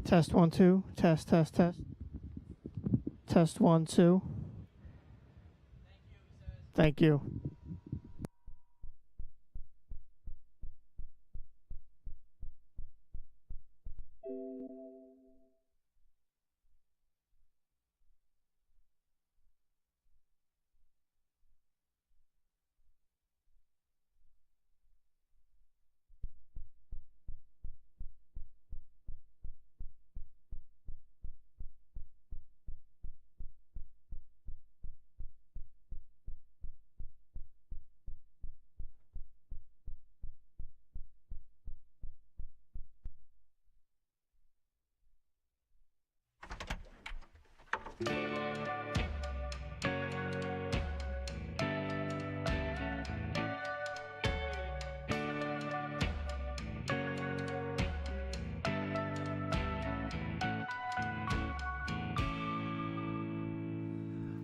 Test 1 2. Test test test. Test 1 2. Thank you.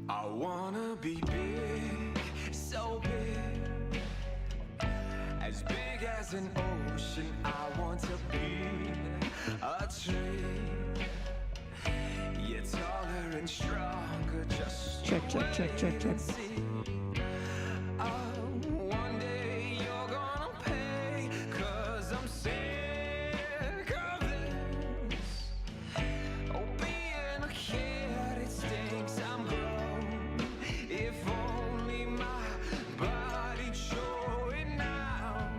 I wanna be big, so big, as big as an ocean. I want to be a tree, yet taller and stronger. Just Check, check, check, check, check. One day you're gonna pay, 'cause I'm sick of this. Oh, being a kid, it stinks. I'm grown. If only my body'd show it now.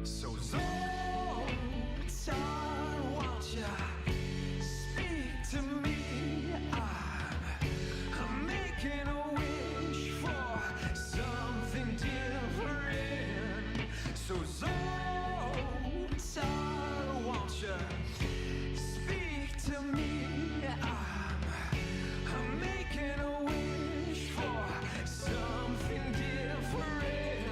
So Zoltan, won't ya speak to me? I'm making a wish for something different. So Zoltan, won't ya speak to me? I'm making a wish for something different.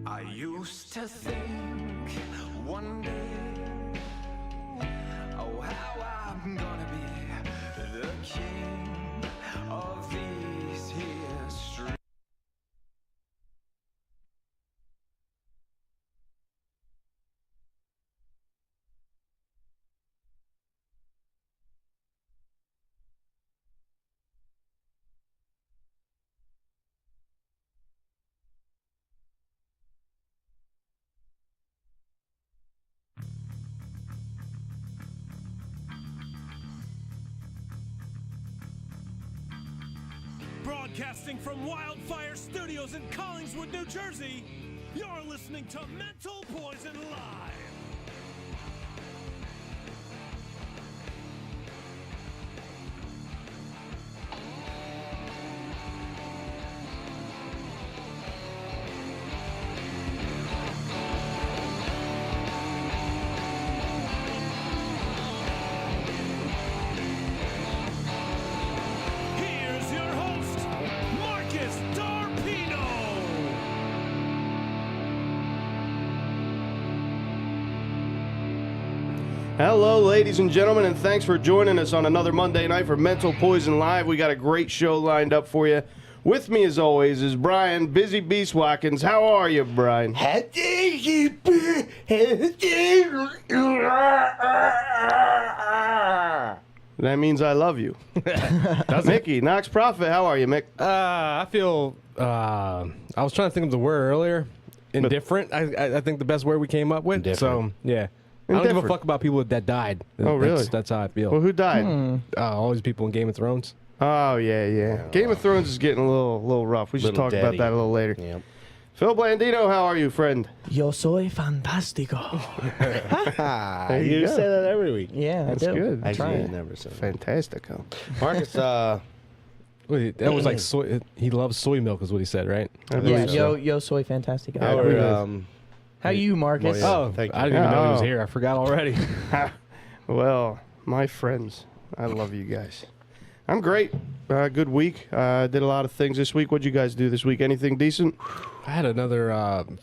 I used to think one day, oh, how I'm gonna be the king of these here streets. Broadcasting from Wildfire Studios in Collingswood, New Jersey, you're listening to Mental Poison Live. Here's your host, Marcus Darpino. Hello, ladies and gentlemen, and thanks for joining us on another Monday night for Mental Poison Live. We got a great show lined up for you. With me, as always, is Brian Busy Beast Watkins. How are you, Brian? That means I love you. Mickey, Knox Prophet, how are you, Mick? I feel. I was trying to think of the word earlier. Indifferent. I think the best word we came up with. Indifferent. So yeah, I don't give a Indifferent. fuck about people that died. Oh, really? That's how I feel. Well, who died? All these people in Game of Thrones. Oh, yeah. Game of Thrones is getting a little rough. We should Little talk daddy. about that a little later. Yep. Phil Blandino, how are you, friend? Yo soy fantástico. There you You go. say that every week. Yeah, That's I do. good. Actually, Try I it. never said that. Fantastico. Marcus, Wait, that was like soy. He loves soy milk, is what he said, right? I Yeah, believe so. yo soy fantástico. how we are, live. How you, Marcus? Well, yeah. Oh, thank you. I didn't even know he was Oh. here. I forgot already. Well, my friends, I love you guys. I'm great. Good week. Did a lot of things this week. What'd you guys do this week? Anything decent? I had another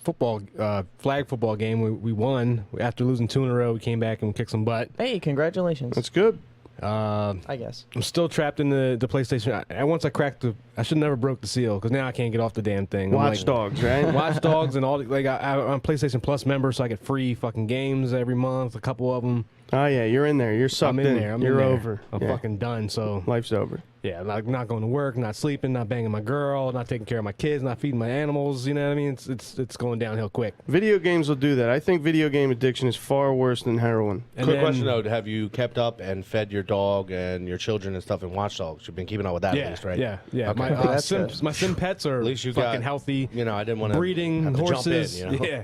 flag football game. We won after losing 2 in a row. We came back and kicked some butt. Hey, congratulations. That's good. I guess. I'm still trapped in the PlayStation. Once I cracked I should never broke the seal because now I can't get off the damn thing. Watch Dogs, right? Watch Dogs and all. I'm a PlayStation Plus member, so I get free fucking games every month. A couple of them. Oh yeah, you're in there. You're sucked I'm in there. You're over. I'm Yeah. fucking done. So Life's over. yeah, like not going to work, not sleeping, not banging my girl, not taking care of my kids, not feeding my animals. You know what I mean? It's going downhill quick. Video games will do that. I think video game addiction is far worse than heroin. And Quick then- question though: have you kept up and fed your dog and your children and stuff in Watch Dogs? You've been keeping up with that Yeah, at least, right? yeah. Okay. That's My sim pets are At least you fucking got healthy. You know, I didn't want to Breeding have to horses. Jump in, you know? Yeah.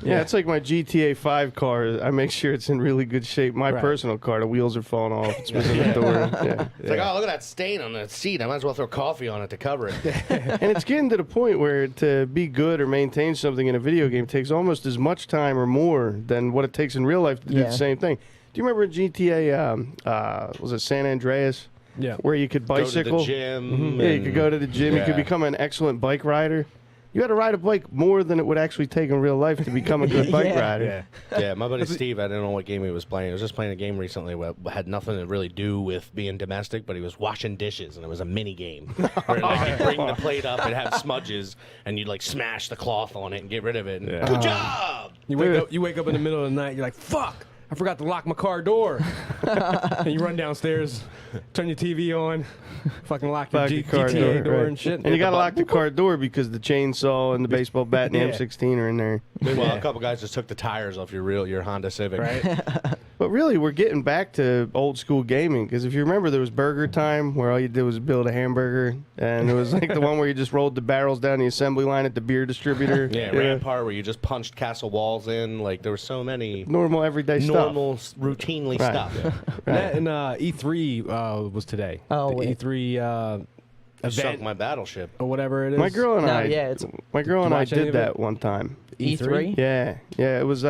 Yeah, it's like my GTA 5 car. I make sure it's in really good shape. My Right. personal car, the wheels are falling off. It's missing the door. Yeah. It's like, oh, look at that stain on the seat. I might as well throw coffee on it to cover it. And it's getting to the point where to be good or maintain something in a video game takes almost as much time or more than what it takes in real life to do Yeah. the same thing. Do you remember GTA, was it San Andreas? Yeah. Where you could bicycle? Go to the gym. Yeah, you could go to the gym. You could Yeah. become an excellent bike rider. You had to ride a bike more than it would actually take in real life to become a good bike Yeah. rider. Yeah. Yeah, my buddy Steve, I didn't know what game he was playing. He was just playing a game recently that had nothing to really do with being domestic, but he was washing dishes, and it was a mini game. Where like, you bring the plate up, it had smudges, and you'd like smash the cloth on it and get rid of it. And, Yeah. Good job! You wake up in the middle of the night. You're like, fuck. I forgot to lock my car door. And you run downstairs, turn your TV on, fucking lock your Lock your car GTA door right. and shit. And you got to lock the car door because the chainsaw and the baseball bat and the Yeah. M16 are in there. Meanwhile, a couple guys just took the tires off your Honda Civic. right? But really, we're getting back to old school gaming because if you remember, there was Burger Time where all you did was build a hamburger, and it was like the one where you just rolled the barrels down the assembly line at the beer distributor. Yeah, Rampart, where you just punched castle walls in. Like, there were so many Normal everyday normal, routinely Right. stuff. And E3 was today. Oh, the wait. E3 Sunk event my battleship. or whatever it is. stuff. My girl and No, I, yeah, it's- my girl and I watch any did of it? that one time. E3? Yeah, it was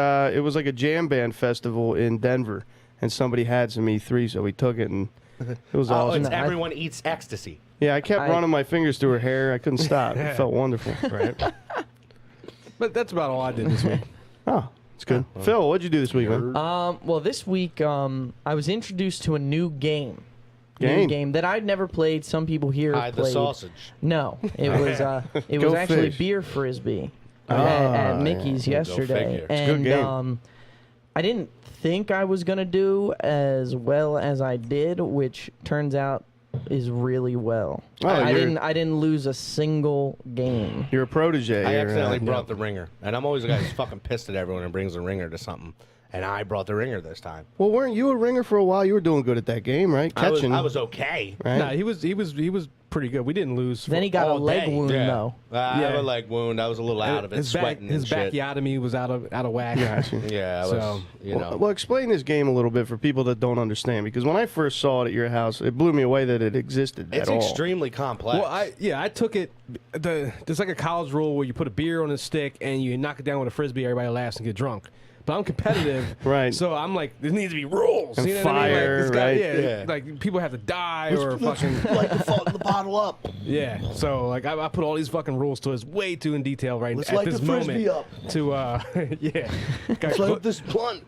like a jam band festival in Denver, and somebody had some E3, so we took it, and it was Oh, awesome. it's No, I- everyone eats ecstasy. Yeah, I kept I- running my fingers through her hair. I couldn't stop. It felt wonderful. Right. But that's about all I did this week. Oh, it's good. Phil, what'd you do this week, man? Well, this week I was introduced to a new game. Game? New game that I'd never played. Some people here Hide the played. sausage. No, it was Go actually fish. beer frisbee Ah, at Mickey's yeah. Go yesterday, figure. It's a good and game. I didn't think I was gonna do as well as I did, which turns out is really well. Oh, I you're- didn't lose a single game. You're a protege. I You're, accidentally brought the ringer, and I'm always the guy who's fucking pissed at everyone and brings the ringer to something. And I brought the ringer this time. Well, weren't you a ringer for a while? You were doing good at that game, right? Catching. I was okay. right? Nah, he was pretty good. We didn't lose. Then for he got a all leg day. wound Yeah. though. I have Yeah. a leg wound. I was a little out of it, His back, sweating his and shit. bacchiotomy was out of whack. Gotcha. Yeah, I was. So, You know. Well, explain this game a little bit for people that don't understand, because when I first saw it at your house, it blew me away that it existed it's at all. extremely complex. Well, I took it. There's like a college rule where you put a beer on a stick and you knock it down with a frisbee. Everybody laughs and get drunk. But I'm competitive, Right. So I'm like, there needs to be rules. And you know what I mean? fire, Like, it's got- right? Yeah. like people have to die or fucking like to fault the bottle up. yeah. So like I put all these fucking rules to us way too in detail right Let's at light this the frisbee moment up. to yeah. Let's light this blunt.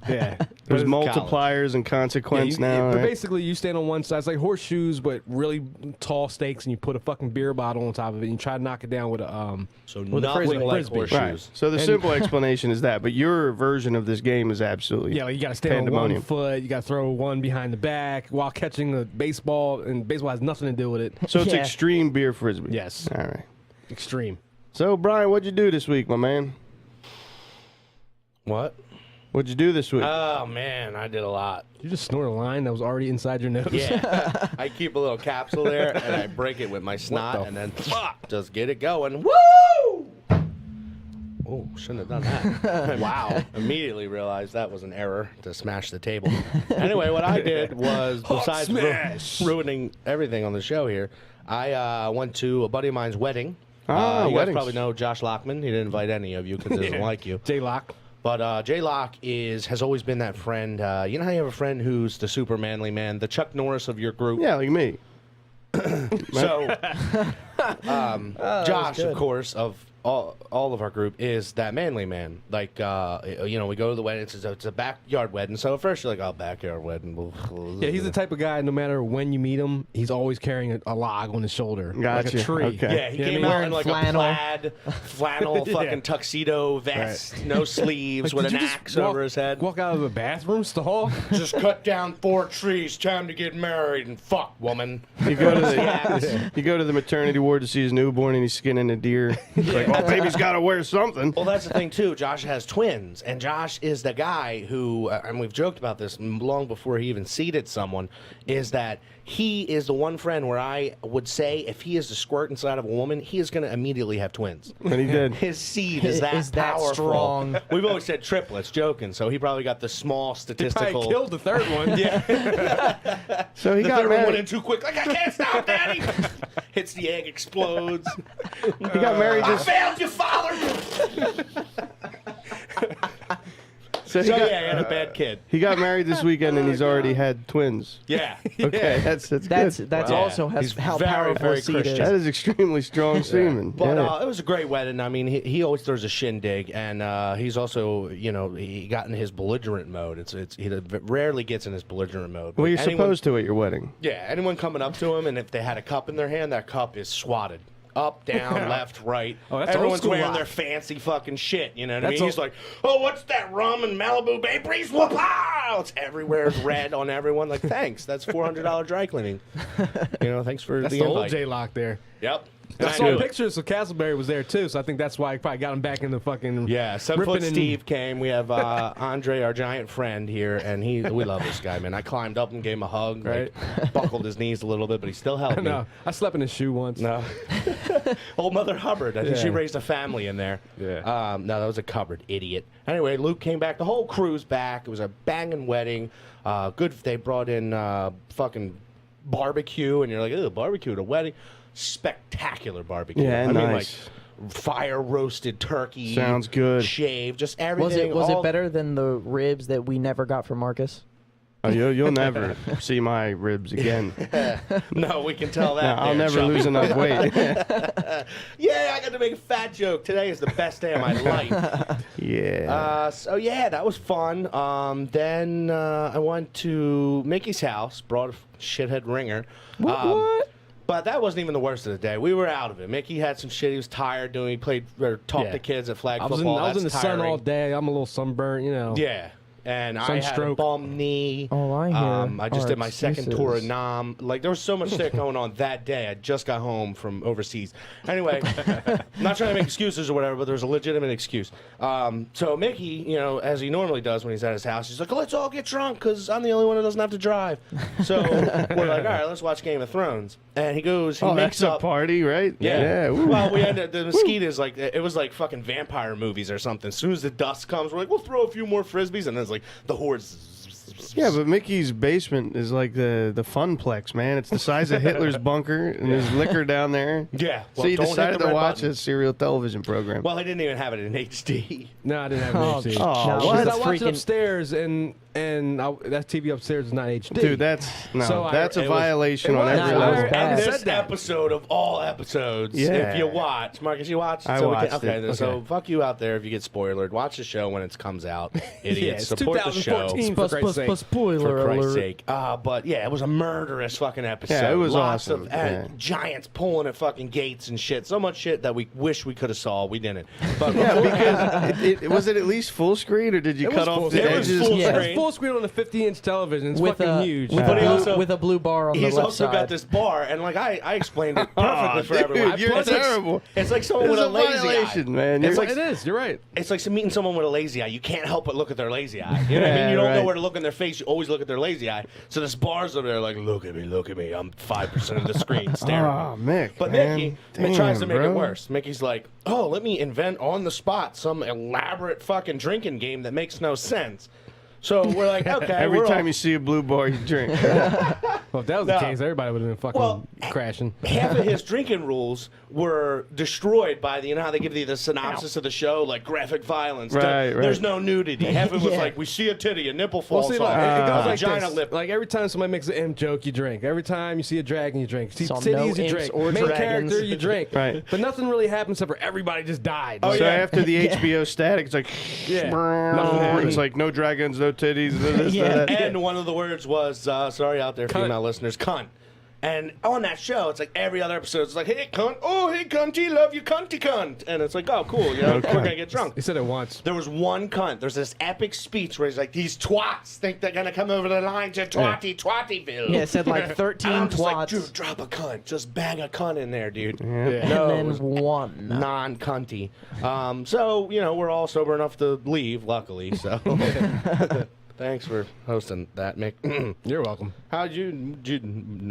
Yeah. There's But it's multipliers and consequence now. but right? basically, you stand on one side. It's like horseshoes, but really tall stakes, and you put a fucking beer bottle on top of it, and you try to knock it down with a So With a nothing frisbee. like Frisbee. horseshoes. Right. So the simple explanation is that, but your version of this game is absolutely yeah. Like you got to stand on one pandemonium. foot. You got to throw one behind the back while catching the baseball, and baseball has nothing to do with it. So it's Yeah. extreme beer frisbee. Yes, All right. extreme. So Brian, what'd you do this week, my man? What? What'd you do this week? Oh man, I did a lot. You just snort a line that was already inside your nose. Yeah, I keep a little capsule there, and I break it with my snot, the and then just get it going. Woo! Oh, shouldn't have done that. Wow. Immediately realized that was an error to smash the table. Anyway, what I did was, besides smash! ruining everything on the show here, I went to a buddy of mine's wedding. Ah, you guys weddings. probably know Josh Lockman. He didn't invite any of you because he doesn't like you. J Lock. But J-Lock has always been that friend. You know how you have a friend who's the super manly man, the Chuck Norris of your group? Yeah, like me. So, Josh, of course, of all of our group, is that manly man. Like, you know, we go to the wedding. It's a backyard wedding. So at first you're like, oh, backyard wedding. Yeah, he's the type of guy, no matter when you meet him, he's always carrying a log on his shoulder. Like Gotcha. a tree. Okay. Yeah, he You know came what I out mean? in like Flannel. a plaid, flannel fucking tuxedo vest, no sleeves, Like, with did an you just axe over his head. Walk out of the bathroom stall? Just cut down 4 trees. Time to get married and fuck, woman. You go to the maternity ward to see his newborn, and he's skinning a deer. It's like, well, baby's got to wear something. Well, that's the thing too. Josh has twins, and Josh is the guy who, and we've joked about this long before he even seeded someone, is that he is the one friend where I would say if he is the squirt inside of a woman, he is going to immediately have twins. And he did. His seed is that Is that powerful. strong? We've always said triplets, joking. So he probably got the small He statistical. probably killed the third one. Yeah. So he The got third one went in married. too quick. Like, I can't stop, Daddy. Hits the egg, explodes. He got married I this. failed you, Father. So he So got, yeah, he had a bad kid. he got married this weekend, and he's already had twins. Yeah. Okay, that's good. That's Wow. also He's how very, powerful very seed Christian. That is. is extremely strong semen. But Yeah. it was a great wedding. I mean, he always throws a shindig, and he's also, you know, he got in his belligerent mode. He rarely gets in his belligerent mode. Well, you're Anyone- supposed to at your wedding. Yeah, anyone coming up to him, and if they had a cup in their hand, that cup is swatted. Up, down, left, right. Oh, that's Everyone's old school wearing rock. their fancy fucking shit. You know what I That's mean? He's like, oh, what's that rum and Malibu Bay Breeze? Whoop-ah! It's everywhere. It's red on everyone. Like, thanks. That's $400 dry cleaning. You know, thanks for That's the the old invite. J-Lock there. Yep. I And I saw knew it. pictures of Castleberry was there too, so I think that's why I probably got him back in the fucking Yeah, 7 foot ripping and- Steve came. We have Andre, our giant friend here, and we love this guy, man. I climbed up and gave him a hug, Right. like, buckled his knees a little bit, but he still held me. No, I slept in his shoe once. No. Old Mother Hubbard. I think she Yeah. raised a family in there. Yeah. No, that was a cupboard, idiot. Anyway, Luke came back. The whole crew's back. It was a banging wedding. Good. They brought in fucking barbecue, and you're like, ew, barbecue at a wedding. Spectacular barbecue. Yeah, I mean, nice. like fire roasted turkey. Sounds good. Shaved, just Was everything. it all- better than the ribs that we never got from Marcus? Oh, you'll never see my ribs again. No, we can tell No, that. I'll there, never chubby. lose enough weight. Yeah, I got to make a fat joke. Today is the best day of my life. Yeah. So yeah, that was fun. Then I went to Mickey's house, brought a shithead ringer. What? But that wasn't even the worst of the day. We were out of it. Mickey had some shit. He was tired doing. He played or talked Yeah. to kids at flag I was in, football. I was in the That's sun all tiring. day. I'm a little sunburnt, you know. Yeah. And I had a Sunstroke. bum knee. All I hear I just are did my second tour of excuses. Nam. Like, there was so much shit going on that day. I just got home from overseas. Anyway, I'm not trying to make excuses or whatever, but there's a legitimate excuse. So Mickey, you know, as he normally does when he's at his house, he's like, let's all get drunk because I'm the only one who doesn't have to drive. So we're like, all right, let's watch Game of Thrones. And he goes, he Oh, makes that's a up. party, right? Yeah. Woo. Well, we ended the mosquitoes like it was like fucking vampire movies or something. As soon as the dust comes, we're like, we'll throw a few more frisbees, and then it's like the hordes. Yeah, but Mickey's basement is like the funplex, man. It's the size of Hitler's bunker, and there's liquor down there. Yeah. So well, you don't hit decided the to red watch button. a serial television program. Well, I didn't even have it in HD. No, I didn't have Oh, an HD. oh, no, what? Because that's I watched it freaking- upstairs, and that TV upstairs is not HD. Dude, that's So that's a it was- violation it on was. every No, it was level. bad. And I this said that. episode of all episodes, Yeah. if you watch, Marcus, you watched? I So watched okay, it. so Okay. fuck you out there if you get spoilered. Watch the show when it comes out. Idiots, Yeah, it's support the show. 2014 for Christ's sake. Spoiler For Christ's alert. sake. But yeah, it was a murderous fucking episode. Yeah, it was Lots awesome. of Yeah. giants pulling at fucking gates and shit. So much shit that we wish we could have saw. We didn't. But Yeah, because was it at least full screen, or did you It cut was off full the screen. It was edges? full Yeah. It's screen. full screen on a 50-inch television. It's With fucking a huge. with, But a he blue, also- with a blue bar on the He's left also side. got this bar, and like I explained it perfectly for dude, everyone. you're It's like- terrible. It's like someone It's with a a lazy violation, eye. man. It's You're- like It is. You're right. It's like meeting someone with a lazy eye. You can't help but look at their lazy eye. You know what I mean? Yeah, You don't know right. where to look in their face. You always look at their lazy eye. So this bar's over there like, look at me, look at me. I'm 5% of the screen staring. Oh, Mick. But man. Mickey tries to Damn, make it bro. worse. Mickey's like, oh, let me invent on the spot some elaborate fucking drinking game that makes no sense. So we're like, okay. Every we're time all- you see a blue bar, you drink. Well, Well, if that was No. the case, everybody would have been fucking Well, crashing. Half of his drinking rules were destroyed by the, you know how they give you the synopsis of the show, like graphic violence. Right, right. There's no nudity. Half of it was Yeah. like, we see a titty, a nipple Well, falls see, off, like, it goes a like vagina this. lip. Like every time somebody makes an imp joke, you drink. Every time you see a dragon, you drink. See Saw no titties, you imps drink. or Main dragons. character, you drink. Right. But nothing really happened except for everybody just died. Oh, So yeah. after the HBO static, it's like, Yeah. Nothing happened. it's like no dragons, no titties, no this, no Yeah. that. And one of the words was, sorry out there, Cunt. female listeners, cunt. And on that show, it's like every other episode, it's like, hey, cunt. Oh, hey, cunty, love you, cunty, cunt. And it's like, oh, cool, you know, Okay. we're going to get drunk. He said it once. There was one cunt. There's this epic speech where he's like, these twats think they're going to come over the line to Twattyville. Yeah, it said like And 13 I'm just like, twats. dude, drop a cunt. Just bang a cunt in there, dude. Yeah. No, it and was then one. non-cunty. So, you know, we're all sober enough to leave, luckily. So, thanks for hosting that, Mick. You're welcome. How'd you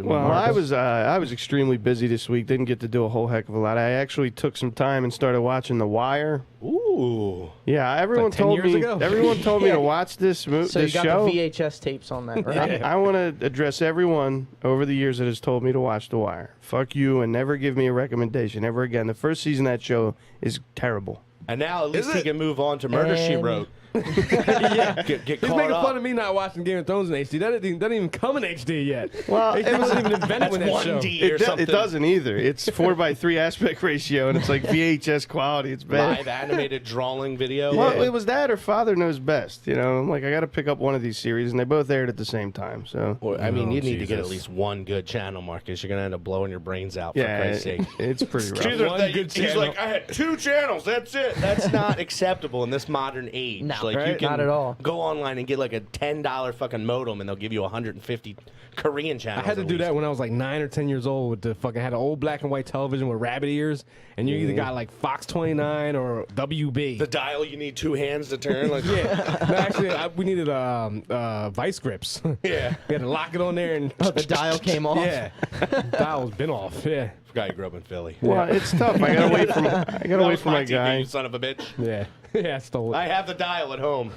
Well, I was extremely busy this week. Didn't get to do a whole heck of a lot. I actually took some time and started watching The Wire. Ooh. Yeah, everyone 10 told years me. ago. Everyone told me to watch this So you this got show. the VHS tapes on that, right? I want to address everyone over the years that has told me to watch The Wire. Fuck you, and never give me a recommendation ever again. The first season of that show is terrible. And now at least Is he it? can move on to Murder, She And- Wrote. Yeah. Get He's caught making up. fun of me not watching Game of Thrones in HD. That doesn't even come in HD yet. Well, HD wasn't even invented when that That's show. 1D or It something. doesn't either. It's 4:3 aspect ratio, and it's like VHS quality. It's bad. Live animated drawing video. Well, it was that or Father Knows Best. You know, I'm like, I got to pick up one of these series, and they both aired at the same time. So Or, I mean, you need to get at Jesus. least one good channel, Marcus. You're gonna end up blowing your brains out. For yeah, Christ's sake. it's pretty rough. Either One that- good he's channel. like, I had 2 channels. That's it. That's not acceptable in this modern age. No, like you right? can Not at all. go online and get like a $10 fucking modem, and they'll give you 150 Korean channels. I had to at do least. that when I was like 9 or 10 years old with the fucking had an old black and white television with rabbit ears, and you either got like Fox 29 or WB. The dial you need 2 hands to turn. Like, yeah, no, actually, we needed vice grips. yeah. We had to lock it on there and Oh, the dial came off. yeah, dial's been off. Yeah, Forgot you grew up in Philly. Well, it's tough. I got away from That was my TV, guy. you son of a bitch. yeah, yeah. I stole it. I have the dial at home.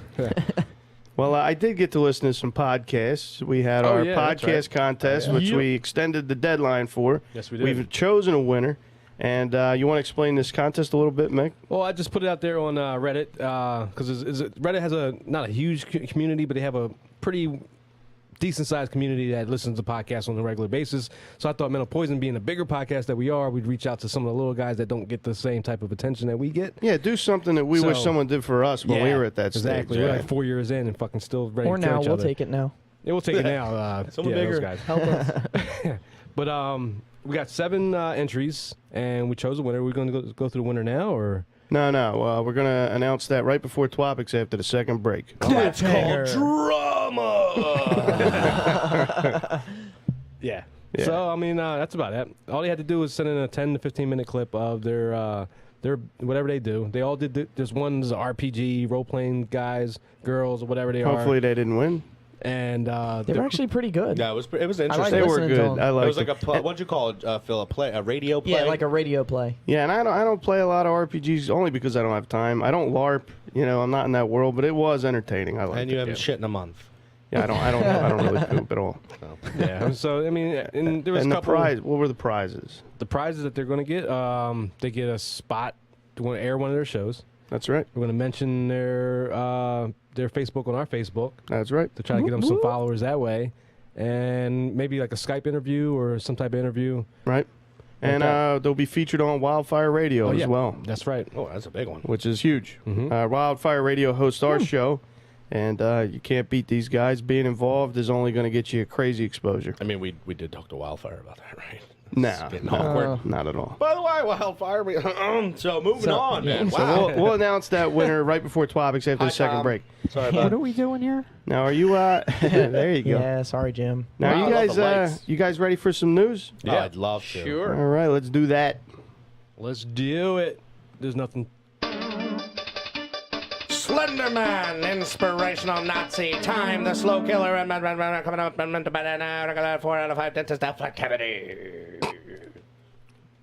Well, I did get to listen to some podcasts. We had Oh, our yeah, that's podcast right. contest, which Yep. we extended the deadline for. Yes, we did. We've chosen a winner. And you want to explain this contest a little bit, Mick? Well, I just put it out there on Reddit because Reddit has not a huge community, but they have a pretty decent-sized community that listens to podcasts on a regular basis. So I thought Mental Poison, being a bigger podcast that we are, we'd reach out to some of the little guys that don't get the same type of attention that we get. Yeah, do something that we wish So- someone did for us when we were at that exactly. stage. We're right? like 4 years in and fucking still ready Or to kill now, each we'll other. take it now. Yeah, we'll take it now. Someone yeah, those bigger. guys. Help us. But we got 7 entries, and we chose a winner. We're going to go through the winner now, or No. We're going to announce that right before Twopics after the second break. That's called Cliffhanger. drama. yeah. Yeah. So I mean, that's about it. All they had to do was send in a 10 to 15 minute clip of their whatever they do. They all did. There's one's RPG role playing guys, girls, or whatever they Hopefully are. they didn't win. And They were actually pretty good. Yeah, it was like interesting. They were listening to good. them. I It liked was like it. what'd you call it, Phil? A radio play? Yeah, like a radio play. Yeah, and I don't play a lot of RPGs only because I don't have time. I don't LARP. You know, I'm not in that world, but it was entertaining. I liked And you it. haven't shit in a month. Yeah, I don't really poop at all. yeah. So I mean, and there was And a the couple. prize, what were the prizes? The prizes that they're going to get, they get a spot to want to air one of their shows. That's right. We're going to mention their Facebook on our Facebook That's right. to try to get them some followers that way, and maybe like a Skype interview or some type of interview. Right. And they'll be featured on Wildfire Radio as well, That's right. Oh, that's a big one. which is huge. Mhm. Wildfire Radio hosts our show, and you can't beat these guys. Being involved is only going to get you a crazy exposure. I mean, we did talk to Wildfire about that, right? No, It's getting awkward. not at all. By the way, Wildfire. So moving on, man. So Wow. we'll announce that winner right before Twopics after Hi, the second Tom. break. Sorry What about are we doing here? Now, are you? There you go. Yeah, sorry, Jim. Now, Wow, I you love guys, the lights. you guys ready for some news? Yeah, I'd love to. All right, let's do that. Let's do it. There's nothing. Slenderman, inspirational Nazi, time, the slow killer, and coming up, and to bed now, 4 out of 5 dentist activity.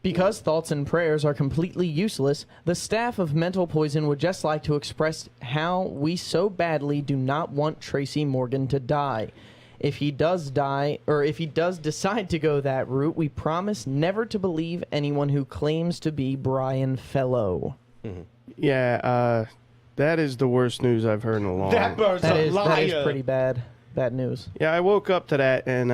Because thoughts and prayers are completely useless, the staff of Mental Poison would just like to express how we so badly do not want Tracy Morgan to die. If he does die, or if he does decide to go that route, we promise never to believe anyone who claims to be Brian Fellow. Yeah, that is the worst news I've heard in a long time. That is pretty bad news. Yeah, I woke up to that and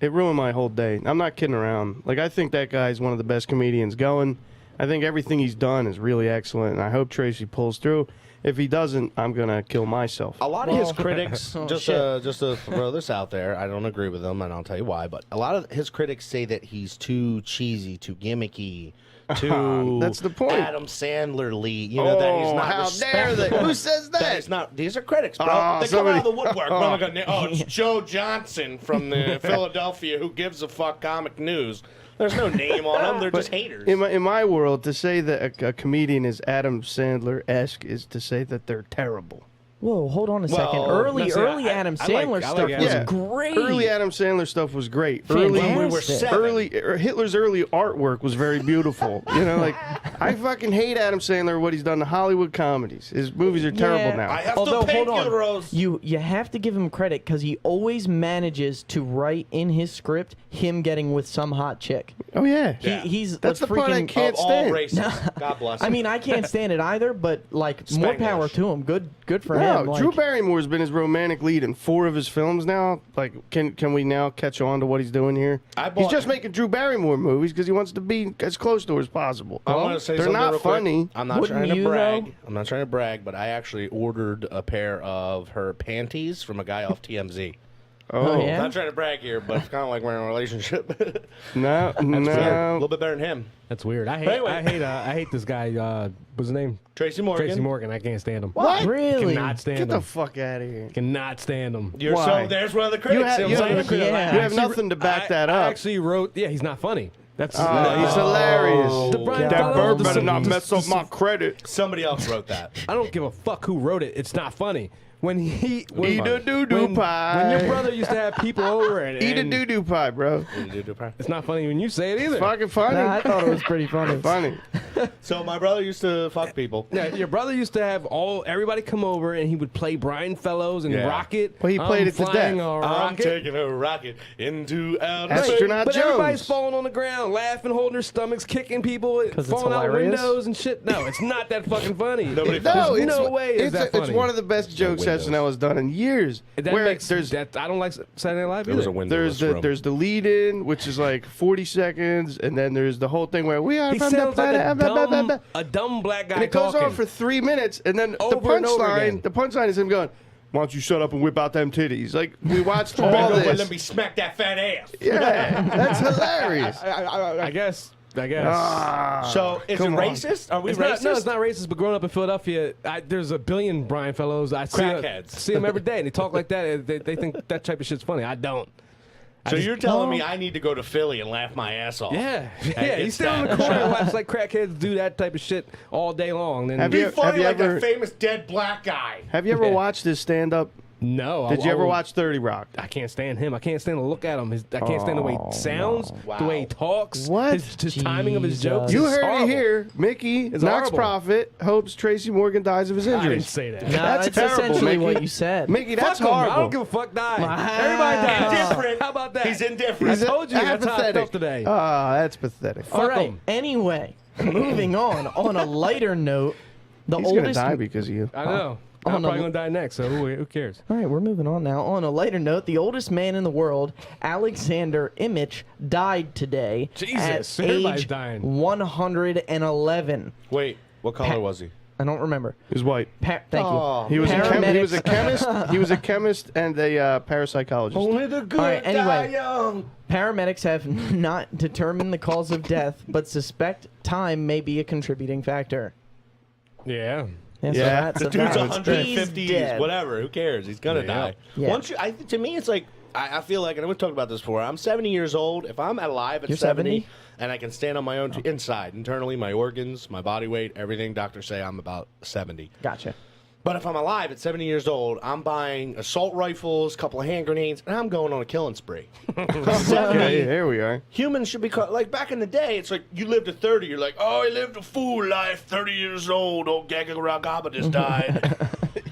it ruined my whole day. I'm not kidding around. Like, I think that guy's one of the best comedians going. I think everything he's done is really excellent, and I hope Tracy pulls through. If he doesn't, I'm gonna kill myself. A lot of his critics, Oh, just to throw this out there, I don't agree with them, and I'll tell you why. But a lot of his critics say that he's too cheesy, too gimmicky, too That's the point. Adam Sandler-ly. You know that he's not. how dare they? Who says that? That is not. These are critics, bro. Oh, they somebody- come out of the woodwork. We're not gonna, it's Joe Johnson from the Philadelphia Who Gives a Fuck Comic News. There's no name on them. They're just haters. In my world, to say that a comedian is Adam Sandler-esque is to say that they're terrible. Whoa, hold on a second. Well, Early I- Adam I like- Sandler I like stuff Adam was Yeah. great. Early Adam Sandler stuff was great. Fantastic. we were seven. Hitler's early artwork was very beautiful. You know, like, I fucking hate Adam Sandler, what he's done to Hollywood comedies. His movies are terrible now. I have Although, to pay hold on. euros. You have to give him credit because he always manages to write in his script him getting with some hot chick. Oh, yeah. He's That's a the part I freaking. can't Of all stand. races. God bless him. I mean, I can't stand it either, but like more Spanglish. power to him. Good for No, him. Like, Drew Barrymore's been his romantic lead in 4 of his films now. Like, can we now catch on to what he's doing here? He's just making Drew Barrymore movies because he wants to be as close to her as possible. I want to say they're something not real quick. funny. I'm not Wouldn't trying to you, brag. though? I'm not trying to brag, but I actually ordered a pair of her panties from a guy off TMZ. Oh, yeah? Not trying to brag here, but it's kind of like we're in a relationship. No, A no. little bit better than him. That's weird. I hate this guy. What's his name? Tracy Morgan. Tracy Morgan. I can't stand him. What? Really? Cannot stand Get him. the fuck out of here. Cannot stand him. Why? So there's one of the critics. You have- I'm you saying. have- Yeah. You have nothing to back that I up. actually wrote. Yeah, he's not funny. That's He's hilarious. The Brian That Fellows, bird the better sim- not the- mess up my credit. Somebody else wrote that. I don't give a fuck who wrote it. It's not funny. When Eat a doo-doo when pie. your brother used to have people over and Eat a and doo-doo pie, bro. It's not funny when you say it either. Fucking funny. Nah, I thought it was pretty funny. Funny. So my brother used to fuck people. Yeah, your brother used to have everybody come over and he would play Brian Fellows and Yeah. Rocket. Well, he played it to flying death. a I'm rocket. taking a rocket into outer space. Astronaut But everybody's Jones. falling on the ground, laughing, holding their stomachs, kicking people, 'Cause it's falling out hilarious? windows and shit. No, it's not that fucking funny. Nobody No, There's it's, no way is that it's funny. one of the best jokes windows. SNL has done in years. That where makes there's that I don't like Saturday Night Live There was either. a windowless room. there's the lead in, which is like 40 seconds, and then there's the whole thing where we are He from the sounds like planet. a dumb black guy And it goes talking. on for 3 minutes, and then the Over and over again. punchline is him going, "Why don't you shut up and whip out them titties?" Like, we watched all Well, this. let me smack that fat ass. Yeah, that's hilarious. I guess. So is it Come on. racist? Are we It's racist? not, no, it's not racist. But growing up in Philadelphia, there's a billion Brian Fellows. I Crackheads. see them every day, and they talk like that. They think that type of shit's funny. I don't. So you're telling me I need to go to Philly and laugh my ass off? Yeah, yeah. it's You stand on the that- corner and watch like crackheads do that type of shit all day long. Then Have Be you- funny like ever- a famous dead black guy. Have you ever Yeah. watched his stand-up? no. Did you ever watch 30 Rock? I can't stand him. I can't stand the look at him. I can't stand the way he sounds, Wow. the way he talks, What? his timing of his jokes. You is heard horrible. it here. Mickey, It's Knox horrible. Prophet, hopes Tracy Morgan dies of his I didn't injuries. say that. No, That's that's terrible, essentially Mickey. what you said. Mickey, that's Fuck him. horrible. I don't give a fuck. Die. Wow. Everybody dies. Indifferent. How about that? He's indifferent. I told you. That's how I apathetic. felt today. That's pathetic. All Fuck right. 'em. Anyway, moving on. On a lighter note, the He's gonna oldest. die because of you. I know. Oh, I'm no. probably gonna die next. So who cares? All right, we're moving on now. On a lighter note, the oldest man in the world, Alexander Imich, died today Jesus, at everybody's age dying. 111. Wait, what color was he? I don't remember. He's white. Thank Oh. you. He was a Paramedics- chemist. He was a chemist and a parapsychologist. Only the good All right, anyway. die young. Paramedics have not determined the cause of death, but suspect time may be a contributing factor. Yeah. Yeah, so Yeah. that's The a dude's fact. 150s, He's dead. whatever. Who cares? He's gonna die. Yeah. Once you, to me, it's like I feel like, and we've talked about this before. I'm 70 years old. If I'm alive at You're 70, 70? and I can stand on my own inside, internally, my organs, my body weight, everything, doctors say I'm about 70. Gotcha. But if I'm alive at 70 years old, I'm buying assault rifles, a couple of hand grenades, and I'm going on a killing spree. Okay, here we are. Humans should be like back in the day. It's like you lived to 30. You're like, oh, he lived a fool life, 30 years old. Old Gaga Ragaba just died.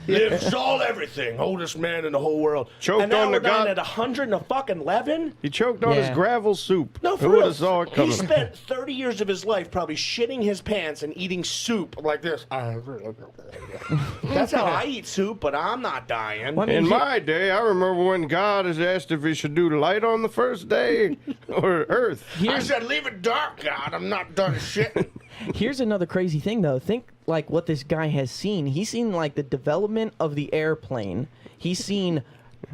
Lives all everything. Oldest man in the whole world. Choked and now on we're the down god- at 111. He choked on his Yeah. gravel soup. No, for Who would real. have saw it He coming? spent 30 years of his life probably shitting his pants and eating soup like this. That's how I eat soup, but I'm not dying. Well, I mean, In he- my day, I remember when God has asked if he should do light on the first day or earth. I said, leave it dark, God. I'm not done shitting. Here's another crazy thing, though. Think like what this guy has seen. He's seen like the development of the airplane. He's seen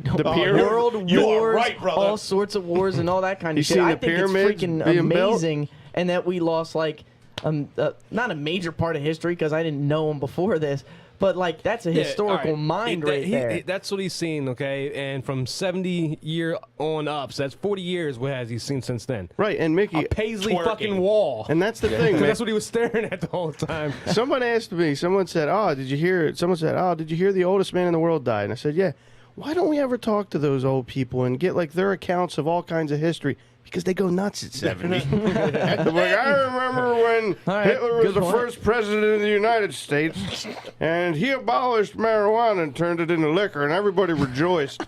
The pyramid. world You are wars, right, brother. all sorts of wars, and all that kind of He's shit. seen I the think it's pyramids freaking being built. amazing, and that we lost like not a major part of history because I didn't know him before this, but like that's a historical mind right there. That's what he's seen, okay? And from 70 year on up, so that's 40 years. What has he seen since then? Right, and Mickey, A Paisley Twerking. fucking wall. and that's the thing, man. That's what he was staring at the whole time. Someone asked me, someone said, "Oh, did you hear it?" Someone said, "Oh, did you hear the oldest man in the world died?" And I said, "Yeah." Why don't we ever talk to those old people and get like their accounts of all kinds of history? Because they go nuts at 70. Like, I remember when All right, Hitler was good the point. first president of the United States, and he abolished marijuana and turned it into liquor, and everybody rejoiced.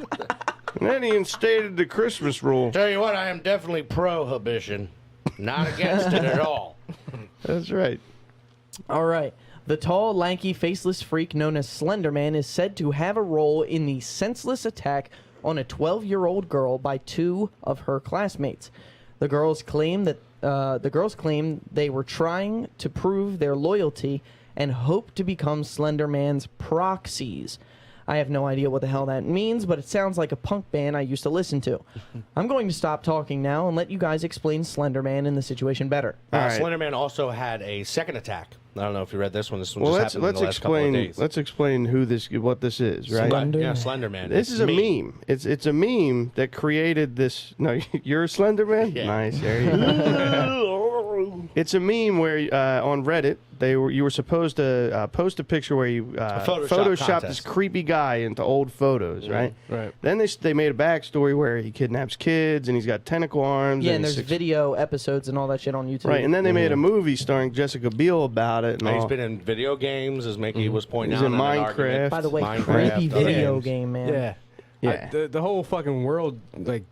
And then he instated the Christmas rule. Tell you what, I am definitely prohibition. Not against it at all. That's right. All right. The tall, lanky, faceless freak known as Slender Man is said to have a role in the senseless attack on a 12-year-old girl by two of her classmates. The girls claim they were trying to prove their loyalty and hope to become Slender Man's proxies. I have no idea what the hell that means, but it sounds like a punk band I used to listen to. I'm going to stop talking now and let you guys explain Slender Man and the situation better. All right. Slenderman also had a second attack. I don't know if you read this one. This one Well, just let's happened in the last couple of explain. days. Let's explain what this is, right? Slender- Yeah, Slenderman. This is a meme. It's a meme that created this. No, you're a Slender Man. Yeah. Nice. There you go. It's a meme where on Reddit you were supposed to post a picture where you Photoshop photoshopped this contest. creepy guy into old photos, right? Right. Then they made a backstory where he kidnaps kids and he's got tentacle arms. Yeah, and he's there's video episodes and all that shit on YouTube. Right, and then they made a movie starring Jessica Biel about it. And He's all. been in video games, as Mickey was pointing He's out. in an Minecraft. argument. By the way, Minecraft, creepy other video games. game, man. Yeah. Yeah. The whole fucking world like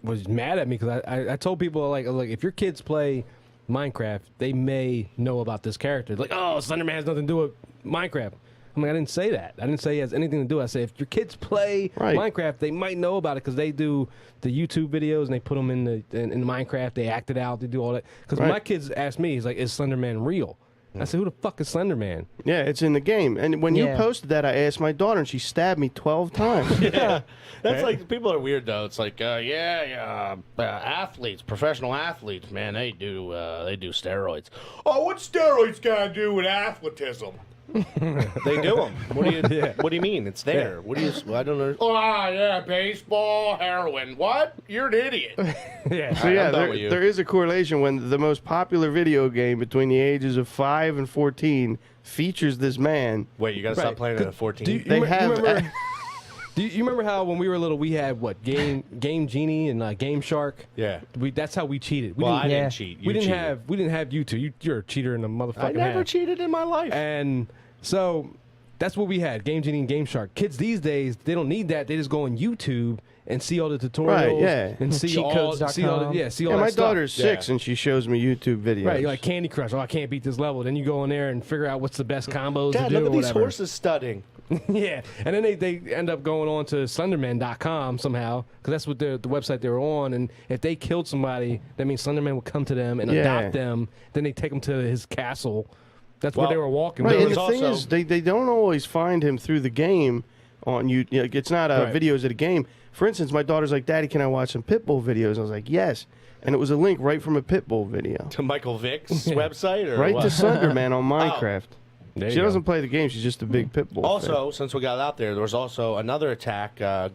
was mad at me because I told people like if your kids play Minecraft, they may know about this character. Like, oh, Slenderman has nothing to do with Minecraft. I'm like, I didn't say that. I didn't say he has anything to do. I say if your kids play Right. Minecraft, they might know about it because they do the YouTube videos and they put them in Minecraft. They act it out. They do all that. Because Right. my kids ask me, he's like, is Slenderman real? I said, who the fuck is Slenderman? Yeah, it's in the game. And when you Yeah. posted that, I asked my daughter, and she stabbed me 12 times. That's like, people are weird, though. It's like, athletes, professional athletes, man, they do steroids. Oh, what steroids got to do with athleticism? They do them. What do you mean? It's there. What do you? I don't know. Oh yeah, baseball, heroin. What? You're an idiot. Yeah. So yeah, I'm done with you. there is a correlation when the most popular video game between the ages of 5 and 14 features this man. Wait, you gotta stop playing it at 14. Do you, They you have- remember, do you remember how when we were little we had what Game Genie and Game Shark? Yeah. That's how we cheated. We Well, I didn't, didn't Yeah. cheat. You we didn't cheated. have YouTube. You're a cheater in the motherfucking I never half. cheated in my life. And so that's what we had: Game Genie and Game Shark. Kids these days they don't need that. They just go on YouTube and see all the tutorials. Right, yeah. And see all Cheatcodes.com. see all the, see all Yeah, that my stuff. daughter's 6, Yeah. and she shows me YouTube videos. Right, you're like Candy Crush. Oh, I can't beat this level. Then you go in there and figure out what's the best combos to Dad, do. look or at these whatever. horses studying. Yeah, and then they end up going on to Slenderman.com somehow because that's what the website they were on. And if they killed somebody, that means Slenderman would come to them and Yeah. adopt them. Then they take them to his castle. That's Well, where they were walking. Right, There and was the thing also- is, they don't always find him through the game on you. It's not Right. videos of the game. For instance, my daughter's like, "Daddy, can I watch some Pitbull videos?" I was like, "Yes," and it was a link right from a Pitbull video, To Michael Vick's website? Or right what? to Slenderman on Minecraft. There She you go. doesn't play the game; she's just a big Pitbull. fan. Also, since we got out there was also another attack. A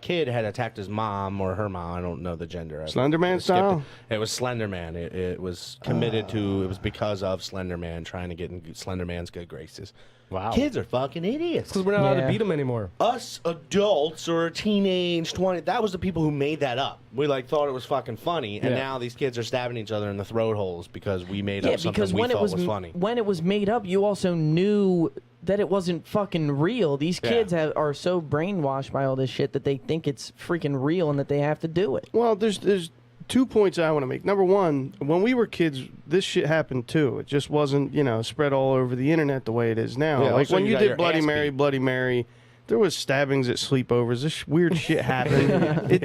kid had attacked his mom or her mom. I don't know the gender. Slenderman I skipped style? It was Slenderman. It was committed to. It was because of Slenderman trying to get in Slenderman's good graces. Wow. Kids are fucking idiots. because we're not allowed Yeah. to beat them anymore. Us adults or teenage 20, that was the people who made that up. We thought it was fucking funny, and Yeah. now these kids are stabbing each other in the throat holes because we made Yeah, up something because we when it thought was was funny. when it was made up, you also knew that it wasn't fucking real. These kids are so brainwashed by all this shit that they think it's freaking real and that they have to do it. Well, there's 2 points I want to make. Number one, when we were kids, this shit happened too. It just wasn't, spread all over the internet the way it is now. Yeah, like also when you you got your did Bloody ass Mary, beat. Bloody Mary, there was stabbings at sleepovers. This weird shit happened. It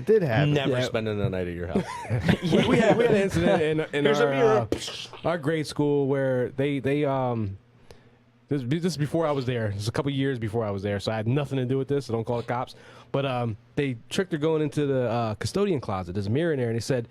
did happen. Never spending the night at your house. We had an incident in Here's a mirror. our grade school where they this is before I was there. This is a couple years before I was there, so I had nothing to do with this. So don't call the cops. But they tricked her going into the custodian closet. There's a mirror in there, and they said,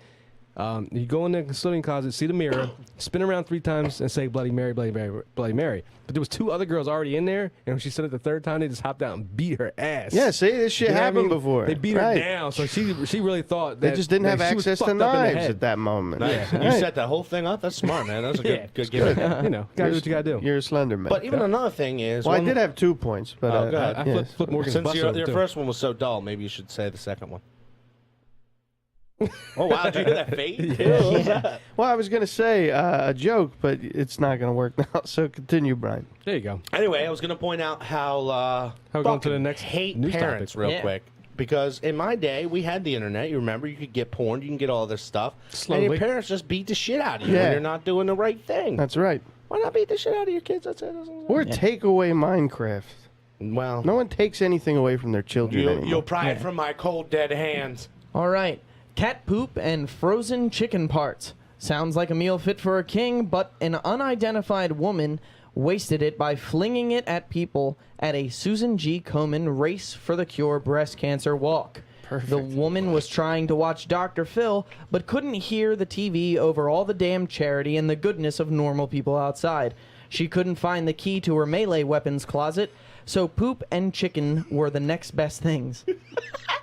you go in the custodian closet, see the mirror, spin around 3 times, and say Bloody Mary, Bloody Mary, Bloody Mary. But there was 2 other girls already in there, and when she said it the 3rd time, they just hopped out and beat her ass. Yeah, see, this shit You know what I happened mean? before. They beat Right. her down, so she really thought They that just didn't have she was access to fucked up in the knives head. at that moment. Nice. Right. You set that whole thing up. That's smart, man. That's a Yeah. good gimmick. Gotta do what you gotta do. You're a slender man. But even another thing is, well, I one- did have 2 points, but Oh, go ahead. I yes. flipped Morgan's since bus your over, too. first one was so dull, maybe you should say the second one. Oh wow! Did you hear that fade? What was that? Well, I was going to say a joke, but it's not going to work now. So continue, Brian. There you go. Anyway, I was going to point out how How we going to the fucking next hate news parents topic? real Yeah. quick. Because in my day, we had the internet. You remember, you could get porn, you can get all this stuff. And Slowly. your parents just beat the shit out of you Yeah. when you're not doing the right thing. That's right. Why not beat the shit out of your kids? That's it. Or take away Minecraft. Well, No one takes anything away from their children anymore. you'll pry it from my cold, dead hands. All right. Cat poop and frozen chicken parts. Sounds like a meal fit for a king, but an unidentified woman wasted it by flinging it at people at a Susan G. Komen Race for the Cure breast cancer walk. The woman was trying to watch Dr. Phil, but couldn't hear the TV over all the damn charity and the goodness of normal people outside. She couldn't find the key to her melee weapons closet, so poop and chicken were the next best things.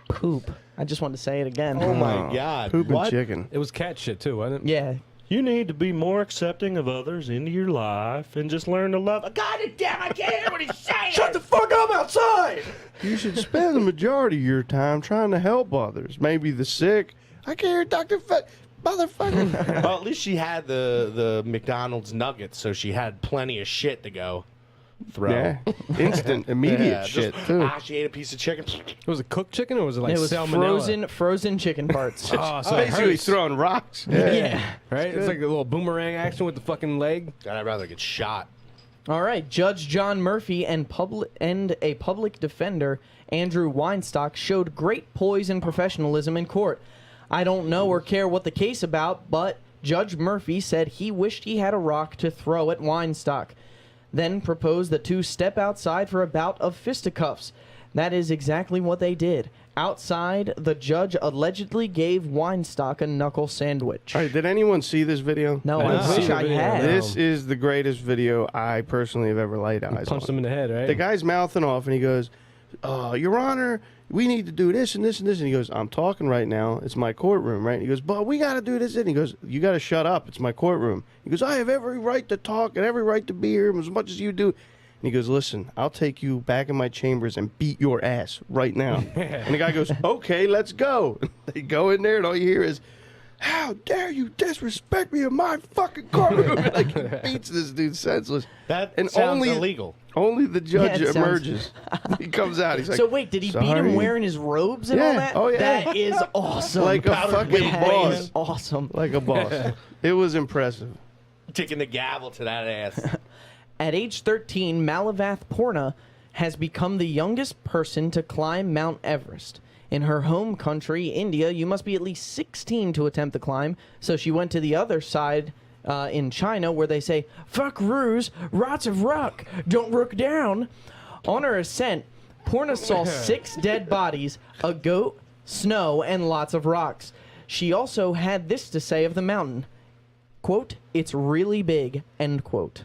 Poop. I just wanted to say it again. Oh my God! Poop What? and chicken. It was cat shit too, wasn't it? Yeah. You need to be more accepting of others into your life and just learn to love. God damn, I can't hear what he's saying. Shut the fuck up outside. You should spend the majority of your time trying to help others. Maybe the sick. I can't hear Dr. Motherfucker. Well, at least she had the McDonald's nuggets, so she had plenty of shit to go throw. yeah. Instant, immediate Yeah, shit, just- too. she ate a piece of chicken. Was it cooked chicken or was it like It was salmonella? frozen chicken parts. Oh, so it Basically hurts, throwing rocks. Yeah. right? It's like a little boomerang action with the fucking leg. God, I'd rather get shot. All right, Judge John Murphy and a public defender, Andrew Weinstock, showed great poise and professionalism in court. I don't know or care what the case about, but Judge Murphy said he wished he had a rock to throw at Weinstock, then proposed the two step outside for a bout of fisticuffs. That is exactly what they did. Outside, the judge allegedly gave Weinstock a knuckle sandwich. All right, did anyone see this video? No, I I didn't see wish the I video, had. no. This is the greatest video I personally have ever laid eyes Punched on. him in the head, right? The guy's mouthing off, and he goes, Your Honor, we need to do this and this and this. And he goes, I'm talking right now. It's my courtroom, right? And he goes, but we got to do this. And he goes, you got to shut up. It's my courtroom. He goes, I have every right to talk and every right to be here as much as you do. And he goes, listen, I'll take you back in my chambers and beat your ass right now. And the guy goes, okay, let's go. They go in there, and all you hear is, how dare you disrespect me in my fucking courtroom? Like, he beats this dude senseless. That And sounds only- illegal. Only the judge Yeah, it sounds- emerges. He comes out. He's like, So wait, did he beat "Sorry." him wearing his robes and all Yeah. that? Oh, yeah. That is awesome. Like a Powdered fucking wig That boss. is awesome. Like a boss. It was impressive. Taking the gavel to that ass. At age 13, Malavath Porna has become the youngest person to climb Mount Everest. In her home country, India, you must be at least 16 to attempt the climb. So she went to the other side in China where they say, fuck ruse, rots of rock, don't rook down. On her ascent, Porna saw 6 dead bodies, a goat, snow, and lots of rocks. She also had this to say of the mountain, quote, it's really big, end quote.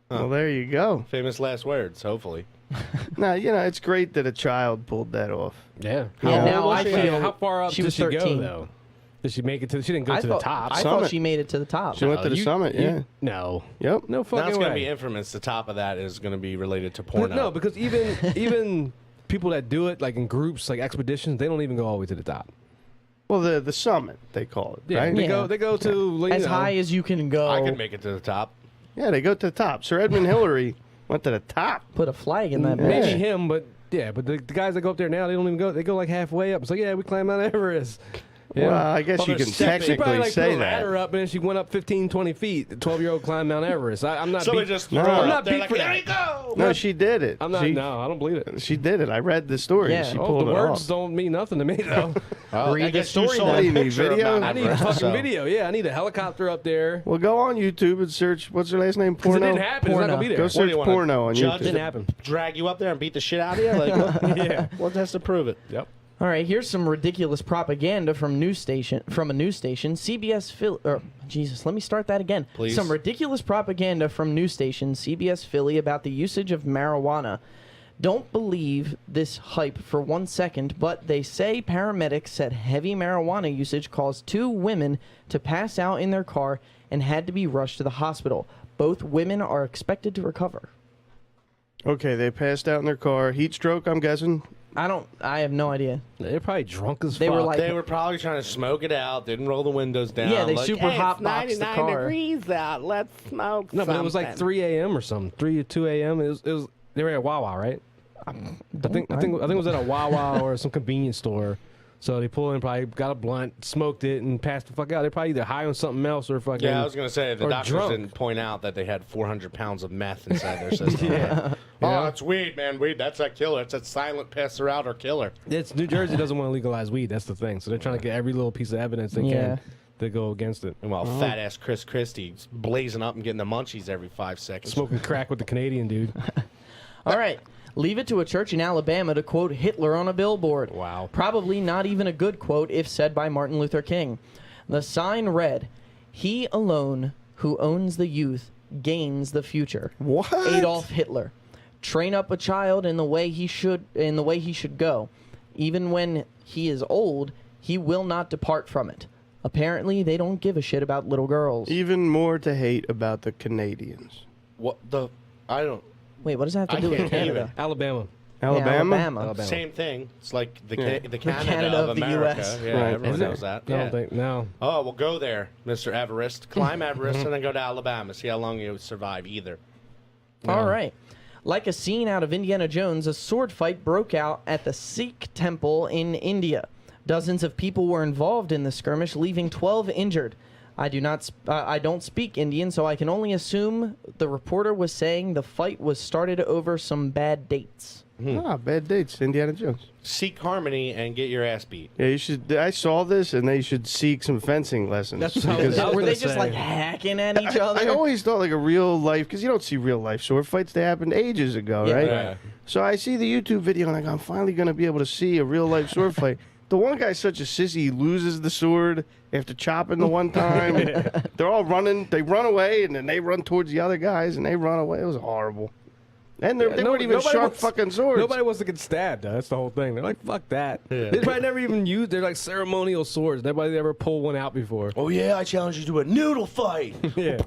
Well, there you go. Famous last words, hopefully. Now, it's great that a child pulled that off. Yeah. And now How I far- feel how far up she did was she go 13. though? Did she make it to? She didn't go to the top. I Summit. thought she made it to the top. She went to the summit, yeah. No. Yep. No Now fucking it's going to way. be infamous. The top of that is going to be related to porn. No, because even people that do it like in groups, like expeditions, they don't even go all the way to the top. Well, the summit, they call it, Yeah, right? they go to As high as you can go. I could make it to the top. Yeah, they go to the top. Sir Edmund Hillary Went to the top. Put a flag in that Maybe bitch. him, but yeah, but the guys that go up there now, they don't even go. They go like halfway up. It's like, yeah, we climbed Mount Everest. Yeah. Well, I guess Well, you they're can stepping. She probably technically like say put a that. ladder up and then she went up 15, 20 feet. The 12-year-old climbed Mount Everest. I'm not. Somebody beat- just No. throw her I'm not up there beat like, for here that. you go. No, she did it. I'm not. No, I don't believe it. She did it. I read the story. Yeah. She Oh, pulled the it words off. don't mean nothing to me though. Well, Read I the guess you story saw then. a You need picture of video? Mount I need Everest, fucking so- video. Yeah, I need a helicopter up there. Well, go on YouTube and search. What's her last name? Because it Porno. didn't happen. It's not gonna be there. Go What do search you wanna porno on judge YouTube. Didn't happen. Drag you up there and beat the shit out of you? Like, what? Yeah. What has to prove it? Yep. All right, here's some ridiculous propaganda from a news station. CBS Philly. Jesus, let me start that again. Please. Some ridiculous propaganda from news station CBS Philly about the usage of marijuana. Don't believe this hype for 1 second, but they say paramedics said heavy marijuana usage caused 2 women to pass out in their car and had to be rushed to the hospital. Both women are expected to recover. Okay, they passed out in their car. Heat stroke, I'm guessing. I have no idea. They're probably drunk as They fuck. were like- They were probably trying to smoke it out. Didn't roll the windows down. Yeah, they like, super hey, hotboxed it's the 99 car. degrees out. Let's smoke no, but it was like something. 3 a.m. or something. 3 or 2 a.m. It was. They were at Wawa, right? I think it was at a Wawa or some convenience store. So they pulled in, probably got a blunt, smoked it, and passed the fuck out. They're probably either high on something else or fucking. Yeah, I was going to say, the or doctors drunk. didn't point out that they had 400 pounds of meth inside their system. Yeah. Oh, it's weed, man. Weed, that's that killer. It's that silent passer out or killer. It's New Jersey doesn't want to legalize weed. That's the thing. So they're trying to get every little piece of evidence they Yeah. can to go against it. And while fat ass Chris Christie's blazing up and getting the munchies every 5 seconds. Smoking crack with the Canadian dude. All right. Leave it to a church in Alabama to quote Hitler on a billboard. Wow. Probably not even a good quote if said by Martin Luther King. The sign read, "He alone who owns the youth gains the future." What? Adolf Hitler. Train up a child in the way he should go. Even when he is old, he will not depart from it. Apparently, they don't give a shit about little girls. Even more to hate about the Canadians. What the? I don't. Wait, what does that have to I do with can't Canada? Alabama. Yeah, Alabama? Alabama. Same thing. It's like the Yeah. the Canada, Canada of of the America. US. Yeah, Right. everyone Is it? knows that. I Yeah. don't think. No. Oh, well, go there, Mr. Everest. Climb Everest and then go to Alabama. See how long you survive either. All right. Like a scene out of Indiana Jones, a sword fight broke out at the Sikh temple in India. Dozens of people were involved in the skirmish, leaving 12 injured. I don't speak Indian, so I can only assume the reporter was saying the fight was started over some bad dates. Ah, bad dates. Indiana Jones. Seek harmony and get your ass beat. Yeah, you should. I saw this, and they should seek some fencing lessons. That's what I was- because I was Were gonna they just say. like hacking at each other? I always thought like a real life, because you don't see real life sword fights. They happened ages ago, Yeah. right? Yeah. So I see the YouTube video, and I'm finally going to be able to see a real life sword fight. The one guy's such a sissy, he loses the sword after chopping the one time. They're all running. They run away, and then they run towards the other guys, and they run away. It was horrible. And they weren't even nobody sharp wants- fucking swords. Nobody wants to get stabbed. Though. That's the whole thing. They're like, fuck that. Yeah. They probably never even used. They're like ceremonial swords. Nobody ever pulled one out before. Oh, yeah, I challenge you to a noodle fight. Yeah.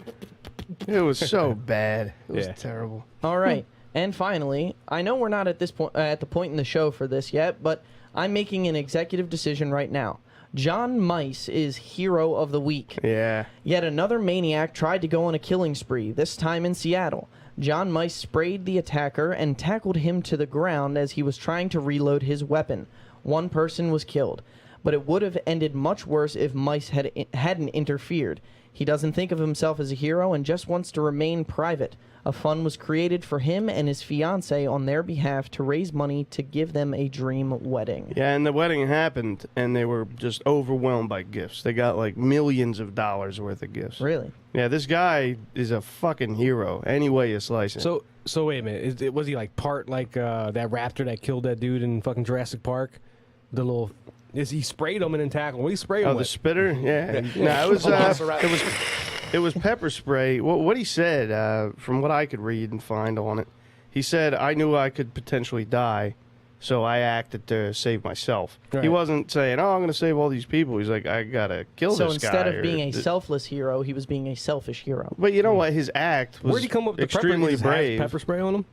It was so bad. It was Yeah. terrible. All right. And finally, I know we're not at this point at the point in the show for this yet, but I'm making an executive decision right now. John Mice is hero of the week. Yeah. Yet another maniac tried to go on a killing spree, this time in Seattle. John Mice sprayed the attacker and tackled him to the ground as he was trying to reload his weapon. One person was killed, but it would have ended much worse if Mice hadn't interfered. He doesn't think of himself as a hero and just wants to remain private. A fund was created for him and his fiancée on their behalf to raise money to give them a dream wedding. Yeah, and the wedding happened, and they were just overwhelmed by gifts. They got like millions of dollars worth of gifts. Really? Yeah, this guy is a fucking hero. Any way you slice it. So wait a minute. Was he like part like that raptor that killed that dude in fucking Jurassic Park? The little. He sprayed him and then tackled him. What did he spray him the with? spitter? Yeah. No, it was pepper spray. What he said, from what I could read and find on it, he said, I knew I could potentially die, so I acted to save myself. He Right. wasn't saying, oh, I'm going to save all these people. He's like, I got to kill So this guy. instead of or being a th- selfless hero, he was being a selfish hero. But you know what? His act was Where'd he come up with extremely the pepper? He just has brave. pepper spray on him?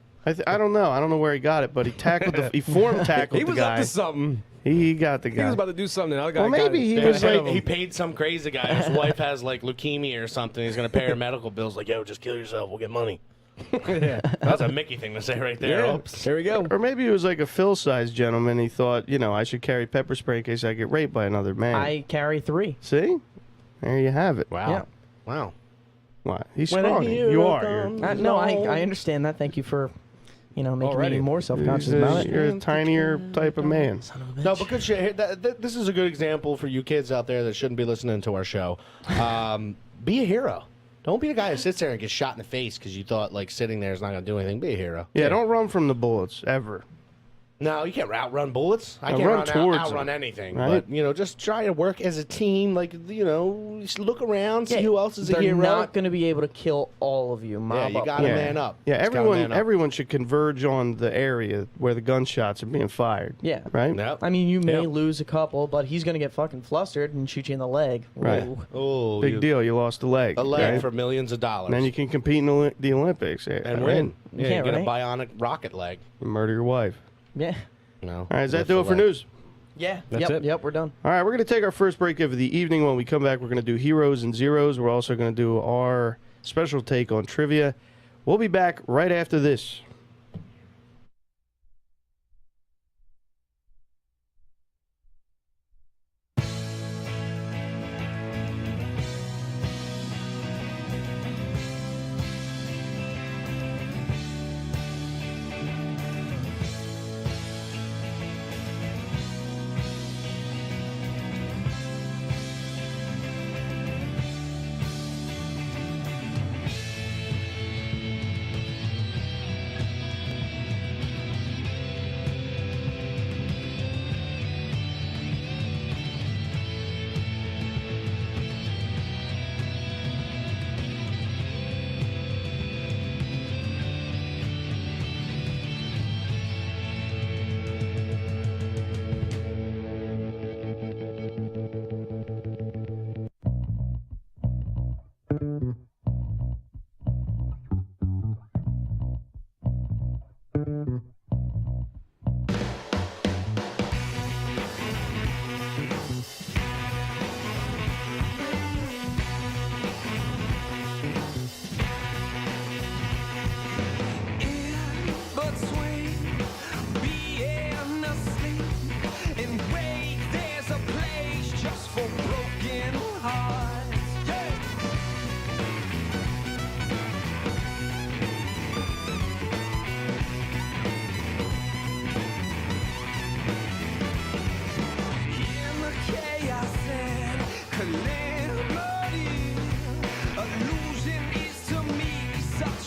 I don't know. I don't know where he got it, but he tackled he form tackled He the was guy. up to something. He got the guy. He was about to do something. The other guy Well, got maybe he got was ahead like- of him. He paid some crazy guy. His wife has like leukemia or something. He's going to pay her medical bills. Like, yo, just kill yourself. We'll get money. Yeah. That's a Mickey thing to say right there. Yeah. Oops. There we go. Or maybe he was like a Phil-sized gentleman. He thought, I should carry pepper spray in case I get raped by another man. I carry 3. See? There you have it. Wow. Yeah. Wow. What? He's When a scrawny. hero You are. comes No, I along. understand that. Thank you for, making me Already. more self-conscious about it. You're a tinier type of man. Son of a bitch. No, but good shit. Here, this is a good example for you kids out there that shouldn't be listening to our show. Be a hero. Don't be the guy that sits there and gets shot in the face because you thought like sitting there is not going to do anything. Be a hero. Yeah, don't run from the bullets, ever. No, you can't outrun bullets. I Now can't run towards outrun them, anything. right? But just try to work as a team. Like just look around, see Yeah, who else is a they're hero. not going to be able to kill all of you. Yeah, Mob you up. got to man up. Yeah, Just gotta man up. everyone should converge on the area where the gunshots are being fired. Yeah. Right? Yep. I mean, you may Yep. lose a couple, but he's going to get fucking flustered and shoot you in the leg. Right. Ooh. Oh, Big deal. You lost a leg. A leg right? for millions of dollars. And then you can compete in the Olympics. and right? win. Yeah, Yeah, you get a right? bionic rocket leg. You murder your wife. Yeah. No. All right, does that Lift do the it for leg. news? Yeah. That's it. Yep, we're done. All right, we're going to take our first break of the evening. When we come back, we're going to do Heroes and Zeros. We're also going to do our special take on trivia. We'll be back right after this.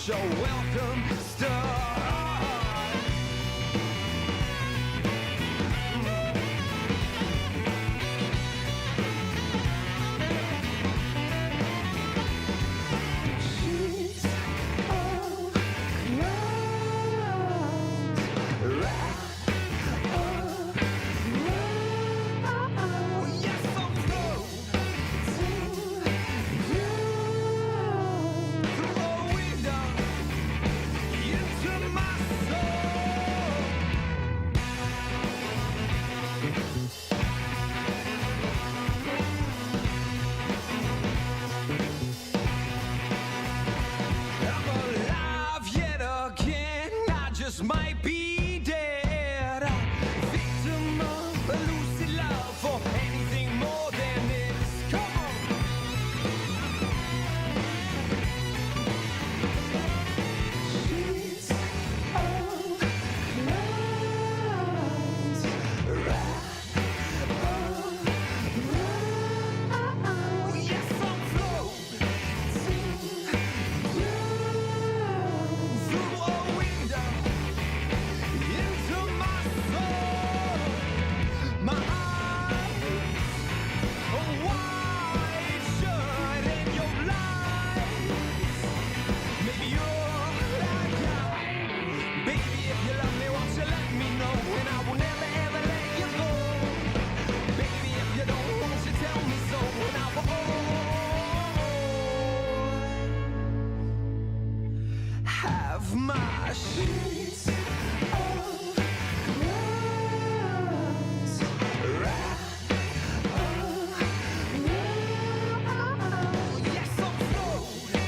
Welcome star. Might be dead, victim of a lucid love for anything more than this. Come on. Sheets of clouds, yes, I'm floating through a window. Into my soul, my eyes are wide shut, and your lies. Maybe you're like I. Baby, if you love me, won't you let me know? And I will never ever let you go. Baby, if you don't, won't you tell me so? And I will have my sheets of clouds wrapped around. Yes, I'm floating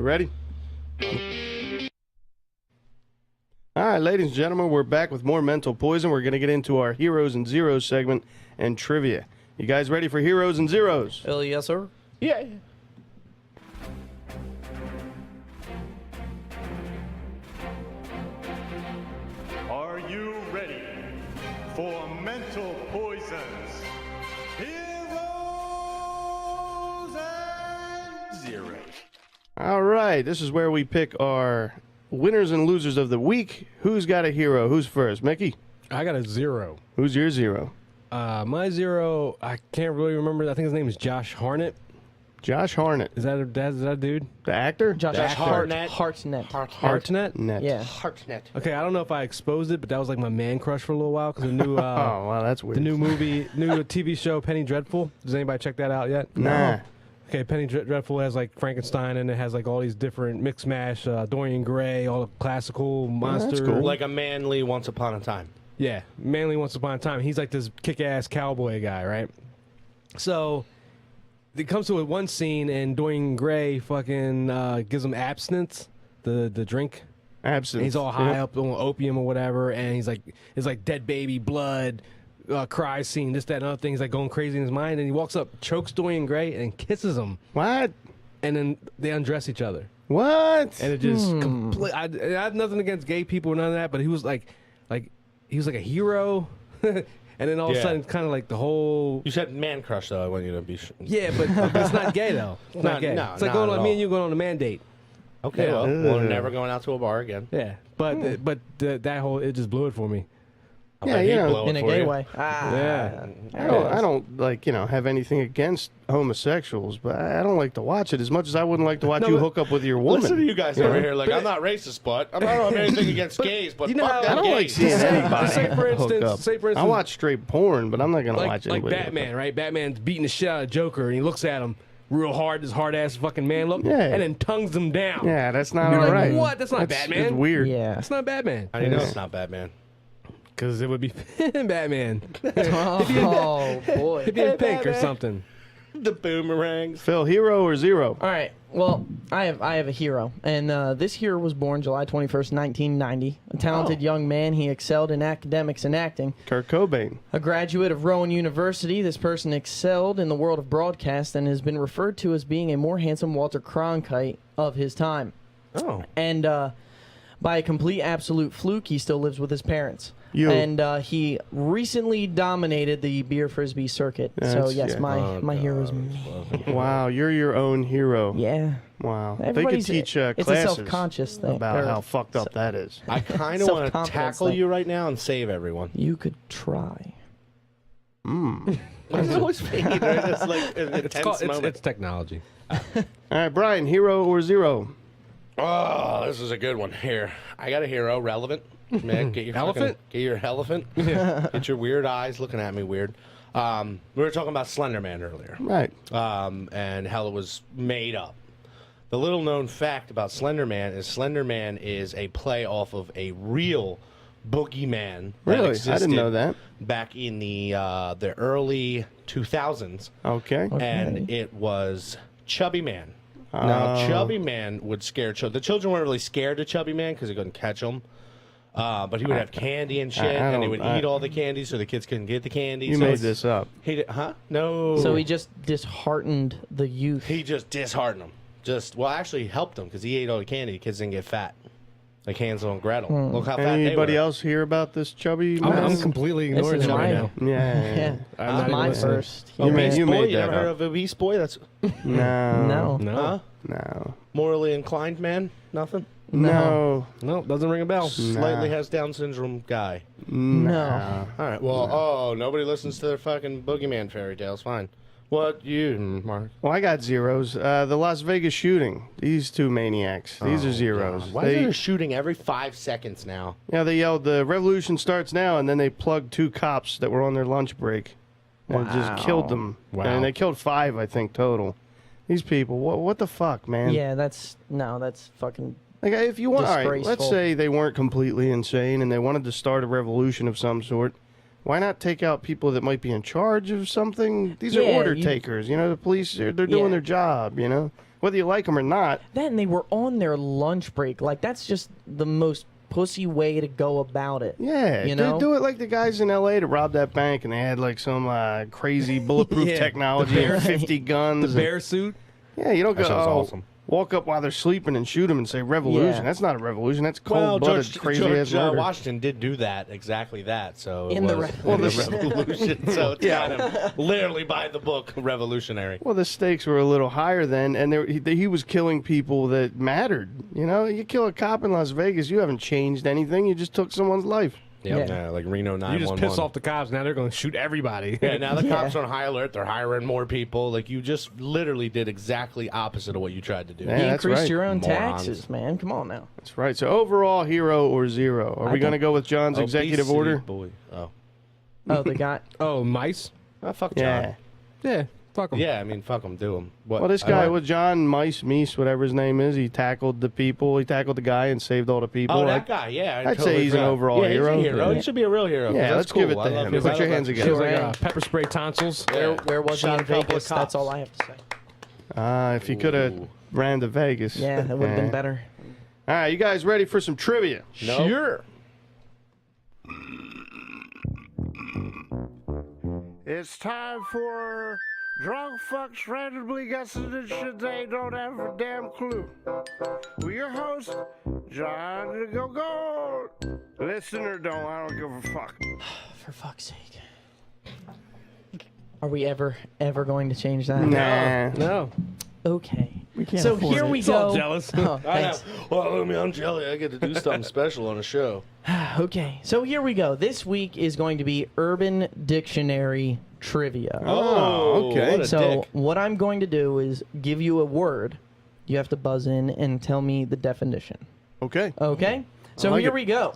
Ready? All right, ladies and gentlemen, we're back with more Mental Poison. We're going to get into our Heroes and Zeros segment and trivia. You guys ready for Heroes and Zeros? Hell yes, sir. Yeah. Are you ready for Mental Poisons? Heroes and Zeros. All right, this is where we pick our winners and losers of the week. Who's got a hero? Who's first? Mickey? I got a 0. Who's your zero? My 0, I can't really remember. I think his name is Josh Hartnett. Josh Hartnett. Is that a dude? The actor? Josh Hartnett. Hartnett. Hartnett? Net. Yeah. Hartnett. Okay, I don't know if I exposed it, but that was like my man crush for a little while because the new Oh, wow, that's weird. the new TV show Penny Dreadful. Does anybody check that out yet? Nah. Okay, Penny Dreadful has like Frankenstein and it has like all these different mix mash, Dorian Gray, all the classical monster. cool. Like a manly Once Upon a Time. Yeah, Manly Once Upon a Time. He's like this kick-ass cowboy guy, right? So it comes to one scene and Dorian Gray fucking gives him abstinence, the drink. Absence. And he's all high Yeah. up on opium or whatever, and he's like, it's like dead baby, blood, cry scene, this, that, and other thing. He's like going crazy in his mind, and he walks up, chokes Dorian Gray, and kisses him, What? and then they undress each other, What? and it just complete. I have nothing against gay people or none of that, but he was like he was like a hero, and then all of a Yeah. sudden, it's kind of like the whole. You said man crush, though. I want you to be sure. Yeah, but it's not gay though. It's not gay. no, It's like not going at on me all. and you going on a man date. Okay, Yeah. well, we're never going out to a bar again. Yeah, but that whole it just blew it for me. I'll Yeah, bet you he'd know, blow it In a for gay you. way. Yeah. I don't like, have anything against homosexuals, but I don't like to watch it as much as I wouldn't like to watch No, you but- hook up with your woman. Listen to you guys over here. Like, I'm not racist, but I don't have anything against gays, but you know fuck how- them I don't like gays. seeing anybody Say for hook instance- up. say for I instance- watch straight porn, but I'm not gonna watch like anybody hook Batman, up. right? Batman's beating the shit out of Joker, and he looks at him real hard, this hard ass fucking man look, Yeah. and then tongues him down. Yeah, that's not You're all like, right. what? That's not Batman. It's weird. Yeah. That's not Batman. How do you know it's not Batman? Because it would be Batman. Oh, boy. It'd be in pink or something. The boomerangs. Phil, hero or zero? All right. Well, I have a hero, and this hero was born July 21st, 1990. A talented young man, he excelled in academics and acting. Kurt Cobain. A graduate of Rowan University, this person excelled in the world of broadcast and has been referred to as being a more handsome Walter Cronkite of his time. Oh. And by a complete absolute fluke, he still lives with his parents. You. And he recently dominated the beer frisbee circuit. So That's- yes, yeah. my hero's me. Wow, you're your own hero. Yeah. Wow. They could Everybody's- teach it's a classes self-conscious thing, about or how fucked up that is. I kind of want to Self-confidence tackle thing. you right now and save everyone. You could try. It's always fade, right? It's like an intense moment. It's technology. All right, Brian, hero or zero? Oh, this is a good one. Here, I got a hero, relevant. Man, get your Elephant? Get your elephant. Get your weird eyes looking at me weird. We were talking about Slender Man earlier, Right. and how it was made up. The little known fact about Slender Man is a play off of a real boogeyman. that Really? I didn't existed know that. Back in the early 2000s. Okay. And it was Chubby Man. Now, Oh. Chubby Man would scare children. The children weren't really scared of Chubby Man because they couldn't catch him. But he would have candy and shit, I and he don't- would eat all the candy so the kids couldn't get the candy. You so made it's- this up. He did, huh? No. So he just disheartened the youth. He just disheartened them. Actually helped them because he ate all the candy. The kids didn't get fat. Like Hansel and Gretel. Look how fat Anybody they were. else hear about this chubby I'm man? completely This ignoring is him right my- now. Yeah. Yeah, I'm not that's even my listening. first. You made- Beast you Boy? made You that never heard up. of a Beast Boy? That's No. No. huh? No. Morally inclined man? Nothing? No. No, doesn't ring a bell. Slightly has Down syndrome guy. No. All right. Well, nobody listens to their fucking boogeyman fairy tales. Fine. What you, Mark? Well, I got zeros. The Las Vegas shooting. These two maniacs. These are zeros. Why is there a shooting every 5 seconds now? They yelled, "The revolution starts now," and then they plugged two cops that were on their lunch break, and just killed them. Wow. And they killed 5, I think, total. These people. What the fuck, man? Yeah, that's fucking. Like, if you want, all right, let's Disgraceful. say they weren't completely insane and they wanted to start a revolution of some sort. Why not take out people that might be in charge of something? These are Yeah, order you- takers. The police, they're doing Yeah. their job, whether you like them or not. Then they were on their lunch break. Like, that's just the most pussy way to go about it. Yeah, You know? do it like the guys in L.A. to rob that bank, and they had like some crazy bulletproof Yeah, technology and 50 guns. and- Bear suit. Yeah, you don't go That sounds awesome. walk up while they're sleeping and shoot them and say revolution. Yeah. That's not a revolution. That's Well, cold-blooded, crazy-ass George murder. Washington did do that, exactly that. So it In the was revolution. the revolution. So it's Yeah. kind of literally by the book revolutionary. Well, the stakes were a little higher then, and he was killing people that mattered. You know, you kill a cop in Las Vegas, you haven't changed anything. You just took someone's life. Yep. Yeah. Yeah, like Reno 911. You just piss off the cops. Now they're going to shoot everybody. Yeah, now the Yeah. cops are on high alert. They're hiring more people. Like, you just literally did exactly opposite of what you tried to do. Yeah, You that's increased right. your own Morons. taxes, man. Come on now. That's right. So overall, hero or zero? Are we going to go with John's executive Obesity order? Boy. Oh. Oh, the guy. Oh, mice? Oh, fuck John. Yeah. Yeah, fuck them. Yeah, I mean, fuck them, do them. Well, this guy with John Meese, whatever his name is, he tackled the people. He tackled the guy and saved all the people. Oh, Like, that guy, yeah. I I'd say totally he's an forgot. overall yeah, hero. He's a hero. Yeah. He should be a real hero. 'cause Yeah, that's let's give cool. it to I love him. his Put your attitude. hands Feels together. like pepper spray tonsils. Yeah. Where was he Shot in a couple of Vegas? That's cops. all I have to say. If he could have Ooh. ran to Vegas. Yeah, that would have been better. All right, you guys ready for some trivia? No. Sure. It's time for drunk fucks randomly guessing the shit they don't have a damn clue. With your host, John the Go-Go. Listener don't, I don't give a fuck. For fuck's sake. Are we ever going to change that? Nah. No. Okay. We can't So afford here it. we It's all go. jealous. Oh, I know. thanks. Well, I'm jelly. I get to do something special on a show. Okay. So here we go. This week is going to be Urban Dictionary trivia. Oh, okay. What a So dick. what I'm going to do is give you a word. You have to buzz in and tell me the definition. Okay. Okay? So like here it. we go.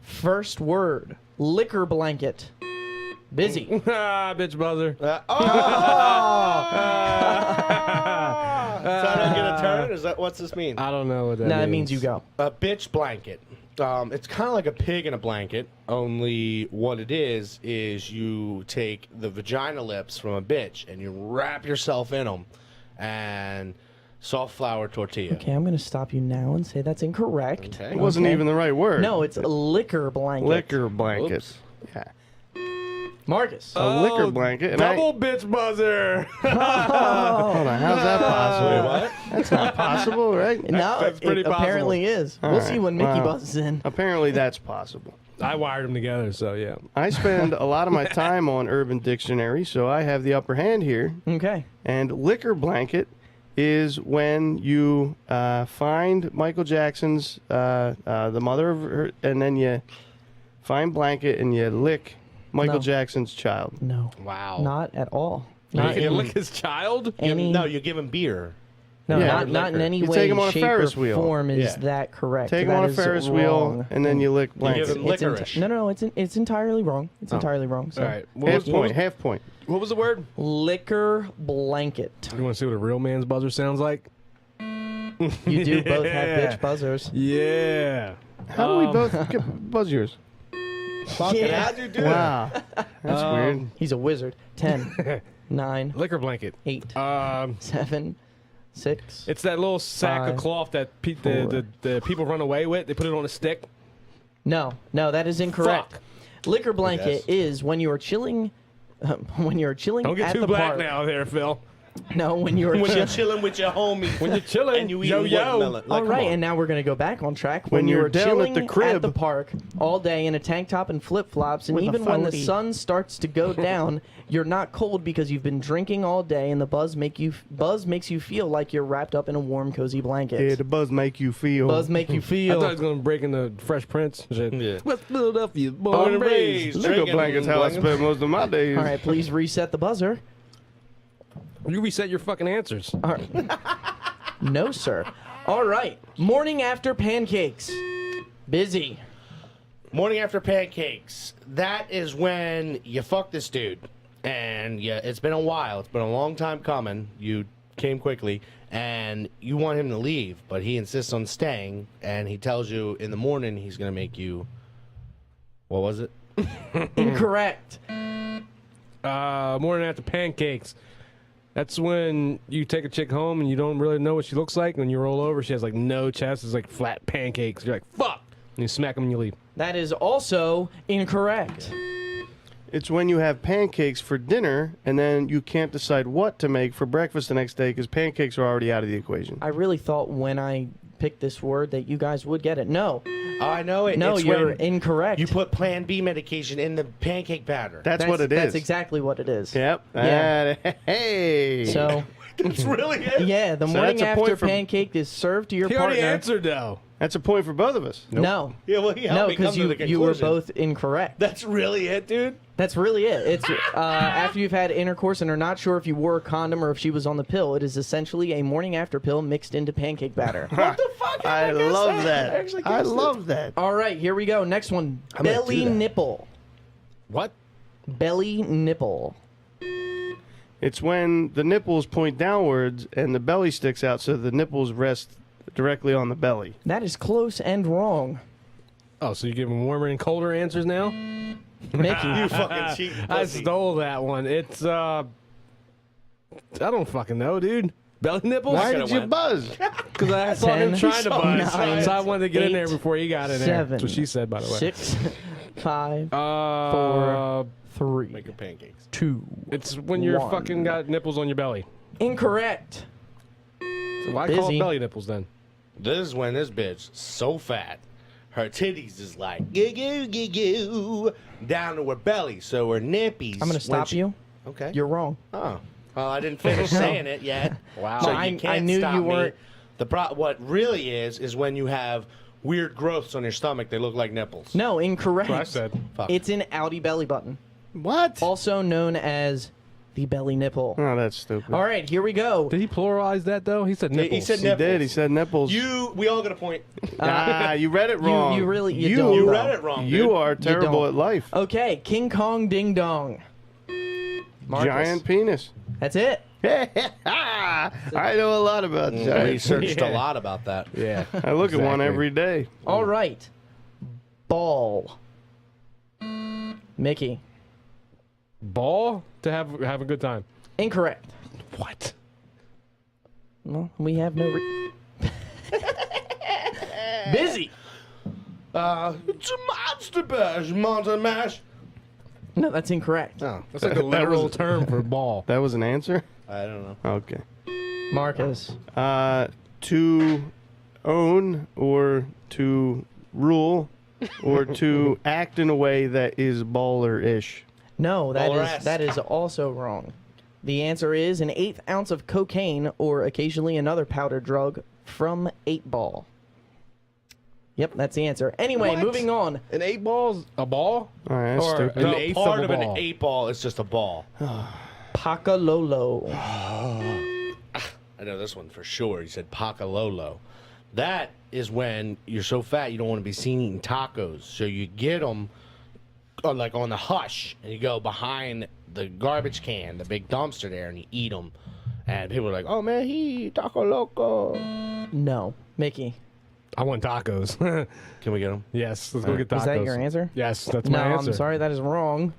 First word. Liquor blanket. Busy. Ah, bitch buzzer. So I don't get a turn? Is that what's this mean? I don't know what that No, means. it means you go. A bitch blanket. It's kind of like a pig in a blanket, only what it is you take the vagina lips from a bitch and you wrap yourself in them and soft flour tortilla. Okay, I'm going to stop you now and say that's incorrect. Okay. It wasn't Okay. even the right word. No, it's a liquor blanket. liquor blanket. Oops. Yeah. Marcus. A liquor blanket. And Double bitch buzzer. hold on, how's that possible? Wait, what? That's not possible, right? No, That's it pretty apparently is. All We'll right, see when Mickey wow. buzzes in. Apparently that's possible. I wired them together, so yeah. I spend a lot of my time on Urban Dictionary, so I have the upper hand here. Okay. And liquor blanket is when you find Michael Jackson's, the mother of her, and then you find blanket and you lick Michael No. Jackson's child. No. Wow. Not at all. You Not can in lick his child? any. No, you give him beer. No, Yeah, not in liquor. any You way, take him on a shape, Ferris or wheel. form is Yeah. that correct. Take him That on a is Ferris wheel wrong. and then you lick give blanket. him licorice. No, it's entirely wrong. It's entirely wrong. So. All right. Half point, half point. What was the word? Liquor blanket. You want to see what a real man's buzzer sounds like? You do both have Yeah. bitch buzzers. Yeah. How do we both get buzz yours? Yeah. How'd you do Wow. That's weird. He's a wizard. 10, 9, Liquor blanket. 8, 7, 6. It's that little sack 5, of cloth that the people run away with. They put it on a stick. No, that is incorrect. Fuck. Liquor blanket is when you are chilling. When you're chilling Don't get at too the black park. now there, Phil. No, when you're When you're chilling. chilling with your homies. When you're chilling, and you eat yo, watermelon. Like, All come right, on. and now we're gonna go back on track. When you you're are down at chilling the crib. the park all day in a tank top and flip flops, and With a even when the 40. sun starts to go down, you're not cold because you've been drinking all day, and the buzz makes you feel like you're wrapped up in a warm, cozy blanket. Yeah, the buzz make you feel. Buzz make you I thought he feel. was going to break into Fresh Prince. Shit. Yeah. West Philadelphia, born Born and and raised. raised. Liquor Drinking blanket's how I blanket. spend most of my days. All right, please reset the buzzer. You reset your fucking answers. All right. No, sir. All right. Morning after pancakes. Busy. Morning after pancakes. That is when you fuck this dude. And yeah, it's been a while. It's been a long time coming. You came quickly. And you want him to leave. But he insists on staying. And he tells you in the morning he's going to make you... What was it? Incorrect. Morning after pancakes. That's when you take a chick home and you don't really know what she looks like. When you roll over, she has like no chest. It's like flat pancakes. You're like, fuck. And you smack them and you leave. That is also incorrect. It's when you have pancakes for dinner and then you can't decide what to make for breakfast the next day because pancakes are already out of the equation. I really thought when I picked this word that you guys would get it. No. Oh, I know it. No, It's you're when incorrect. You put Plan B medication in the pancake batter. That's what it is. That's exactly what it is. Yep. Yeah. Hey. So, That's really it. yeah, the So morning that's a point after for- pancake is served to your He partner. already answered, though. That's a point for both of us. No. Yeah, well, he helped No, me come because to the you were conclusion. both incorrect. That's really it, dude. That's really it. It's after you've had intercourse and are not sure if you wore a condom or if she was on the pill. It is essentially a morning after pill mixed into pancake batter. What the fuck? I guessed love I that. actually I guessed it. love that. All right, here we go. Next one. I'm gonna Belly do that. nipple. What? Belly nipple. It's when the nipples point downwards and the belly sticks out so the nipples rest directly on the belly. That is close and wrong. Oh, so you're giving warmer and colder answers now? Mickey. You fucking cheat. I stole that one. It's, I don't fucking know, dude. Belly nipples? Why could've did you went. buzz? Because I saw him 10, trying to buzz. nine, So I wanted to get in there 8, before he got in there. 7, That's what she said, by the way. 6, 5, Uh, 3, Make your pancakes. 2. It's when you're 1. fucking got nipples on your belly. Incorrect. So why call Busy. it belly nipples then? This is when this bitch so fat, her titties is like goo goo goo goo down to her belly, so her nippies. I'm going to stop you. Okay. You're wrong. Oh. Well, I didn't finish saying it yet. Wow. So No, you I can't knew stop you me. weren't- What really is when you have weird growths on your stomach. They look like nipples. No, incorrect. That's what I said. Fuck. It's an outie belly button, What? also known as the belly nipple. Oh, that's stupid. All right, here we go. Did he pluralize that, though? He said nipples. He said He nipples. did. He said nipples. We all get a point. You read it wrong. you really- you you, don't, You though. read it wrong. You dude. are terrible don't. at life. Okay, King Kong Ding Dong. Marcus. Giant penis. That's it. I know a lot about I giant. researched a lot about that. Yeah. I look at one Exactly. every day. All right. Ball. Mickey. Ball to have a good time. Incorrect. What? Well, we have no. Busy. It's a monster bash, monster mash. No, that's incorrect. Oh, That's like a literal term for ball. That was an answer? I don't know. Okay. Marcus. To own or to rule or to act in a way that is baller-ish. No, Baller ass. that is also wrong. The answer is an 1/8 ounce of cocaine or occasionally another powder drug from 8 Ball. Yep, that's the answer. Anyway, What? moving on. An 8 ball's a ball? All right, that's Or stupid. an No, eighth part of of a an ball. 8-ball is just a ball. Pakalolo. I know this one for sure. He said Pakalolo. That is when you're so fat you don't want to be seen eating tacos. So you get them like on the hush and you go behind the garbage can, the big dumpster there, and you eat them. And people are like, oh man, he eat Taco Loco. No. Mickey. I want tacos. Can we get them? Yes, let's go get tacos. Is that your answer? Yes, that's No, my answer. I'm sorry, that is wrong.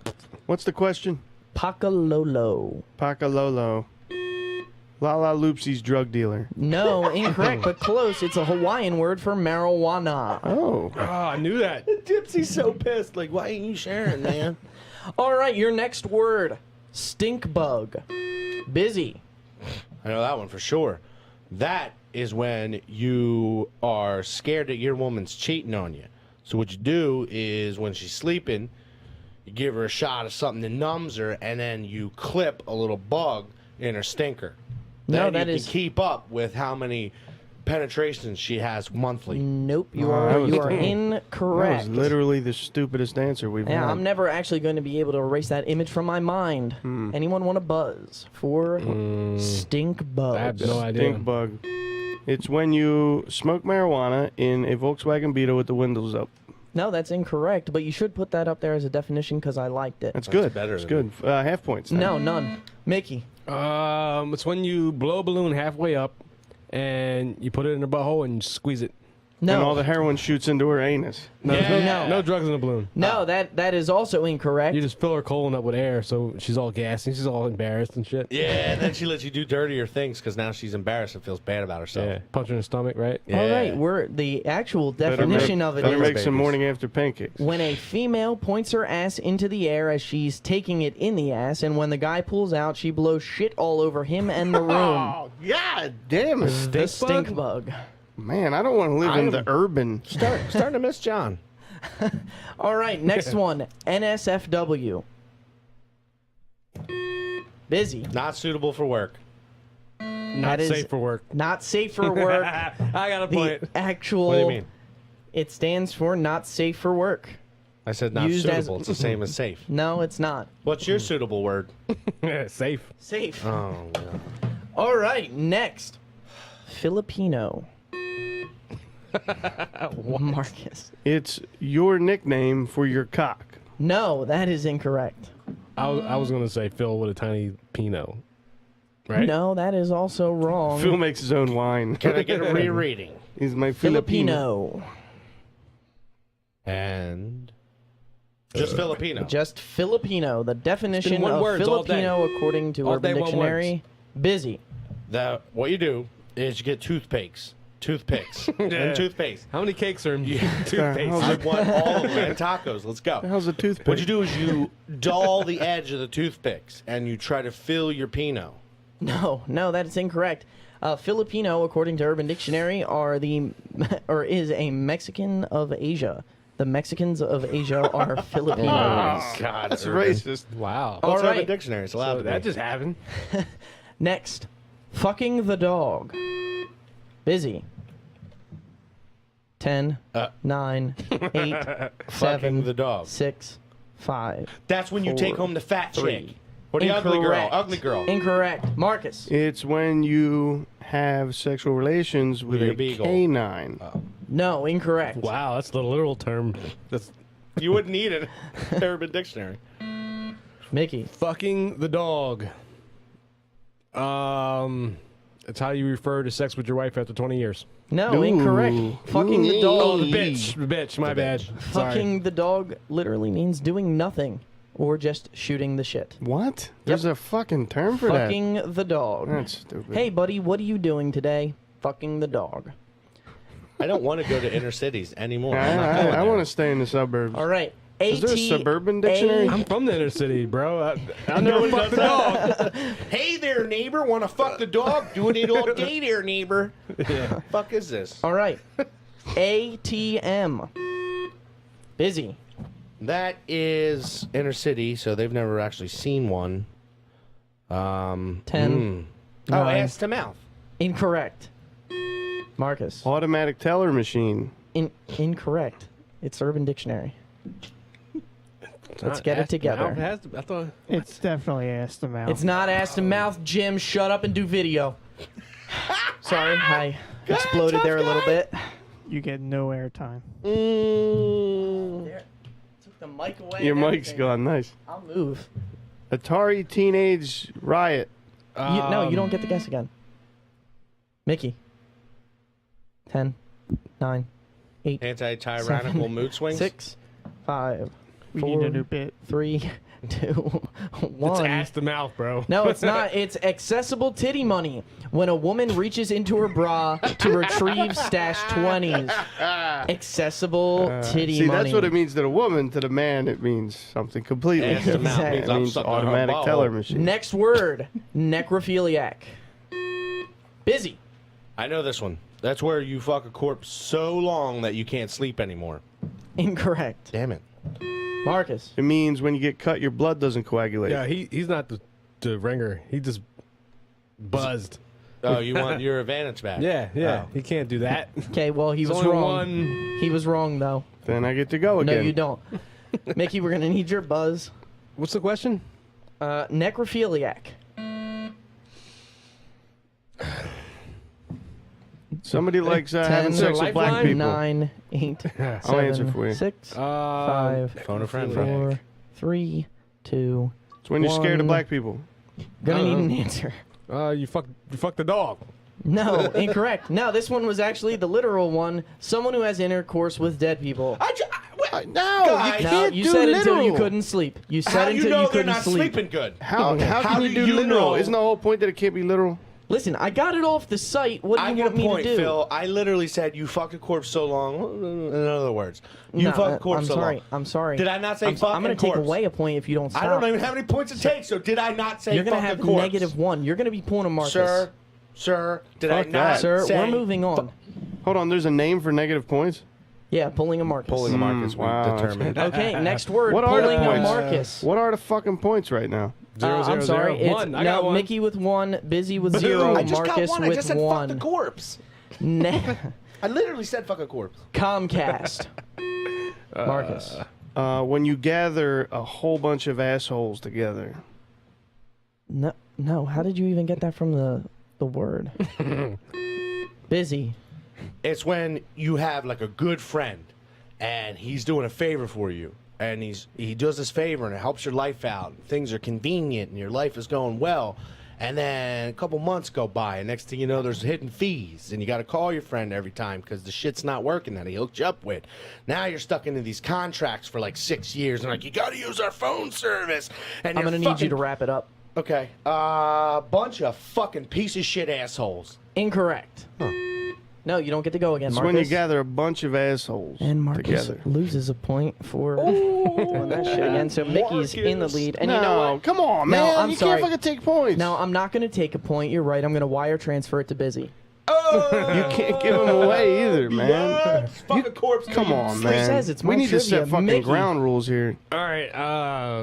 What's the question? Pakalolo. Pakalolo. Lala Loopsy's drug dealer. No, incorrect, but close. It's a Hawaiian word for marijuana. Oh. Oh, I knew that. Dipsy's so pissed. Like, why ain't you sharing, man? All right, your next word. Stink bug. Busy. I know that one for sure. That is when you are scared that your woman's cheating on you. So what you do is when she's sleeping, you give her a shot of something that numbs her, and then you clip a little bug in her stinker. No, Then that you is- can keep up with how many penetrations she has monthly. Nope, you Oh, that are was you are terrible. incorrect. That was literally the stupidest answer we've Yeah, had. I'm never actually going to be able to erase that image from my mind. Anyone want a buzz for stink bug? I have no idea. Stink bug. It's when you smoke marijuana in a Volkswagen Beetle with the windows up. No, that's incorrect, but you should put that up there as a definition because I liked it. That's good. better That's than good. Half points. then. No, none. Mickey. It's when you blow a balloon halfway up and you put it in a butthole and squeeze it. No. And all the heroin shoots into her anus. No, Yeah. no drugs in the balloon. No, that is also incorrect. You just fill her colon up with air, so she's all gassy. She's all embarrassed and shit. Yeah, and then she lets you do dirtier things because now she's embarrassed and feels bad about herself. Yeah. Punch her in the stomach, right? All right, the actual definition of it Better is make some morning after pancakes. when a female points her ass into the air as she's taking it in the ass, and when the guy pulls out, she blows shit all over him and the room. Oh, God damn it. The stink bug. Man, I don't want to live in the urban. Starting to miss John. All right, next one. NSFW. Busy. Not suitable for work. Not That is safe for work. Not safe for work. I got a The point. actual. What do you mean? It stands for not safe for work. I said not Used as- suitable. It's the same as safe. No, it's not. What's your suitable word? Safe. Safe. Oh, no. All right, next. Filipino. Marcus. It's your nickname for your cock. No, that is incorrect. I was going to say Phil with a tiny Pinot. Right? No, that is also wrong. Phil makes his own wine. Can I get a rereading? He's my Filipino. Filipino. And just Filipino. Just Filipino. The definition one of word all day. Filipino, according to All Urban day, one Dictionary, busy. What you do is you get toothpicks and toothpaste. How many cakes are in how's toothpaste? I want all of them and tacos. Let's go. How's a toothpick? What you do is you dull the edge of the toothpicks and you try to fill your Pinot. No, that is incorrect. Filipino, according to Urban Dictionary, is a Mexican of Asia. The Mexicans of Asia are Filipinos. God, That's Urban. racist. Wow. All What's Urban right. Dictionary? It's allowed So to that be. just happened. Next, fucking the dog. Busy. 10, 9, 8, Fucking 7, the dog. 6, 5. That's when you 4, take home the fat 3. chick. Or the ugly girl. Incorrect. Ugly girl. Incorrect. Marcus. It's when you have sexual relations with With a a beagle. canine. No, incorrect. Wow, that's the literal term. That's You wouldn't need it. Urban Dictionary. Mickey. fucking the dog. It's how you refer to sex with your wife after 20 years. No, Ooh. incorrect. Fucking the Oh, dog. the bitch. The bitch. My bad. Sorry. Fucking the dog literally means doing nothing or just shooting the shit. What? There's a fucking term for Fucking the dog. that. That's stupid. Hey, buddy, what are you doing today? Fucking the dog. I don't want to go to inner cities anymore. I want to stay in the suburbs. All right. Is there a suburban dictionary? I'm from the inner city, bro. I never fucked the dog. Hey there, neighbor. Want to fuck the dog? Doing it all day there, neighbor. Fuck is this? All right. ATM. Busy. That is inner city, so they've never actually seen one. 10. Oh, 9. ass to mouth. Incorrect. Marcus. Automatic teller machine. Incorrect. It's Urban Dictionary. Let's get it together. I thought. It's definitely ass to mouth. It's not ass to mouth, Jim. Shut up and do video. Sorry, I exploded there a little bit. You get no airtime. There. Took the mic away. Your and mic's everything. gone. Nice. I'll move. Atari Teenage Riot. No, you don't get the guess again. Mickey. 10, 9, 8, Anti-tyrannical 7, mood swings. 6, 5, We 4, need a new bit. 3, 2, 1. It's ass to mouth, bro. No, it's not. It's accessible titty money. When a woman reaches into her bra to retrieve stashed 20s. Accessible titty See, money. that's what it means to the woman. To the man, it means something completely Ass to different. mouth Exactly. means It I'm means sucking on her automatic ball. teller machine. Next word. Necrophiliac. Busy. I know this one. That's where you fuck a corpse so long that you can't sleep anymore. Incorrect. Damn it. Marcus. It means when you get cut, your blood doesn't coagulate. Yeah, he's not the ringer. He just buzzed. Oh, you want your advantage back? Yeah. Oh. He can't do that. Okay, well, he There's was only wrong. one. He was wrong, though. Then I get to go No, again. you don't. Mickey, we're going to need your buzz. What's the question? Necrophiliac. Somebody likes having 10, sex with black lifeline? people. 9, 8, I'll answer 7, for you. 6, 5, Phone a friend. 4, 3, 2. It's when you're scared of One. black people. Gonna need an answer. You fuck the dog. No, incorrect. No, this one was actually the literal one. Someone who has intercourse with dead people. No, you Guys. No, can't you do said literal. until you couldn't sleep. You said How do until you know they're couldn't not sleep. sleeping good? How How can you do do you literal? know? Isn't the whole point that it can't be literal? Listen, I got it off the site. What do I you get a want me point, to do? Phil. I literally said you fucked a corpse so long. In other words, you No, fucked a corpse I'm so sorry. long. I'm sorry. Did I not say I'm fucking going to take corpse? away a point if you don't stop. I don't even have any points to take, so did I not say You're going to fucking have corpse? -1. You're going to be pulling a Marcus. Sir, did I Fuck not that. Sir, say... we're moving on. Hold on, there's a name for negative points? Yeah, pulling a Marcus. Pulling a Marcus, we wow, that's determined. Okay, next word. What are the pulling a points? Marcus. What are the fucking points right now? I'm sorry. It's, One. I got no, one. Mickey with 1, Busy with 0, I just Marcus got one. I with just said fuck the 1. corpse. I literally said fucking corpse. Comcast. Marcus. When you gather a whole bunch of assholes together. No. How did you even get that from the word? Busy. It's when you have like a good friend and he's doing a favor for you and he does this favor and it helps your life out. Things are convenient and your life is going well. And then a couple months go by and next thing you know there's hidden fees and you got to call your friend every time because the shit's not working that he hooked you up with. Now you're stuck into these contracts for like 6 years and like, you got to use our phone service. And I'm you're going to need you fucking- to wrap it up. Okay. Bunch of fucking piece of shit assholes. Incorrect. No, you don't get to go again, It's Marcus. when you gather a bunch of assholes and Marcus together. loses a point for doing that shit again. So Mickey's in the lead. And you know what? Come on, No, man. I'm you sorry. can't fucking take points. No, I'm not going to take a point. You're right. I'm going to wire transfer it to Busy. You can't give them away either, man. Fucking corpse. Come on, Free man. says it's we my need to set trivia. fucking Mickey. ground rules here. All right.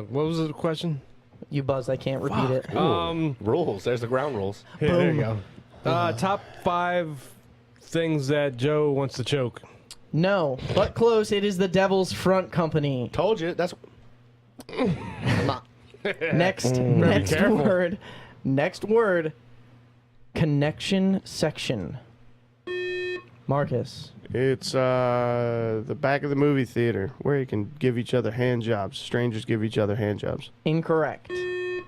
What was the question? You buzzed. I can't repeat it. Rules. There's the ground rules. Here, there you go. Top 5 things that Joe wants to choke. No, but close. It is the Devil's Front Company. Told you. That's. Next careful. word. Next word. Connection section. Marcus. It's the back of the movie theater where you can give each other hand jobs. Strangers give each other hand jobs. Incorrect.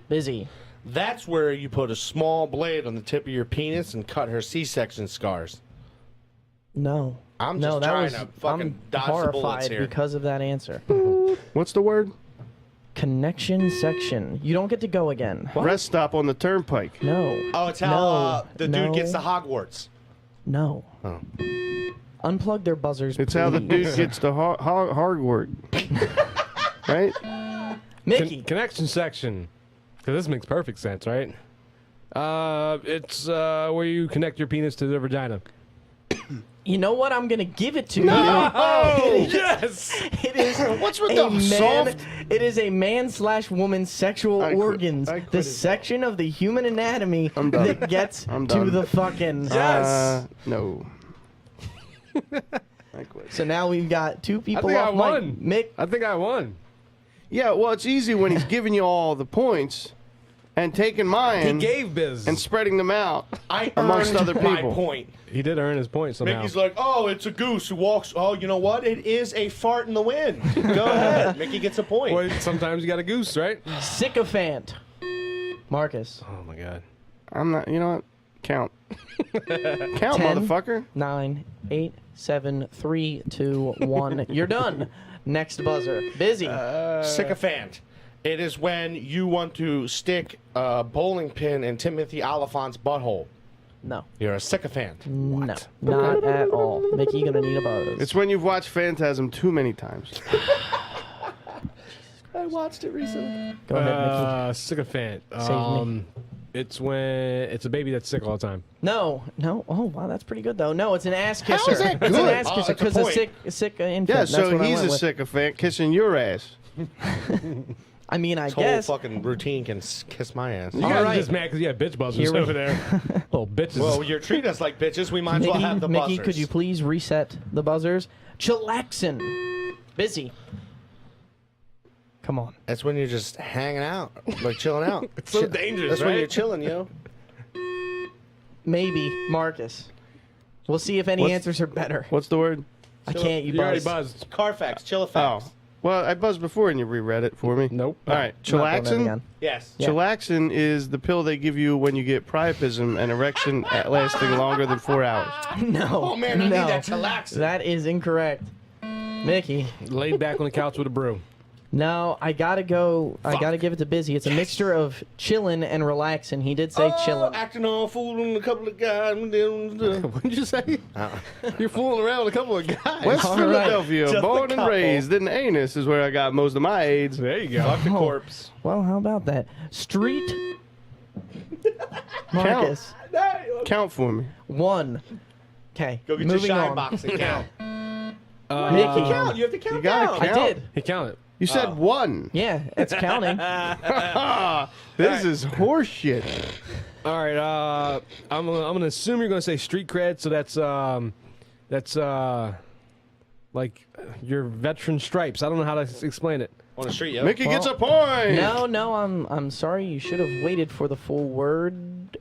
Busy. That's where you put a small blade on the tip of your penis and cut her C-section scars. No. I'm no, just that trying was, to fucking I'm dodge the bullets horrified here. because of that answer. What's the word? Connection section. You don't get to go again. Rest stop on the turnpike. No. Oh, it's how No. the No. dude gets to Hogwarts. No. Oh. Unplug their buzzers. It's how the please. dude gets to hard work. Right? Mickey. Connection section. Because this makes perfect sense, right? It's where you connect your penis to the vagina. You know what? I'm gonna give it to you. Oh, Yes! It is. What's with a the man. soft? It is a man/woman's sexual I quit- organs. I The quit it. section of the human anatomy I'm done. that gets I'm to done. the fucking. No. I quit. So now we've got 2 I people think I off won. mic. Mick. I think I won. Yeah, well, it's easy when he's giving you all the points and taking He mine gave Biz. and spreading them out. I Amongst earned other my people. point. He did earn his point somehow. Mickey's like, oh, it's a goose who walks. Oh, you know what? It is a fart in the wind. Go ahead. Mickey gets a point. Well, sometimes you got a goose, right? Sycophant. Marcus. Oh my god. I'm not, you know what? Count. Count, 10. motherfucker. 9, 8, 7, 3, 2, 1. You're done. Next buzzer. Busy. Sycophant. It is when you want to stick a bowling pin in Timothy Oliphant's butthole. No. You're a sycophant. No. Not at all. Mickey, you're gonna need a buzz. It's when you've watched Phantasm too many times. I watched it recently. Go ahead, Mickey. Sycophant. Save me. It's when it's a baby that's sick all the time. No. Oh wow, that's pretty good though. No, it's an ass kisser. is that It's an good? ass Oh, kisser that's a because a point. sick infant. Yeah, That's so what I he's went a with. sycophant kissing your ass. I mean, I This whole guess. fucking routine can kiss my ass. You All guys right. are just mad because you have bitch buzzers Here we- over there. Little bitches. Well, you're treating us like bitches. We might as well Mickey, have the Mickey, buzzers. could you please reset the buzzers? Chillaxin. Busy. Come on. That's when you're just hanging out, like chilling out. It's so dangerous, That's when right? you're chilling, yo. Maybe Marcus. We'll see if any What's- answers are better. What's the word? I can't. You you already buzzed. buzzed. Carfax, Oh. Chillafax. Well, I buzzed before and you reread it for me. Nope. All right. I'm not doing that Chilaxin? again. Yes. Yeah. Chilaxin is the pill they give you when you get priapism and erection lasting longer than 4 hours. No. Oh man, I no. need that chillaxin. That is incorrect. Mickey. Laid back on the couch with a brew. No, I gotta go. I gotta give it to Busy. It's a mixture of chillin' and relaxin'. He did say chillin'. Acting all fool and a couple of guys. What did you say? You're fooling around with a couple of guys. West All Philadelphia, Just a born and couple. raised in the anus is where I got most of my AIDS. There you go. Fuck the corpse. Well, how about that? Street. Marcus. Count for me. 1. Okay. Go get moving your shine on. box and count. Mickey. Count. You have to count You gotta down. I count. did. He counted. You said 1. Yeah, it's counting. This is horseshit. All right. I'm gonna assume you're gonna say street cred. So that's like your veteran stripes. I don't know how to explain it. On the street, yo. Mickey gets a point. No, I'm sorry. You should have waited for the full word.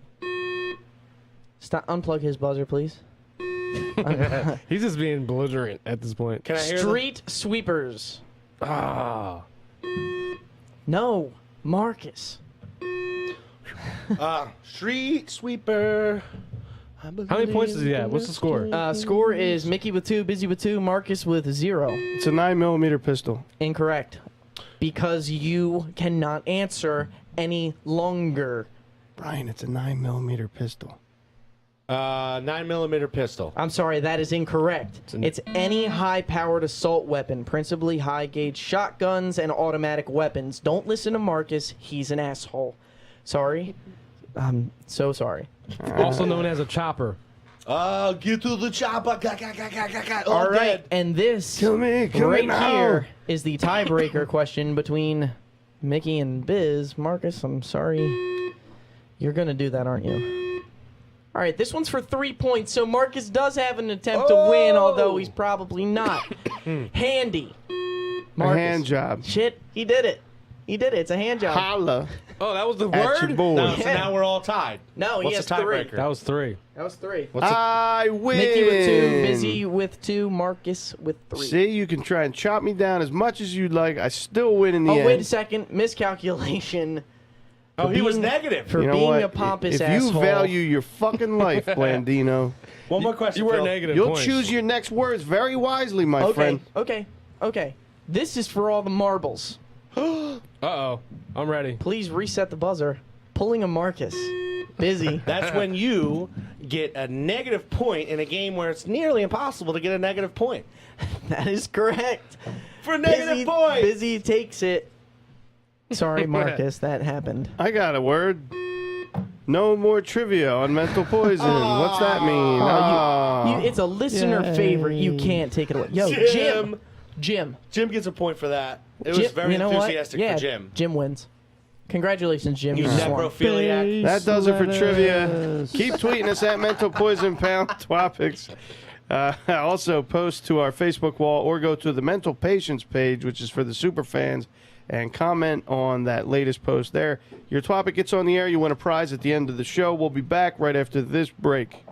Stop. Unplug his buzzer, please. He's just being belligerent at this point. Can I hear Street sweepers. Ah. No, Marcus. Street sweeper. How many points does he have? What's the score? Score is Mickey with 2, Busy with 2, Marcus with 0. It's a 9mm pistol. Incorrect. Because you cannot answer any longer. Brian, it's a 9mm pistol. 9mm pistol. I'm sorry, that is incorrect. It's any high-powered assault weapon, principally high-gauge shotguns and automatic weapons. Don't listen to Marcus. He's an asshole. Sorry. I'm so sorry. Also known as a chopper. Get to the chopper. Oh, All I'm right, dead. and this Kill me right now. here is the tiebreaker question between Mickey and Biz. Marcus, I'm sorry. You're going to do that, aren't you? All right, this one's for 3 points, so Marcus does have an attempt to win, although he's probably not. Handy. A Marcus. hand job. Shit, he did it. He did it. It's a hand job. Holla Oh, that was the at your word? boy. No, so now we're all tied. No, he What's has the 3. tiebreaker? That was 3. That was 3. I win. Mickey with 2, Busy with 2, Marcus with 3. See, you can try and chop me down as much as you'd like. I still win in the end. Oh, wait a second. Miscalculation. Oh, he was being- negative. For You know being what? a pompous if asshole. you value your fucking life, Blandino, One more question. You were Phil. negative you'll points. choose your next words very wisely, my Okay, friend. okay. This is for all the marbles. Uh-oh. I'm ready. Please reset the buzzer. Pulling a Marcus. Busy. That's when you get a negative point in a game where it's nearly impossible to get a negative point. That is correct. For a negative Busy, point. Busy takes it. Sorry, Marcus, that happened. I got a word. No more trivia on mental poison. What's that mean? It's a listener Yay. favorite. You can't take it away. Yo, Jim. Jim. Jim gets a point for that. It was Jim, very you know what? enthusiastic Yeah, for Jim. Jim wins. Congratulations, Jim. You You swung. necrophiliac. That does it for trivia. Lettuce. Keep tweeting us at Mental Poison Pound Topics. Also, post to our Facebook wall or go to the Mental Patients page, which is for the super fans, and comment on that latest post there. Your topic gets on the air. You win a prize at the end of the show. We'll be back right after this break.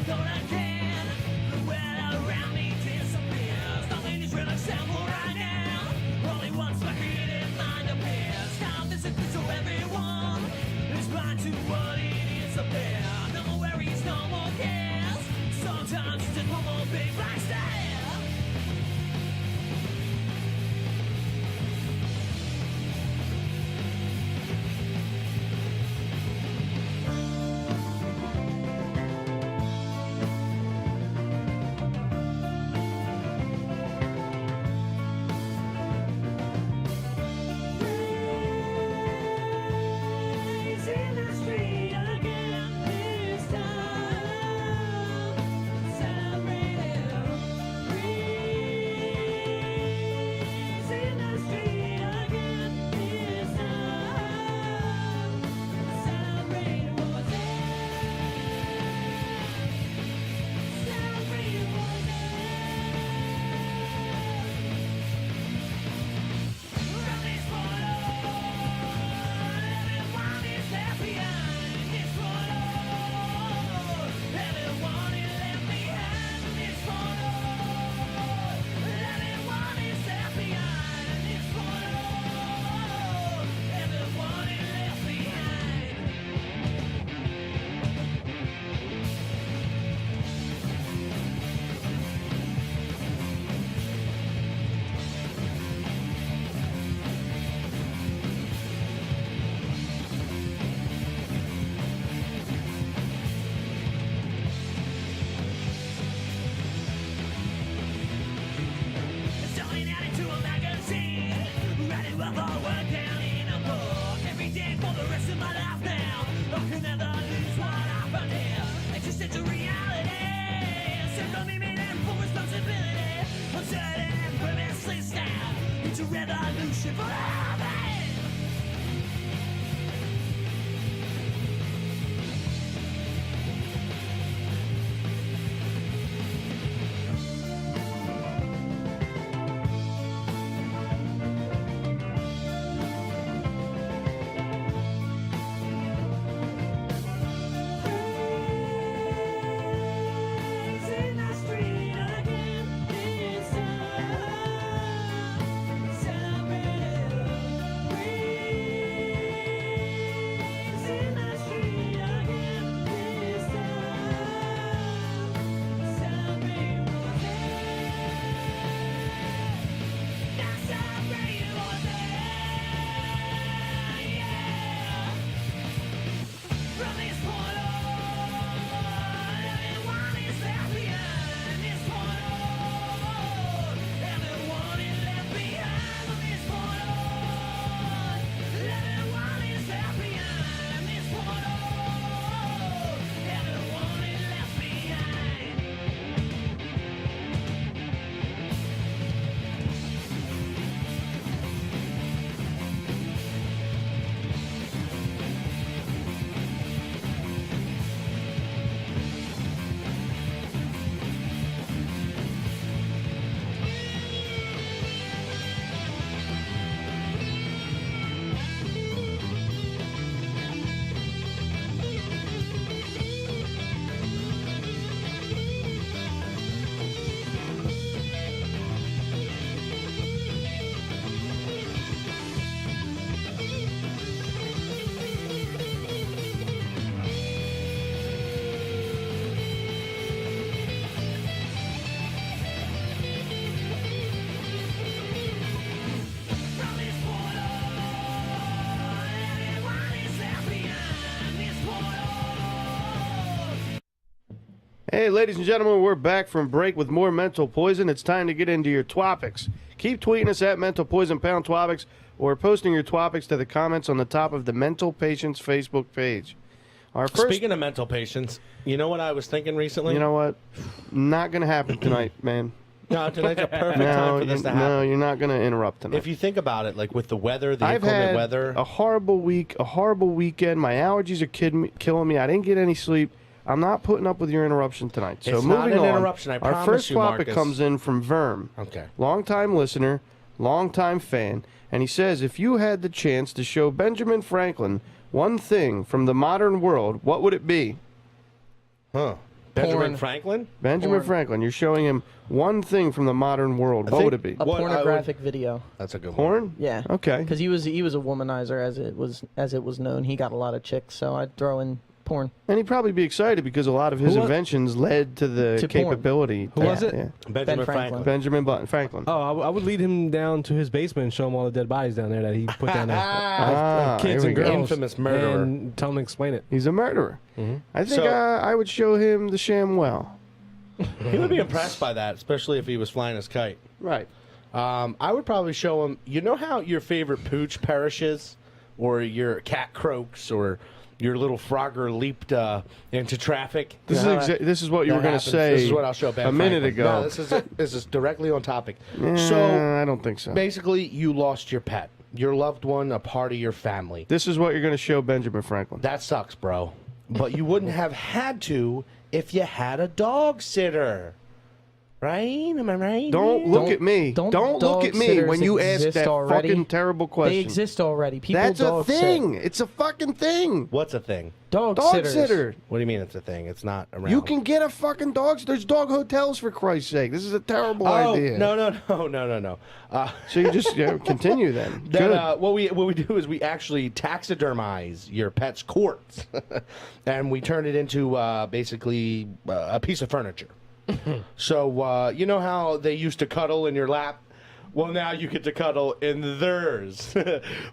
thought I can. The world around me disappears. Nothing is real except for right now. Only once my creative mind appears. Now this is for everyone. It's blind to what it is up there. No more worries, no more cares. Sometimes it's just one more big black stare. In the street again this time. Celebrating. Breeze in the street again this time. Celebrating what was there. Celebrating what was there. Around this corner, everyone is left behind. This corner, everyone is left behind. This corner, everyone is left behind. This corner, everyone is left behind. Starting out into a magazine, writing well for work down in a book. Every day for the rest of my life now. I can never lose what I found here. Existential reality, simple meaning and full responsibility. Uncertain and purposely stand. It's a revolution for all men. In the street again this time. Celebrating. Breeze in the street again this time. Celebrating what was there. Now celebrating what was there. Yeah. From this point on, everyone is left behind. This point on, everyone is left behind. From this point on, everyone is left behind. This point on, everyone is left behind. From this point on, everyone is left behind. This point on. Hey, ladies and gentlemen, we're back from break with more Mental Poison. It's time to get into your twopics. Keep tweeting us at Mental Poison Pound Twopics or posting your twopics to the comments on the top of the Mental Patients Facebook page. Our first, Speaking of mental patients, you know what I was thinking recently? you know what? Not going to happen tonight, man. No, tonight's a perfect time for this to happen. No, you're not going to interrupt tonight. If you think about it, like with the weather, the I've inclement had weather. a horrible week, a horrible weekend. My allergies are killing me. I didn't get any sleep. I'm not putting up with your interruption tonight. So It's moving not an on, interruption, I our promise first you, topic Marcus. comes in from Verm. Okay. Longtime listener, longtime fan, and he says, if you had the chance to show Benjamin Franklin one thing from the modern world, what would it be? Huh. Benjamin porn. Franklin? Benjamin Porn. Franklin. You're showing him one thing from the modern world. What think- would it be? A What I would- pornographic video. That's a good one. Porn? Yeah. Okay. Because he was a womanizer as it was known. He got a lot of chicks, so I'd throw in porn. And he'd probably be excited because a lot of his Who wa- inventions led to the To porn. capability. Who was it? Yeah. Benjamin Franklin. Franklin. Benjamin Button Franklin. Oh, I would lead him down to his basement and show him all the dead bodies down there that he put down there. Ah, Kids here and we go. girls. Infamous murderer. And tell him to explain it. He's a murderer. I think So- I would show him the ShamWow. He would be impressed by that, especially if he was flying his kite. Right. I would probably show him. You know how your favorite pooch perishes, or your cat croaks, or your little Frogger leaped into traffic. This You know is how this is what you that were going to happens? say. This is what I'll show Ben a minute Franklin. ago. No, this is directly on topic. Eh, So I don't think so. basically, you lost your pet, your loved one, a part of your family. This is what you're going to show Benjamin Franklin. That sucks, bro. But you wouldn't have had to if you had a dog sitter. Right? Am I right? Don't look Don't- at me. don't Don't look dog at me sitters when you ask exist that already? fucking terrible question. They exist already. People That's a dog sit. thing. It's a fucking thing. What's a thing? Dog Dog sitters. sitter. What do you mean it's a thing? It's not around. You can get a fucking dog. There's dog hotels for Christ's sake. This is a terrible Oh, idea. no. So you just continue then. Then, Good. what we do is we actually taxidermize your pet's corpse, and we turn it into basically a piece of furniture. So you know how they used to cuddle in your lap? Well, now you get to cuddle in theirs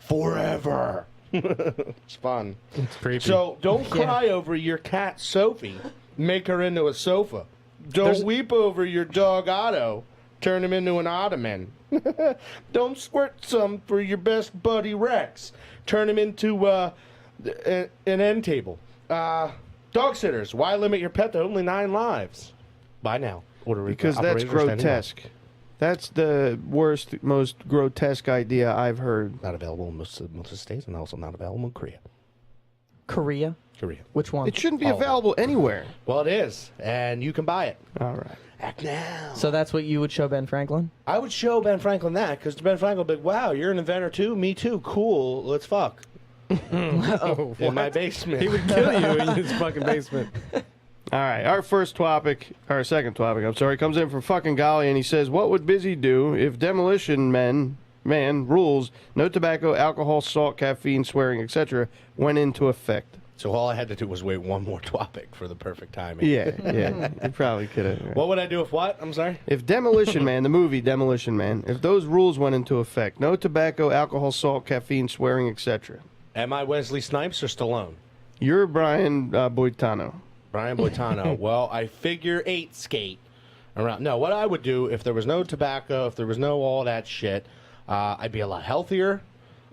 forever. It's fun. It's creepy. So don't cry over your cat Sophie. Make her into a sofa. Don't weep over your dog Otto. Turn him into an ottoman. Don't squirt some for your best buddy Rex. Turn him into an end table. Dog sitters. Why limit your pet to only 9 lives? Buy now. Order Because that's operators standing by. grotesque. That's the worst, most grotesque idea I've heard. Not available in most states, and also not available in Korea. Korea. Korea. Which one? It shouldn't be All of available anywhere. Well, it is, and you can buy it. All right. Act now. So that's what you would show Ben Franklin? I would show Ben Franklin that, because Ben Franklin would be like, wow, you're an inventor too? Me too. Cool. Let's fuck. In my basement. He would kill you in his fucking basement. All right, our second topic, I'm sorry, comes in from fucking Golly, and he says, what would Busy do if Demolition Man rules, no tobacco, alcohol, salt, caffeine, swearing, etc., went into effect? So all I had to do was wait one more topic for the perfect timing. Yeah, you probably could have. What would I do if what? I'm sorry? If Demolition Man, the movie Demolition Man, if those rules went into effect, no tobacco, alcohol, salt, caffeine, swearing, etc., Am I Wesley Snipes or Stallone? you're Brian Boitano. Brian Boitano. Well, I figure 8 skate around. No, what I would do if there was no tobacco, if there was no all that shit, I'd be a lot healthier.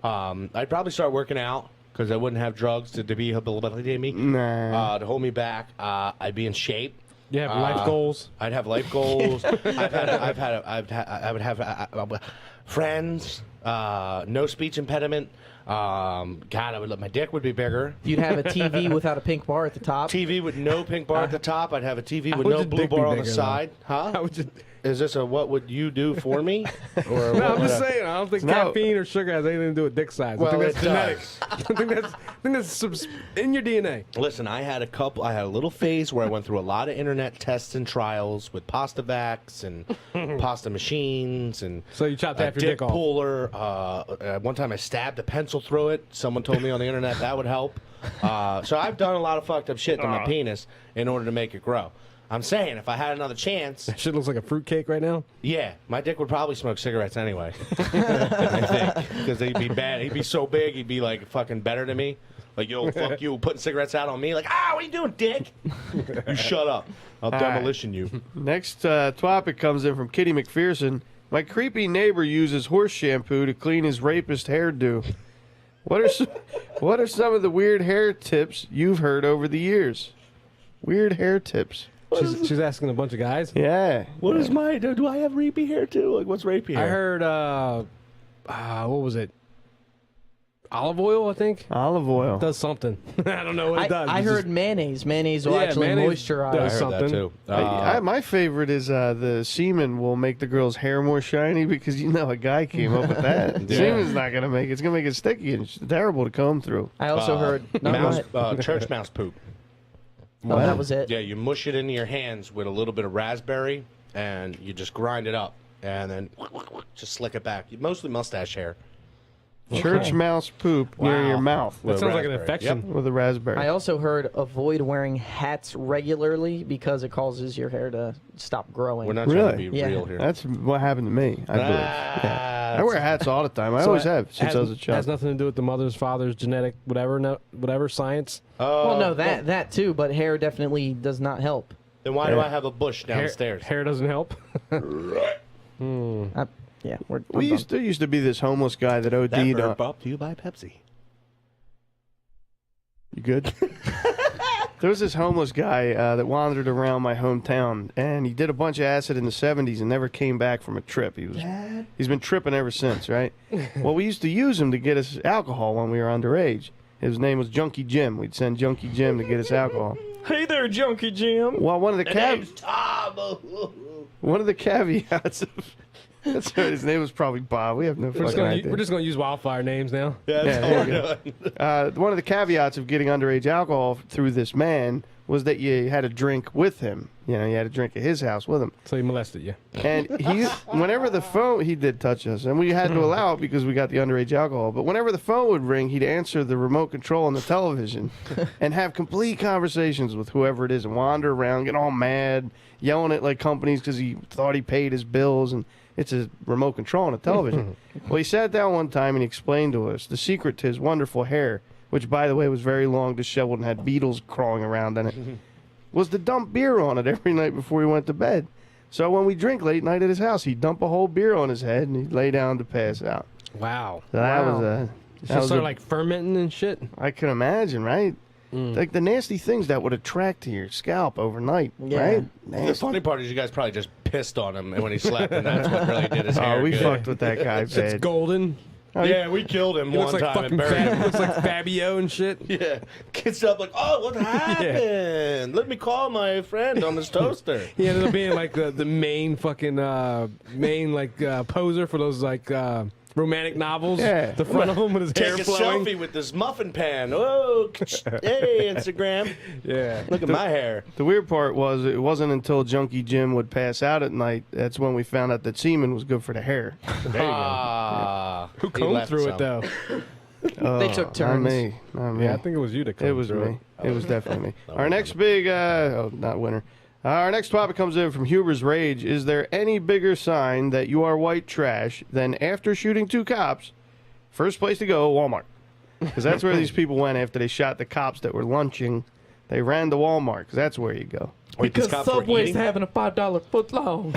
I'd probably start working out because I wouldn't have drugs to debilitate me, Nah. to hold me back. I'd be in shape. You have life goals. I'd have life goals. I would have friends. No speech impediment. God, my dick would be bigger. You'd have a TV without a pink bar at the top. TV with no pink bar at the top. I'd have a TV How with would no your blue dick be bar on the bigger, side. How Huh? would you? Is this a what would you do for me? Or No, what I'm would just I- saying. I don't think No. caffeine or sugar has anything to do with dick size. Well, I think that's it genetic. does. I think that's in your DNA. Listen, I had a little phase where I went through a lot of internet tests and trials with pasta vacs and pasta machines and So you chopped a half your dick dick off. puller. One time I stabbed a pencil through it. Someone told me on the internet that would help. So I've done a lot of fucked up shit to my penis in order to make it grow. I'm saying if I had another chance, That shit looks like a fruitcake right now. yeah, my dick would probably smoke cigarettes anyway. I think because he'd be bad. He'd be so big, he'd be like fucking better than me. Like, yo, fuck you, putting cigarettes out on me. Like, what are you doing, dick? You shut up. I'll right. demolition you. Next topic comes in from Kitty McPherson. My creepy neighbor uses horse shampoo to clean his rapist hairdo. What are some of the weird hair tips you've heard over the years? Weird hair tips. She's asking a bunch of guys. Yeah. What is my? Do I have rapey hair too? Like, what's rapey hair? I heard, what was it? Olive oil, I think. Olive oil. Does something. I don't know what it does. I It's heard just- mayonnaise. Mayonnaise will Yeah, actually mayonnaise moisturize. does I heard that something. too. My favorite is the semen will make the girl's hair more shiny because you know a guy came up with that. Yeah. Semen's not gonna make it. It's gonna make it sticky and it's terrible to comb through. I also heard. No, go mouse, ahead. church mouse poop. Oh, that was it. Yeah, you mush it into your hands with a little bit of raspberry, and you just grind it up, and then just slick it back. Mostly mustache hair. Church mouse poop near your mouth That sounds like an raspberry. infection. with a raspberry. I also heard avoid wearing hats regularly because it causes your hair to stop growing. We're not trying to Really? be Yeah. real here. That's what happened to me, I believe. Yeah. I wear hats all the time. I So always it have since I was a Has child. nothing to do with the mother's, father's, genetic, whatever science. Well, no, that too, but hair definitely does not help. Then why do I have a bush downstairs? Hair doesn't help. Yeah, we're We used to be this homeless guy that OD'd That on. bird brought to you by Pepsi. You good? There was this homeless guy that wandered around my hometown, and he did a bunch of acid in the 70s and never came back from a trip. He's been tripping ever since, right? Well, we used to use him to get us alcohol when we were underage. His name was Junkie Jim. We'd send Junkie Jim to get us alcohol. Hey there, Junkie Jim. Well, one of the caveats of that's right. His name was probably Bob. We have no fucking idea. We're just gonna use wildfire names now. Yeah, that's Yeah, all there we're you doing. One of the caveats of getting underage alcohol through this man was that you had to drink with him. You know, you had to drink at his house with him. So he molested you. And whenever the phone, he did touch us, and we had to allow it because we got the underage alcohol. But whenever the phone would ring, he'd answer the remote control on the television and have complete conversations with whoever it is and wander around, get all mad, yelling at like companies because he thought he paid his bills, and it's a remote control on a television. Well, he sat down one time and he explained to us the secret to his wonderful hair, which, by the way, was very long, disheveled, and had beetles crawling around in it, was to dump beer on it every night before he went to bed. So when we drink late night at his house, he'd dump a whole beer on his head and he'd lay down to pass out. Wow. So that Wow. was a... It That just was started a- like fermenting and shit. I can imagine, right? Like the nasty things that would attract to your scalp overnight, Yeah. right? The Nasty. funny part is you guys probably just pissed on him when he slept, and that's what really did his hair Oh, we good. fucked with that guy It's bad. golden. Yeah, we killed him He one looks like time and fucking buried him. looks like Fabio and shit. Yeah, gets up like, oh, what happened? Let me call my friend on this toaster. He ended up being like the main fucking poser for those like romantic novels. Yeah. The front of him with his Take hair a flowing. selfie with this muffin pan. Oh, hey, Instagram. Yeah. Look at my hair. The weird part was it wasn't until Junkie Jim would pass out at night that's when we found out that semen was good for the hair. Ah, Who he combed left through some. it though? They took turns. Not me. Not me. Yeah, I think it was you that combed It was through me. It was definitely me. Our no, next big, not winner. Our next topic comes in from Huber's Rage. Is there any bigger sign that you are white trash than after shooting 2 cops? First place to go, Walmart. Because that's where these people went after they shot the cops that were lunching. They ran to Walmart because that's where you go. Wait, these Because cops were Subway's eating? having a $5 foot long.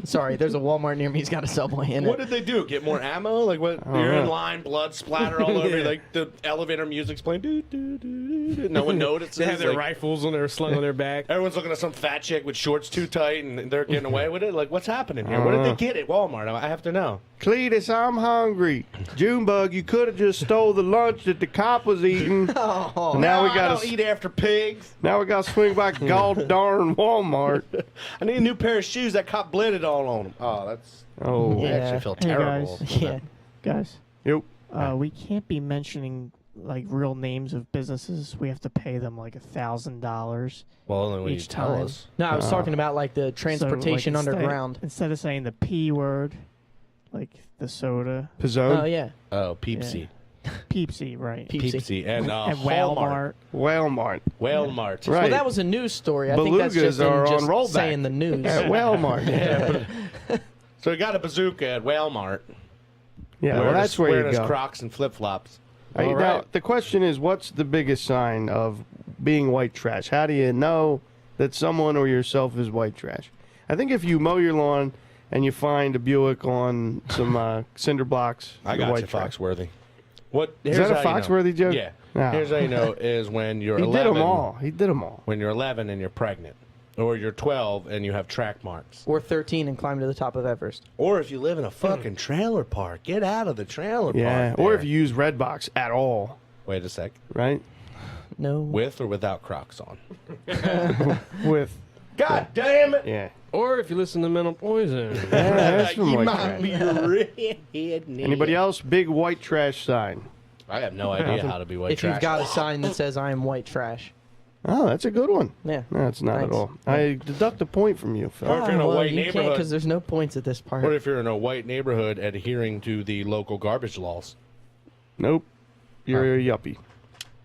Sorry, there's a Walmart near me. He's got a Subway in What it. did they do? Get more ammo? Like what? You're in line, blood splatter all over you. Yeah. Like the elevator music's playing. Doo, doo, doo, doo, doo. No one notices. They have their like, rifles and they're slung on their back. Everyone's looking at some fat chick with shorts too tight, and they're getting away with it. Like, what's happening here? What did they get at Walmart? I have to know. Cletus, I'm hungry. Junebug, you could have just stole the lunch that the cop was eating. Oh, Now we I got don't eat after pigs. Now we got to swing by god darn Walmart. I need a new pair of shoes. That cop bled it all on them. Oh, that's. Oh, I Yeah. actually feel Hey, terrible. guys. yeah. Guys, yep. we can't be mentioning like real names of businesses. We have to pay them like $1,000 Well, only when each you tell time. us. No, I was talking about like the So, like, transportation underground. Instead of saying the P word, like the soda, Pizzone. Oh yeah, Oh, Peepsy. Peepsy, right? Peepsy. Peepsy. And, And Walmart. Walmart. Walmart. Walmart. Right. Well, that was a news story. I think that's Belugas just in are on just rollback. saying the news. At Walmart. Yeah, So he got a bazooka at Walmart. well, that's where wearing you his go. Crocs and flip flops. Now, right. the question is, what's the biggest sign of being white trash? How do you know that someone or yourself is white trash? I think if you mow your lawn and you find a Buick on some cinder blocks, I you're got white you, trash. Foxworthy. What Is here's that a how you know. Foxworthy joke? Yeah. No. Here's how you know is when you're He 11. did them all. He did them all. When you're 11 and you're pregnant, or you're 12 and you have track marks, Or 13 and climb to the top of Everest. or if you live in a fucking trailer park, get out of the trailer Yeah. park. Or there. if you use Redbox at all, wait a sec, right? No. with or without Crocs on. With God damn it! yeah. Or if you listen to Mental Poison. Yeah, that's from You white might trash. be redhead. Anybody else? Big white trash sign. I have no idea how to be white If trash. you've got a sign that says "I am white trash," Oh, that's a good one. Yeah. No, it's not Thanks. at all. I deduct a point from you, Phil. Or if you're in a white you can't neighborhood. because there's no points at this part. What if you're in a white neighborhood adhering to the local garbage laws? Nope. You're a yuppie.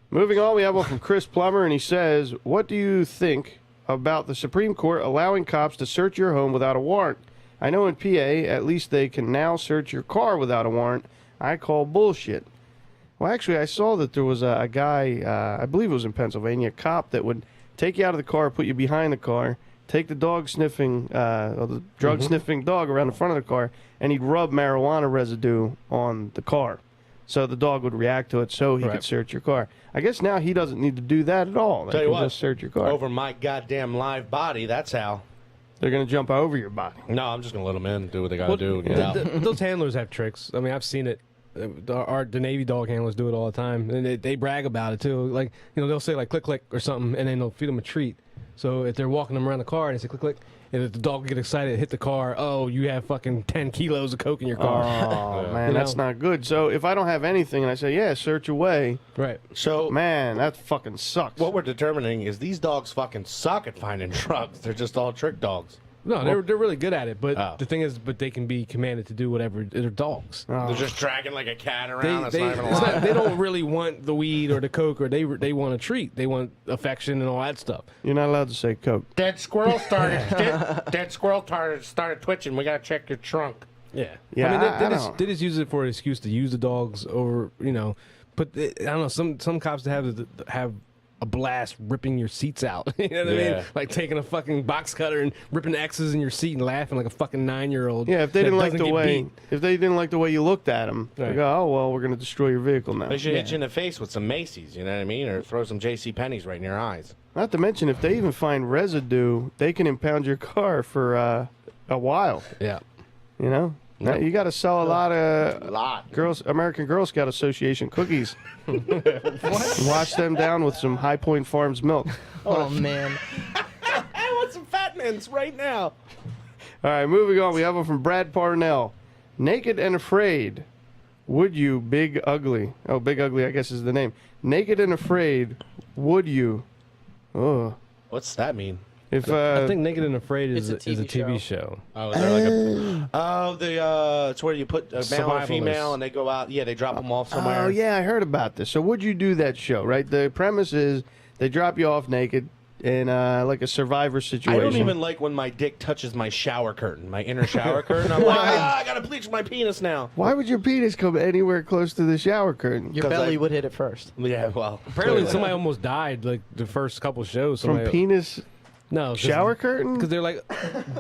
Moving on, we have one from Chris Plummer, and he says, what do you think about the Supreme Court allowing cops to search your home without a warrant? I know in PA, at least they can now search your car without a warrant. I call bullshit. Well, actually, I saw that there was a guy, I believe it was in Pennsylvania, a cop that would take you out of the car, put you behind the car, take the dog sniffing, or the drug sniffing dog around the front of the car, and he'd rub marijuana residue on the car. So the dog would react to it so he could search your car. I guess now he doesn't need to do that at all. They Tell you can what, just search your car. Over my goddamn live body, that's how. They're going to jump over your body. No, I'm just going to let them in, do what they got to do, and get out. Those handlers have tricks. I mean, I've seen it. The Navy dog handlers do it all the time, and they brag about it too. Like, they'll say like click click or something, and then they'll feed them a treat. So if they're walking them around the car and they say click click, and if the dog will get excited, hit the car, oh, you have fucking 10 kilos of coke in your car. Oh, man, that's not good. So if I don't have anything and I say, yeah, search away, right? So, man, that fucking sucks. What we're determining is these dogs fucking suck at finding drugs. They're just all trick dogs. No, they're really good at it, but the thing is, they can be commanded to do whatever. They're dogs. They're just dragging like a cat around. That's not even it's alive. they don't really want the weed or the coke, or they want a treat. They want affection and all that stuff. You're not allowed to say coke. Dead squirrel started twitching. We gotta check your trunk. Yeah, Yeah, I mean, they just use it for an excuse to use the dogs over, But I don't know. Some cops have a blast ripping your seats out. You know what I mean? Like taking a fucking box cutter and ripping X's in your seat and laughing like a fucking 9-year-old. Yeah, if they didn't like the way you looked at them, they go, oh well, we're gonna destroy your vehicle now. They should hit you in the face with some Macy's. You know what I mean? Or throw some J.C. Penney's right in your eyes. Not to mention, if they even find residue, they can impound your car for a while. Yeah. Now, you got to sell a lot of American Girl Scout Association cookies. Wash them down with some High Point Farms milk. Oh, man. I want some Fat Mints right now. All right, moving on. We have one from Brad Parnell. Naked and Afraid. Would you, Big Ugly? Oh, Big Ugly, I guess is the name. Naked and Afraid. Would you? Oh. What's that mean? If I think Naked and Afraid is It's a a TV TV show. Oh, is there like it's where you put a male and a female and they go out. Yeah, they drop them off somewhere. Oh, yeah, I heard about this. So would you do that show, right? The premise is they drop you off naked in like a survivor situation. I don't even like when my dick touches my shower curtain, my inner shower curtain. I'm like, I gotta bleach my penis now. Why would your penis come anywhere close to the shower curtain? Your belly would hit it first. Yeah, well, Apparently, somebody almost died like the first couple shows. From penis No shower curtain? Because they're like,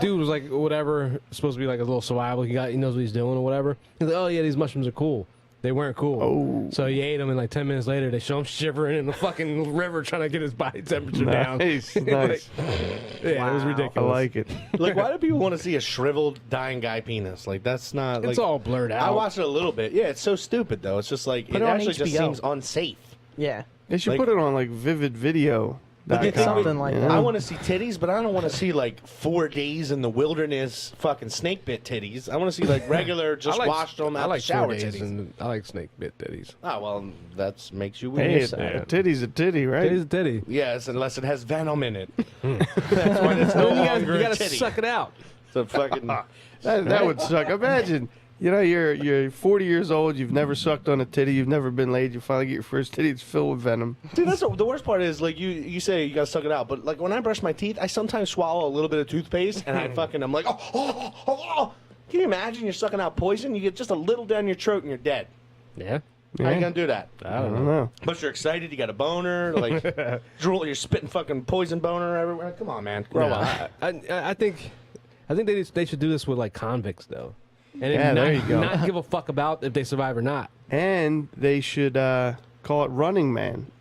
dude was like, whatever, supposed to be like a little survival. He knows what he's doing or whatever. He's like, oh yeah, these mushrooms are cool. They weren't cool. Oh. So he ate them, and like 10 minutes later, they show him shivering in the fucking river trying to get his body temperature down. Nice. Yeah, it was ridiculous. I like it. Like, why do people want to see a shriveled, dying guy penis? Like, that's not. Like, It's all blurred out. I watched it a little bit. Yeah, it's so stupid though. It's just like Put it it on actually just HBO. seems unsafe. Yeah. They should Like- put it on like Vivid Video. Something like that. I want to see titties, but I don't want to see like 4 days in the wilderness fucking snake bit titties. I want to see like regular, just washed on I out like the shower 4 days, titties. and I like snake bit titties. Oh well, that makes you Hey, weird. a titty's a titty, right? Titty's a titty. Yes, unless it has venom in it. That's when it's no longer You a gotta titty. suck it out. So fucking. That would suck. Imagine, you're 40 years old, you've never sucked on a titty, you've never been laid, you finally get your first titty, it's filled with venom. Dude, that's the worst part is like you say you gotta suck it out, but like when I brush my teeth, I sometimes swallow a little bit of toothpaste and I'm like, oh. Can you imagine you're sucking out poison? You get just a little down your throat and you're dead. Yeah. How you gonna do that? I don't know. But you're excited, you got a boner, like drool, you're spitting fucking poison boner everywhere. Come on, man, grow up. I think they should do this with like convicts though, and Yeah, not, there you go. not give a fuck about if they survive or not. And they should call it Running Man.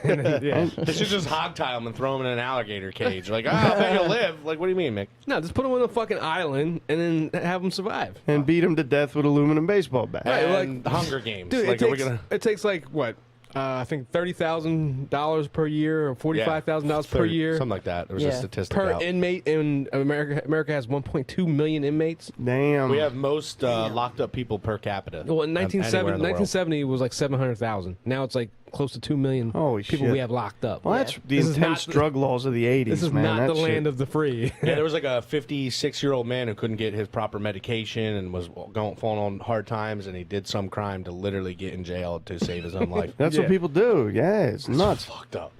Yeah. They should just hogtie him and throw him in an alligator cage. Like, I bet you'll live. Like, what do you mean, Mick? No, just put them on a fucking island and then have them survive. And beat him to death with aluminum baseball bat. Right, And the Hunger Games. Dude, like, it takes like what? I think $30,000 per year or $45,000 per 30, year something like that. There was a statistic per out. inmate in America. America has 1.2 million inmates. Damn. We have most locked up people per capita. Well, in anywhere in the world. 1970 it was like 700,000. Now it's like close to 2 million Holy people shit. we have locked up. Well, that's the This is intense not- drug laws of the 80s, This is man. not That the shit- land of the free. Yeah, there was like a 56-year-old man who couldn't get his proper medication and was falling on hard times, and he did some crime to literally get in jail to save his own life. That's what people do. Yeah, it's nuts. Fucked up.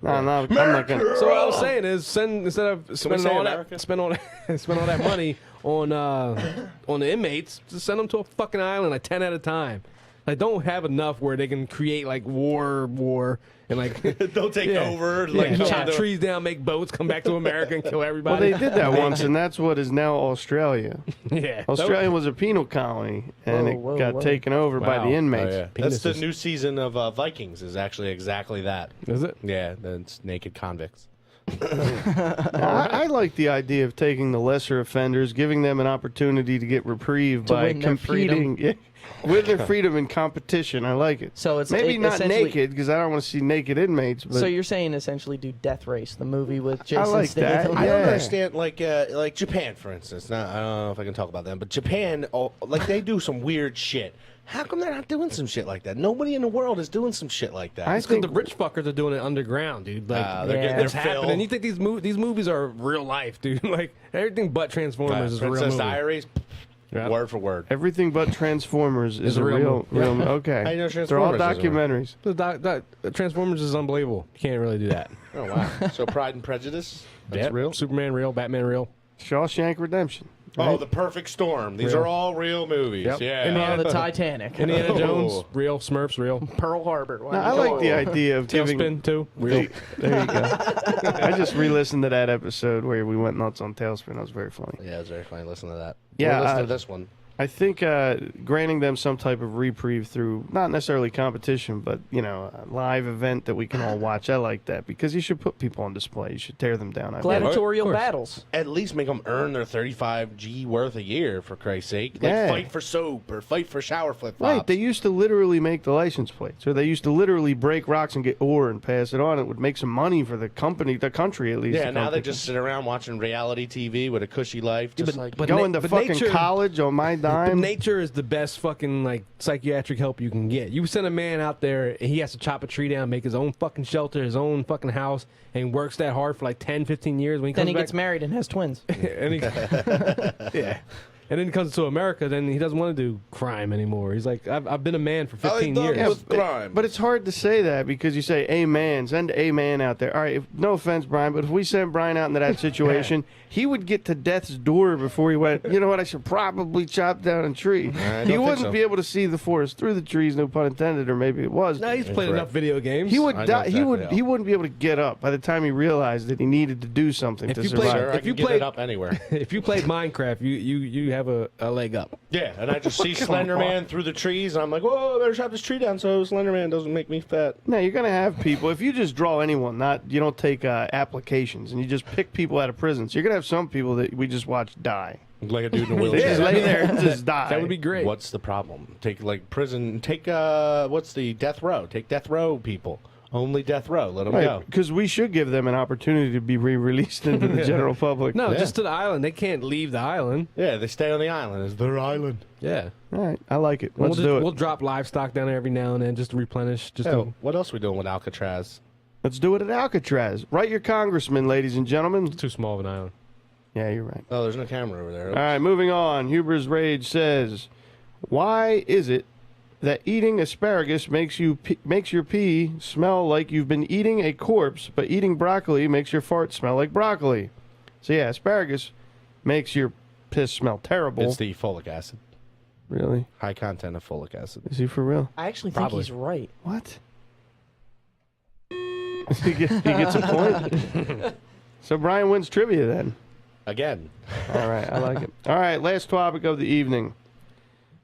No, I'm not gonna. So what I was saying is, instead of spending say all America? that, spend all that money on the inmates, just send them to a fucking island, like 10 at a time. Like, don't have enough where they can create like war, and like Don't take yeah. over. Yeah, Like, chop trees down, make boats, come back to America and kill Well, everybody. they did that once, and that's what is now Australia. Yeah, Australia was a penal colony, and it got taken over by the Wow. inmates. Oh, yeah. That's the Penises. new season of Vikings. Is actually exactly that. Is it? Yeah, it's naked convicts. I like the idea of taking the lesser offenders, giving them an opportunity to get reprieve To by win their freedom. competing. With their freedom in competition. I like it. So it's Maybe not essentially- naked, because I don't want to see naked inmates. But So you're saying essentially do Death Race, the movie with Jason like that. Statham? I don't Yeah. understand, like Japan, for instance. Now, I don't know if I can talk about them, but Japan, like they do some weird shit. How come they're not doing some shit like that? Nobody in the world is doing some shit like that. I It's because think the rich fuckers are doing it underground, dude. Like, they're Yeah. getting their it's fill. happening. You think these movies are real life, dude? Like everything but Transformers is a real Princess movie. Diaries, Yeah. word for word. everything but Transformers is a a real real. Okay, How you know they're all Transformers is a real- documentaries. The Transformers is unbelievable. You can't really do that. Oh wow! So Pride and Prejudice, that's Yep. real. Superman real, Batman real. Shawshank Redemption. Oh, right? The Perfect Storm. These Real. are all real movies. Yep. Yeah. Oh, the Titanic. Indiana Oh. Jones real, Smurfs real, Pearl Harbor. Wow. Now, I like the idea of giving. Tailspin too real. There you go. I just re-listened to that episode where we went nuts on Tailspin. That was very funny. Yeah, it was very funny. Listen to that. Yeah, Or listen uh, to this one. I think granting them some type of reprieve through not necessarily competition, but a live event that we can all watch. I like that because you should put people on display. You should tear them down. I think. Gladiatorial battles. At least make them earn their 35G worth a year, for Christ's sake. Like Yeah. fight for soap or fight for shower flip flops. Right, they used to literally make the license plates, or they used to literally break rocks and get ore and pass it on. It would make some money for the company, the country at least. Yeah, the now they company. just sit around watching reality TV with a cushy life. Just like going to fucking nature- college on my But dime. nature is the best fucking like psychiatric help you can get. You send a man out there and he has to chop a tree down, make his own fucking shelter, his own fucking house, and works that hard for like 10, 15 years. When he Then comes he back, gets married and has twins. and he, yeah. And then he comes to America, then he doesn't want to do crime anymore. He's like, I've been a man for 15 years. Yeah, but it's hard to say that because you say a man, send a man out there. All right, no offense, Brian, but if we sent Brian out into that situation, he would get to death's door before he went, you know what, I should probably chop down a tree. He wouldn't be able to see the forest through the trees, no pun intended, or maybe it was. No, he's played enough video games. He would I know die. exactly He wouldn't be able to get up by the time he realized that he needed to do something If to you survive. play- Sure, I if can you get played- it up anywhere. If you played Minecraft, you have a leg up. Yeah, and I just see Slender Man through the trees, and I'm like, whoa, I better chop this tree down so Slender Man doesn't make me fat. No, you're gonna have people. If you just draw anyone, you don't take applications, and you just pick people out of prisons. You're gonna have some people that we just watch die. Like a dude in a They wheelchair. just lay there and just die. That would be great. What's the problem? Take like prison. Take what's the death row? Take death row people. Only death row. Let them go. Because we should give them an opportunity to be re-released into the general public. No, Yeah. just to the island. They can't leave the island. Yeah, they stay on the island. It's their island. Yeah. All right, I like it. We'll Let's just- do it. We'll drop livestock down there every now and then just to replenish. Just Oh, to, what else we doing with Alcatraz? Let's do it at Alcatraz. Write your congressman, ladies and gentlemen. too small of an island. Yeah, you're right. Oh, there's no camera over there. All right, moving on. Huber's Rage says, "Why is it that eating asparagus makes your pee smell like you've been eating a corpse, but eating broccoli makes your fart smell like broccoli?" So yeah, asparagus makes your piss smell terrible. It's the folic acid. Really? High content of folic acid. Is he for real? I actually think Probably. he's right. What? he gets a point. So Brian wins trivia then. Again. All right, I like it. All right, last topic of the evening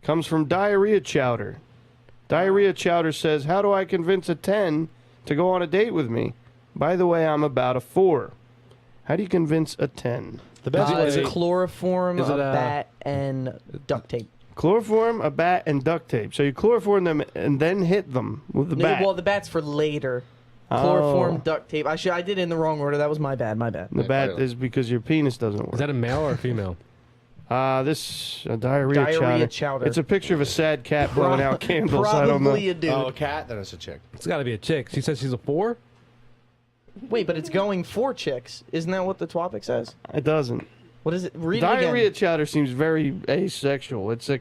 comes from Diarrhea Chowder. Diarrhea Chowder says, "How do I convince a 10 to go on a date with me? By the way, I'm about a 4. How do you convince a 10? The best It's way. chloroform, Is a it a- bat, and duct tape. Chloroform, a bat, and duct tape. So you chloroform them and then hit them with the bat. Well, the bat's for later. Oh. Chloroform, duct tape. I did it in the wrong order. That was my bad. The bat is because your penis doesn't work. Is that a male or a female? This diarrhea, Diarrhea chowder. chowder. It's a picture of a sad cat blowing out candles. I don't know. Probably a dude. Oh, a cat? Then it's a chick. It's got to be a chick. She says she's a 4. Wait, but it's going for chicks. Isn't that what the topic says? It doesn't. What is it? Read it Diarrhea again. chowder seems very asexual. It's a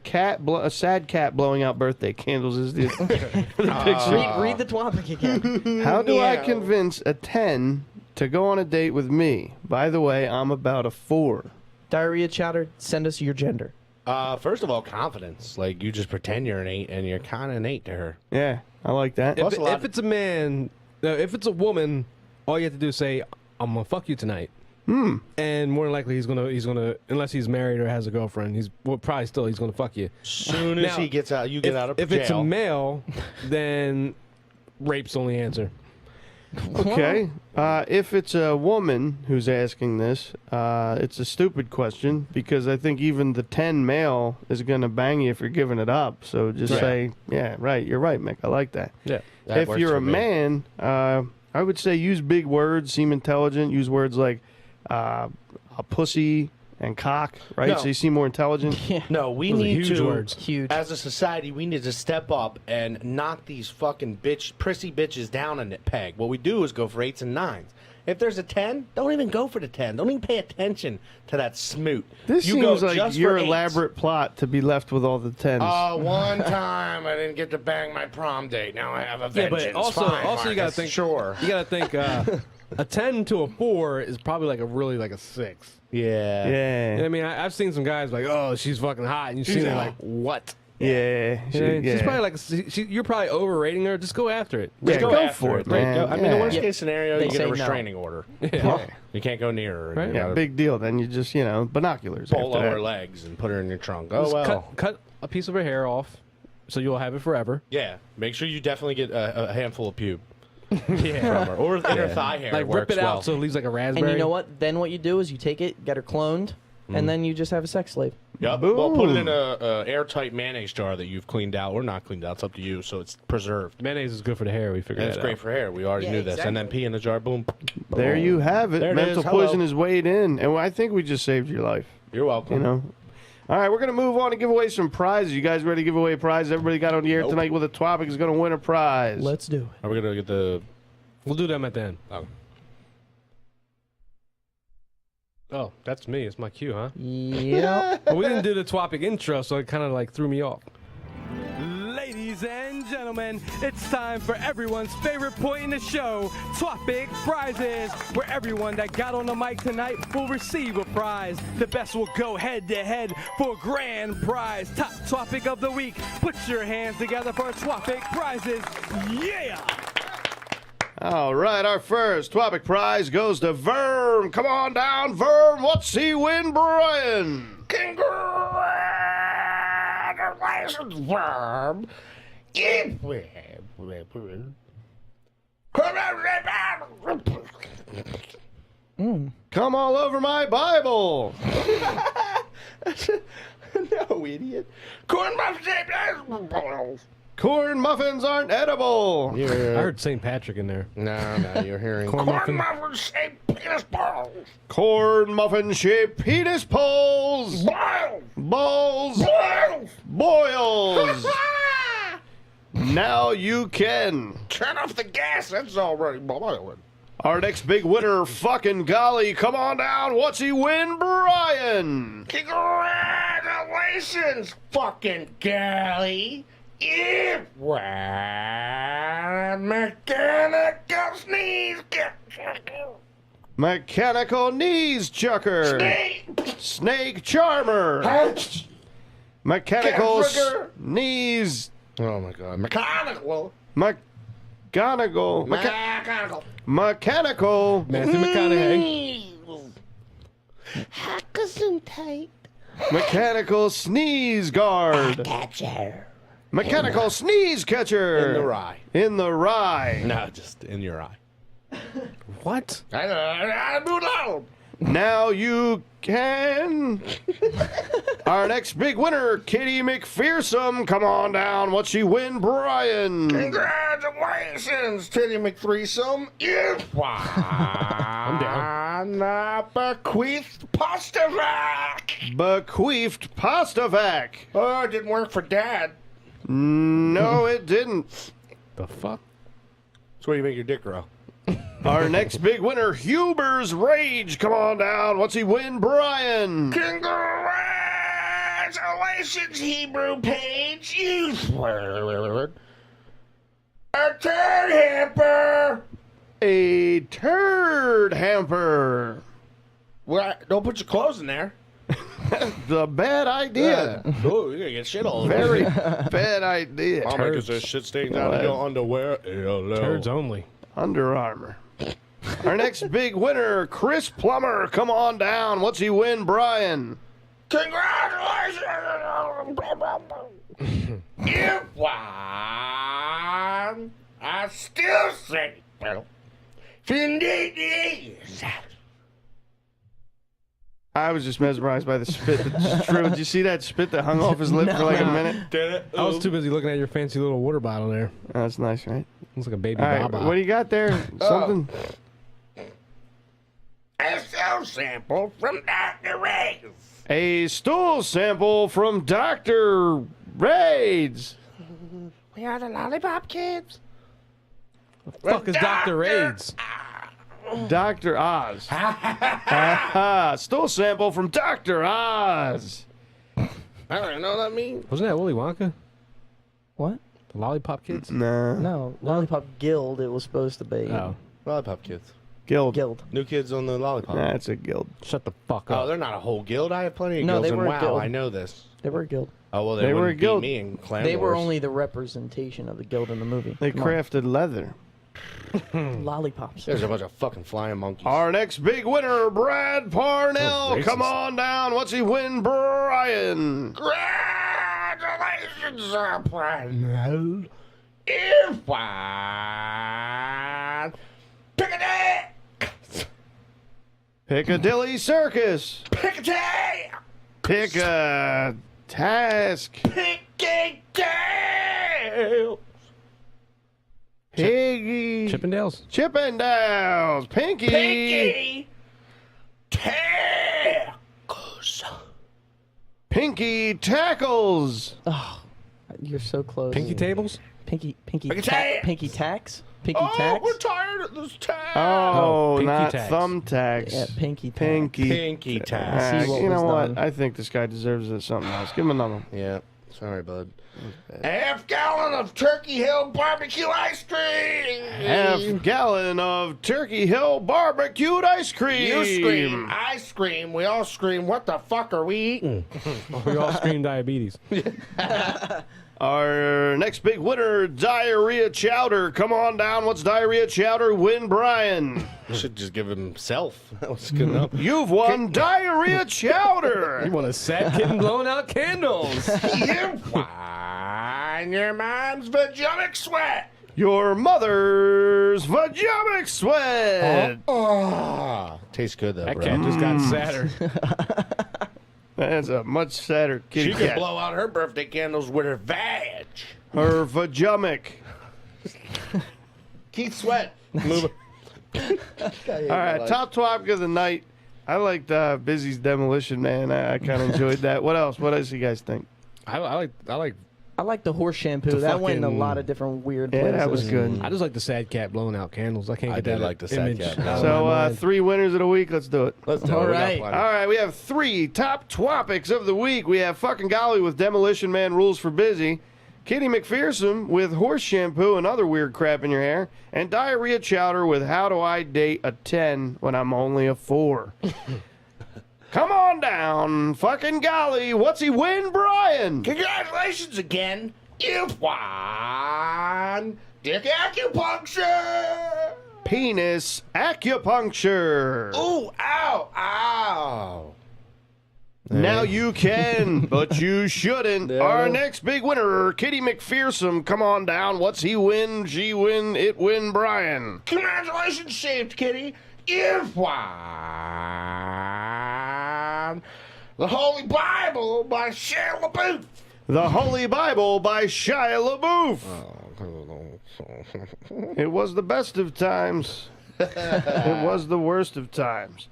a sad cat blowing out birthday candles is the, the picture. Read the topic again. How do I convince a 10 to go on a date with me? By the way, I'm about a 4. Diarrhea chowder, send us your gender. First of all, confidence. Like, you just pretend you're an 8, and you're kind of an 8 to her. Yeah, I like that. If it's a man, if it's a woman, all you have to do is say, "I'm gonna fuck you tonight." And more than likely he's gonna unless he's married or has a girlfriend, he's gonna fuck you. Soon as he gets out, you get out of jail. If it's a male, then rape's the only answer. Okay. If it's a woman who's asking this, it's a stupid question because I think even the 10 male is going to bang you if you're giving it up. So just say, yeah, right. You're right, Mick. I like that. Yeah. If you're a man, I would say use big words, seem intelligent. Use words like a pussy and cock, right? No. So you seem more intelligent. No, we Those are need huge to, words. Huge. as a society, we need to step up and knock these fucking prissy bitches down a peg. What we do is go for 8s and 9s. If there's a 10, don't even go for the 10. Don't even pay attention to that smoot. This you go seems like just your for 8s. elaborate plot to be left with all the 10s. One time I didn't get to bang my prom date. Now I have a Yeah, vengeance. but also Fine, you gotta Marcus. think. Sure. You gotta think. A 10 to a 4 is probably like a 6. Yeah. Yeah. You know what I mean, I've seen some guys like, oh, she's fucking hot, and you see them like, what? Yeah. She's probably like, you're probably overrating her. Just go after it. Yeah, Go go after for it, it, right? man. I mean, the worst Yeah. case scenario, They you get say a no. restraining order. Yeah. You can't go near her. Right. You Yeah, gotta big deal. Then you just, binoculars. pull after over that. legs and put her in your trunk. Oh, Just well. cut a piece of her hair off, so you'll have it forever. Yeah. Make sure you definitely get a handful of pube Yeah. from her. Or inner thigh hair. Like rip works it out well. so it leaves like a raspberry. And you know what? Then what you do is you take it, get her cloned, and then you just have a sex slave. Yep. Well, put it in a airtight mayonnaise jar that you've cleaned out or not cleaned out. It's up to you. So it's preserved. Mayonnaise is good for the hair. We figured And it's that great out. for hair. We already Yeah, knew this. And then exactly. pee in the jar. Boom. There you have it. There it Mental is. Hello. poison is weighed in. And I think we just saved your life. You're welcome. All right, we're going to move on and give away some prizes. You guys ready to give away a prize? Everybody got on the air tonight with a topic is going to win a prize. Let's do it. Are we going to get the... We'll do them at the end. Oh. Oh, that's me. It's my cue, huh? Yeah. But we didn't do the topic intro, so it kind of like threw me off. Ladies and gentlemen, it's time for everyone's favorite point in the show, Topic Prizes, where everyone that got on the mic tonight will receive a prize. The best will go head to head for a grand prize. Top topic of the week. Put your hands together for Topic Prizes. Yeah! All right, our first topic prize goes to Vern. Come on down, Vern. What's he win, Brian? Congratulations, Verb. Come all over my Bible. No, idiot. Corn muffins shaped as Corn muffins aren't edible. I heard St. Patrick in there. No, you're hearing... Corn corn muffin. muffins shaped penis balls. Corn muffin shaped penis poles. Balls. Balls. Balls. Boils. Now you can. Turn off the gas. That's already boiling. Our next big winner, fucking golly. Come on down. What's he win, Brian? Congratulations, fucking girlie. It was mechanical sneeze. Mechanical knees chucker. Snake charmer. Mechanical knees. Oh, my God. Mechanical. Mechanical. Mechanical. Mechanical. Matthew McConaughey. Hackison tape. Mechanical sneeze guard. Catcher. Mechanical sneeze catcher. In the rye. In the rye. No, just in your eye. What? I moved on. Now you can. Our next big winner, Kitty McPherson. Come on down. What's she win, Brian? Congratulations, Titty McThreesome. You I'm down. bequeathed Postavac. Bequeathed Postavac. Oh, it didn't work for Dad. No, it didn't. The fuck? That's where you make your dick grow. Our next big winner, Huber's Rage. Come on down. What's he win, Brian? Congratulations, Hebrew Page. You swear. A turd hamper. A turd hamper. Well, don't put your clothes in there. The bad idea. Oh, you're gonna get shit all over. Very bad idea. Mama, because there's shit stains out of your underwear. Turds only. Under Armour. Our next big winner, Chris Plummer. Come on down. What's he win, Brian? Congratulations. You won. I still say, well, indeed is. I was just mesmerized by the spit that just drew. Did you see that spit that hung off his lip for like a minute? Did it? I was too busy looking at your fancy little water bottle there. Oh, that's nice, right? Looks like a baby All right, baba. what do you got there? Something? A cell sample from Dr. Ray's. A stool sample from Dr. Raids. We are the Lollipop Kids. Fuck is Dr. AIDS? Dr. Oz. Ha stool sample from Dr. Oz. I don't even know what that means. Wasn't that Willy Wonka? What? The Lollipop Kids? Nah. No, Lollipop Guild. It was supposed to be. Oh. Lollipop Kids. Guild. Guild. New kids on the lollipop. Nah, it's a guild. Shut the fuck Oh, up. they're not a whole guild. I have plenty of No, guilds. they And were a wow, guild. I know this. They were a guild. Oh well, They were a wouldn't beat guild. me in Clan They were Wars. only the representation of the guild in the movie. They Come on. crafted leather. Lollipops. There's a bunch of fucking flying monkeys. Our next big winner, Brad Parnell. Racist. Come on down. What's he win, Brian? Congratulations, Brian. You won. Piccadilly. Piccadilly Circus. Piccadilly. Pick a task. Piccadilly. Piggy. Chippendales? Chippendales. Pinky. Pinky. Tackles. Pinky tackles. Oh, you're so close. Pinky tables? Pinky Pinky tax. tax. Pinky tax. Pinky Oh, tax. we're tired of this tax. Oh, pinky not tax. thumbtacks. Yeah, pinky tax. Pinky. Pinky tax. See what you know was what? done. I think this guy deserves something else. Give him another one. Yeah. Sorry, bud. Half gallon of Turkey Hill barbecue ice cream. Half gallon of Turkey Hill barbecued ice cream. You scream, I scream, we all scream, what the fuck are we eating? We all scream diabetes. Our next big winner, Diarrhea Chowder. Come on down. What's Diarrhea Chowder win, Brian? Should just give himself. That was good enough. You've won Diarrhea Chowder. You want a sad kid blowing out candles. You wine your mom's vaginas sweat. Your mother's vaginic sweat. Oh, tastes good though, That bro. cat just got sadder. That's a much sadder She kitty could cat. blow out her birthday candles with her vag. Her vaginic. Keith Sweat. Move it. All right, top topic of the night. I liked Busy's Demolition Man. I kind of enjoyed that. What else? What else you guys think? I like. I like the horse shampoo. The That went in a fucking- lot of different weird Yeah, places. that was good. I just like the sad cat blowing out candles. I can't I get did that like the sad image cat. out of So my mind. 3 winners of the week. Let's do it. Let's do All it. We got right. plenty. All right, we have 3 top topics of the week. We have fucking golly with Demolition Man rules for Busy, Kitty McPherson with horse shampoo and other weird crap in your hair, and Diarrhea Chowder with how do I date a 10 when I'm only a 4. Come on down, fucking golly. What's he win, Brian? Congratulations again. You've won dick acupuncture. Penis acupuncture. Ooh, ow, ow. Now you can, but you shouldn't. Our next big winner, Kitty McPherson. Come on down. What's he win? She win. It win, Brian. Congratulations, Shaved Kitty. You've won the Holy Bible by Shia LaBeouf. The Holy Bible by Shia LaBeouf. It was the best of times. It was the worst of times.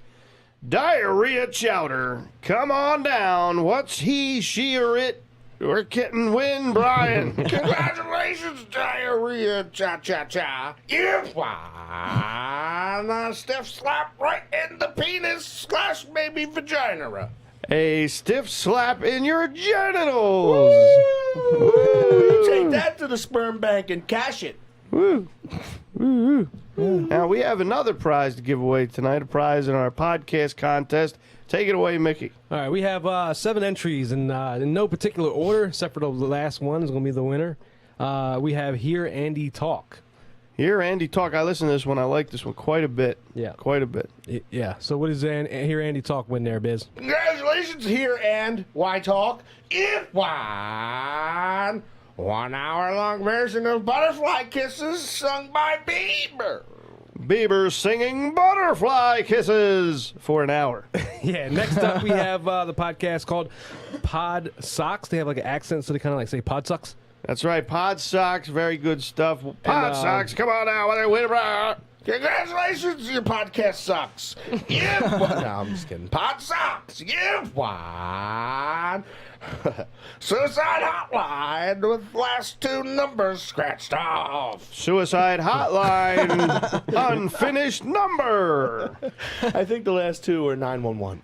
Diarrhea Chowder. Come on down. What's he, she, or it? Or kitten win, Brian? Congratulations, Diarrhea Cha-Cha-Cha. You won a stiff slap right in the penis / maybe vagina. A stiff slap in your genitals. You take that to the sperm bank and cash it. Woo. Woo. Now, we have another prize to give away tonight, a prize in our podcast contest. Take it away, Mickey. All right, we have 7 entries in no particular order, except for the last one is going to be the winner. We have Hear Andy Talk. Hear Andy Talk. I listened to this one. I like this one quite a bit. Yeah. Quite a bit. Yeah. So what does Hear Andy Talk win there, Biz? Congratulations, here and why talk? It won 1 hour-long version of Butterfly Kisses sung by Bieber. Bieber singing Butterfly Kisses for an hour. Yeah, next up we have the podcast called Pod Socks. They have like an accent, so they kind of like say Pod Socks. That's right. Pod Socks, very good stuff. Pod Socks, come on now. Congratulations, your podcast sucks. You won. No, I'm just kidding. Pod Socks, you won. Suicide Hotline with last 2 numbers scratched off. Suicide Hotline, unfinished number. I think the last 2 were 911.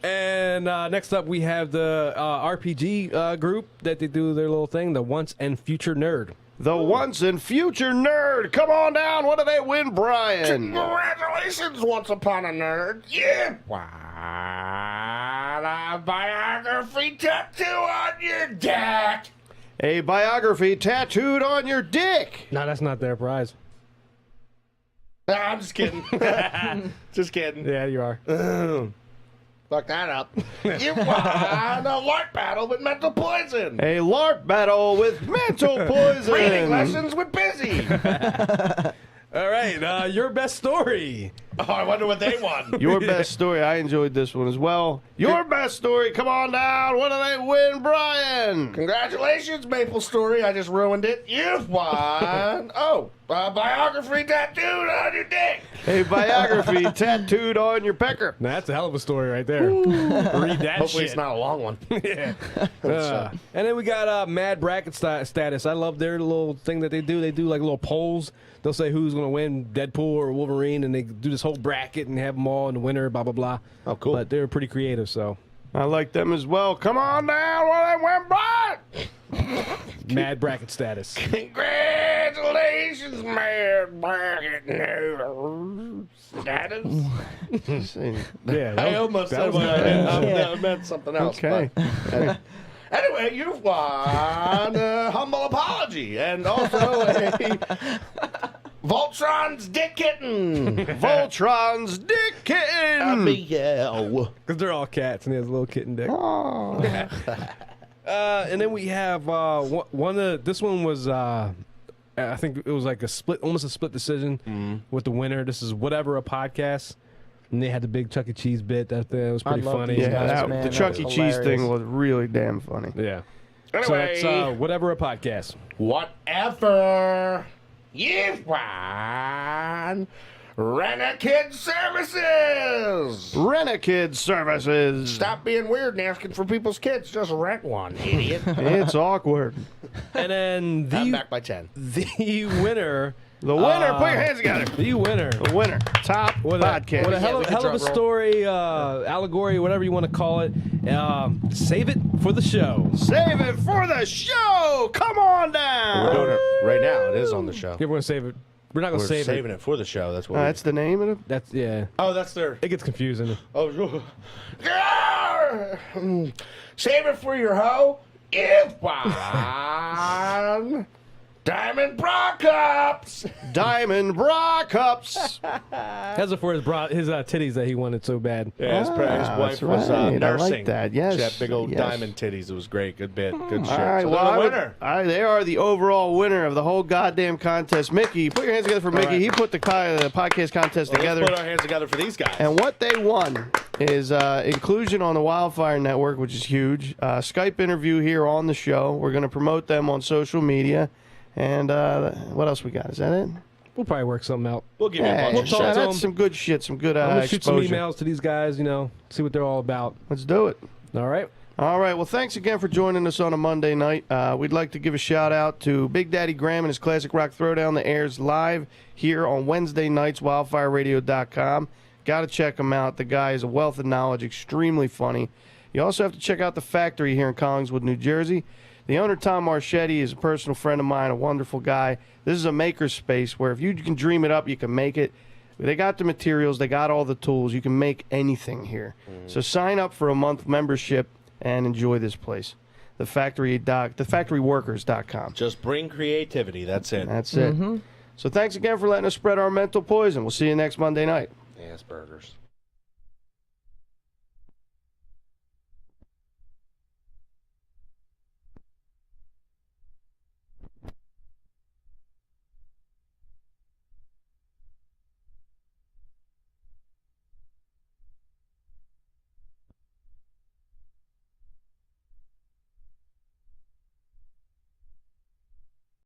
And next up we have the RPG group that they do their little thing, the Once and Future Nerd. The Once and Future Nerd. Come on down. What do they win, Brian? Congratulations, Once Upon a Nerd. You won a biography tattoo on your dick. A biography tattooed on your dick. No, that's not their prize. No, I'm just kidding. Just kidding. Yeah, you are. Fuck that up. You won a LARP battle with Mental Poison. A LARP battle with Mental Poison. Reading lessons with Busy. All right, your best story. Oh, I wonder what they won. Your best story. I enjoyed this one as well. Your best story. Come on down. What do they win, Brian? Congratulations, Maple Story. I just ruined it. You've won. A biography tattooed on your dick. A biography tattooed on your pecker. Now, that's a hell of a story right there. Read that Hopefully shit. it's not a long one. Yeah. And then we got Mad Bracket Status. I love their little thing that they do. They do like little polls. They'll say who's going to win, Deadpool or Wolverine, and they do this whole bracket and have them all in the winner, blah, blah, blah. Oh, cool. But they're pretty creative, so. I like them as well. Come on down. What they win, Brian? Mad Bracket Status. Congratulations, Mad Bracket Status. Yeah. I almost said what I meant something else. Okay. But, anyway, you've won a humble apology and also a Voltron's Dick Kitten. Voltron's Dick Kitten. Because Because they're all cats and he has a little kitten dick. Oh. And then we have one of this one was I think it was like almost a split decision with the winner. This is Whatever a Podcast, and they had the big Chuck E. Cheese bit. That was pretty love funny. these Yeah, guys, man. the That Chuck E. was Cheese thing hilarious. was really damn funny. Yeah. Anyway. So that's Whatever a Podcast. Whatever. You've won Rent-A-Kid Services. Rent-A-Kid Services. Stop being weird and asking for people's kids. Just rent one, idiot. It's awkward. And then I'm the back by 10. winner. The winner, put your hands together. The winner. The winner. Top podcast. What a hell we of can a drum roll. story, allegory, whatever you want to call it. Save it for the show. Save it for the show. Come on down. We're doing it right now. It is on the show. Yeah, we're gonna save it. We're not gonna We're save saving it for the show. That's what. That's the name of it. That's yeah. Oh, that's their. It gets confusing. Oh, save it for your hoe. You've won Diamond Bra Cups. Diamond Bra Cups. That's for his titties that he wanted so bad. Yeah, his Ah, wife that's was right. I like nursing. that. Yes, She had big old yes. diamond titties. It was great. Good bit. Good shit. All right, So well, they're I the would- winner. they are the overall winner of the whole goddamn contest. Mickey, put your hands together for Mickey. right. He put the podcast contest Well, together. let's put our hands together for these guys. And what they won is inclusion on the Wildfire Network, which is huge. Skype interview here on the show. We're going to promote them on social media. And what else we got? Is that it? We'll probably work something out. We'll give you a Yeah, bunch of talk shots. to that's 'em. some good shit, some good I'm gonna shoot some exposure. emails to these guys, see what they're all about. Let's do it. All right. All right. Well, thanks again for joining us on a Monday night. We'd like to give a shout out to Big Daddy Graham and his Classic Rock Throwdown that airs live here on Wednesday nights, wildfireradio.com. Got to check him out. The guy is a wealth of knowledge, extremely funny. You also have to check out The Factory here in Collingswood, New Jersey. The owner, Tom Marchetti, is a personal friend of mine, a wonderful guy. This is a maker's space where if you can dream it up, you can make it. They got the materials. They got all the tools. You can make anything here. So sign up for a month membership and enjoy this place. TheFactoryWorkers.com. Just bring creativity. That's it. That's it. So thanks again for letting us spread our mental poison. We'll see you next Monday night. Asperger's.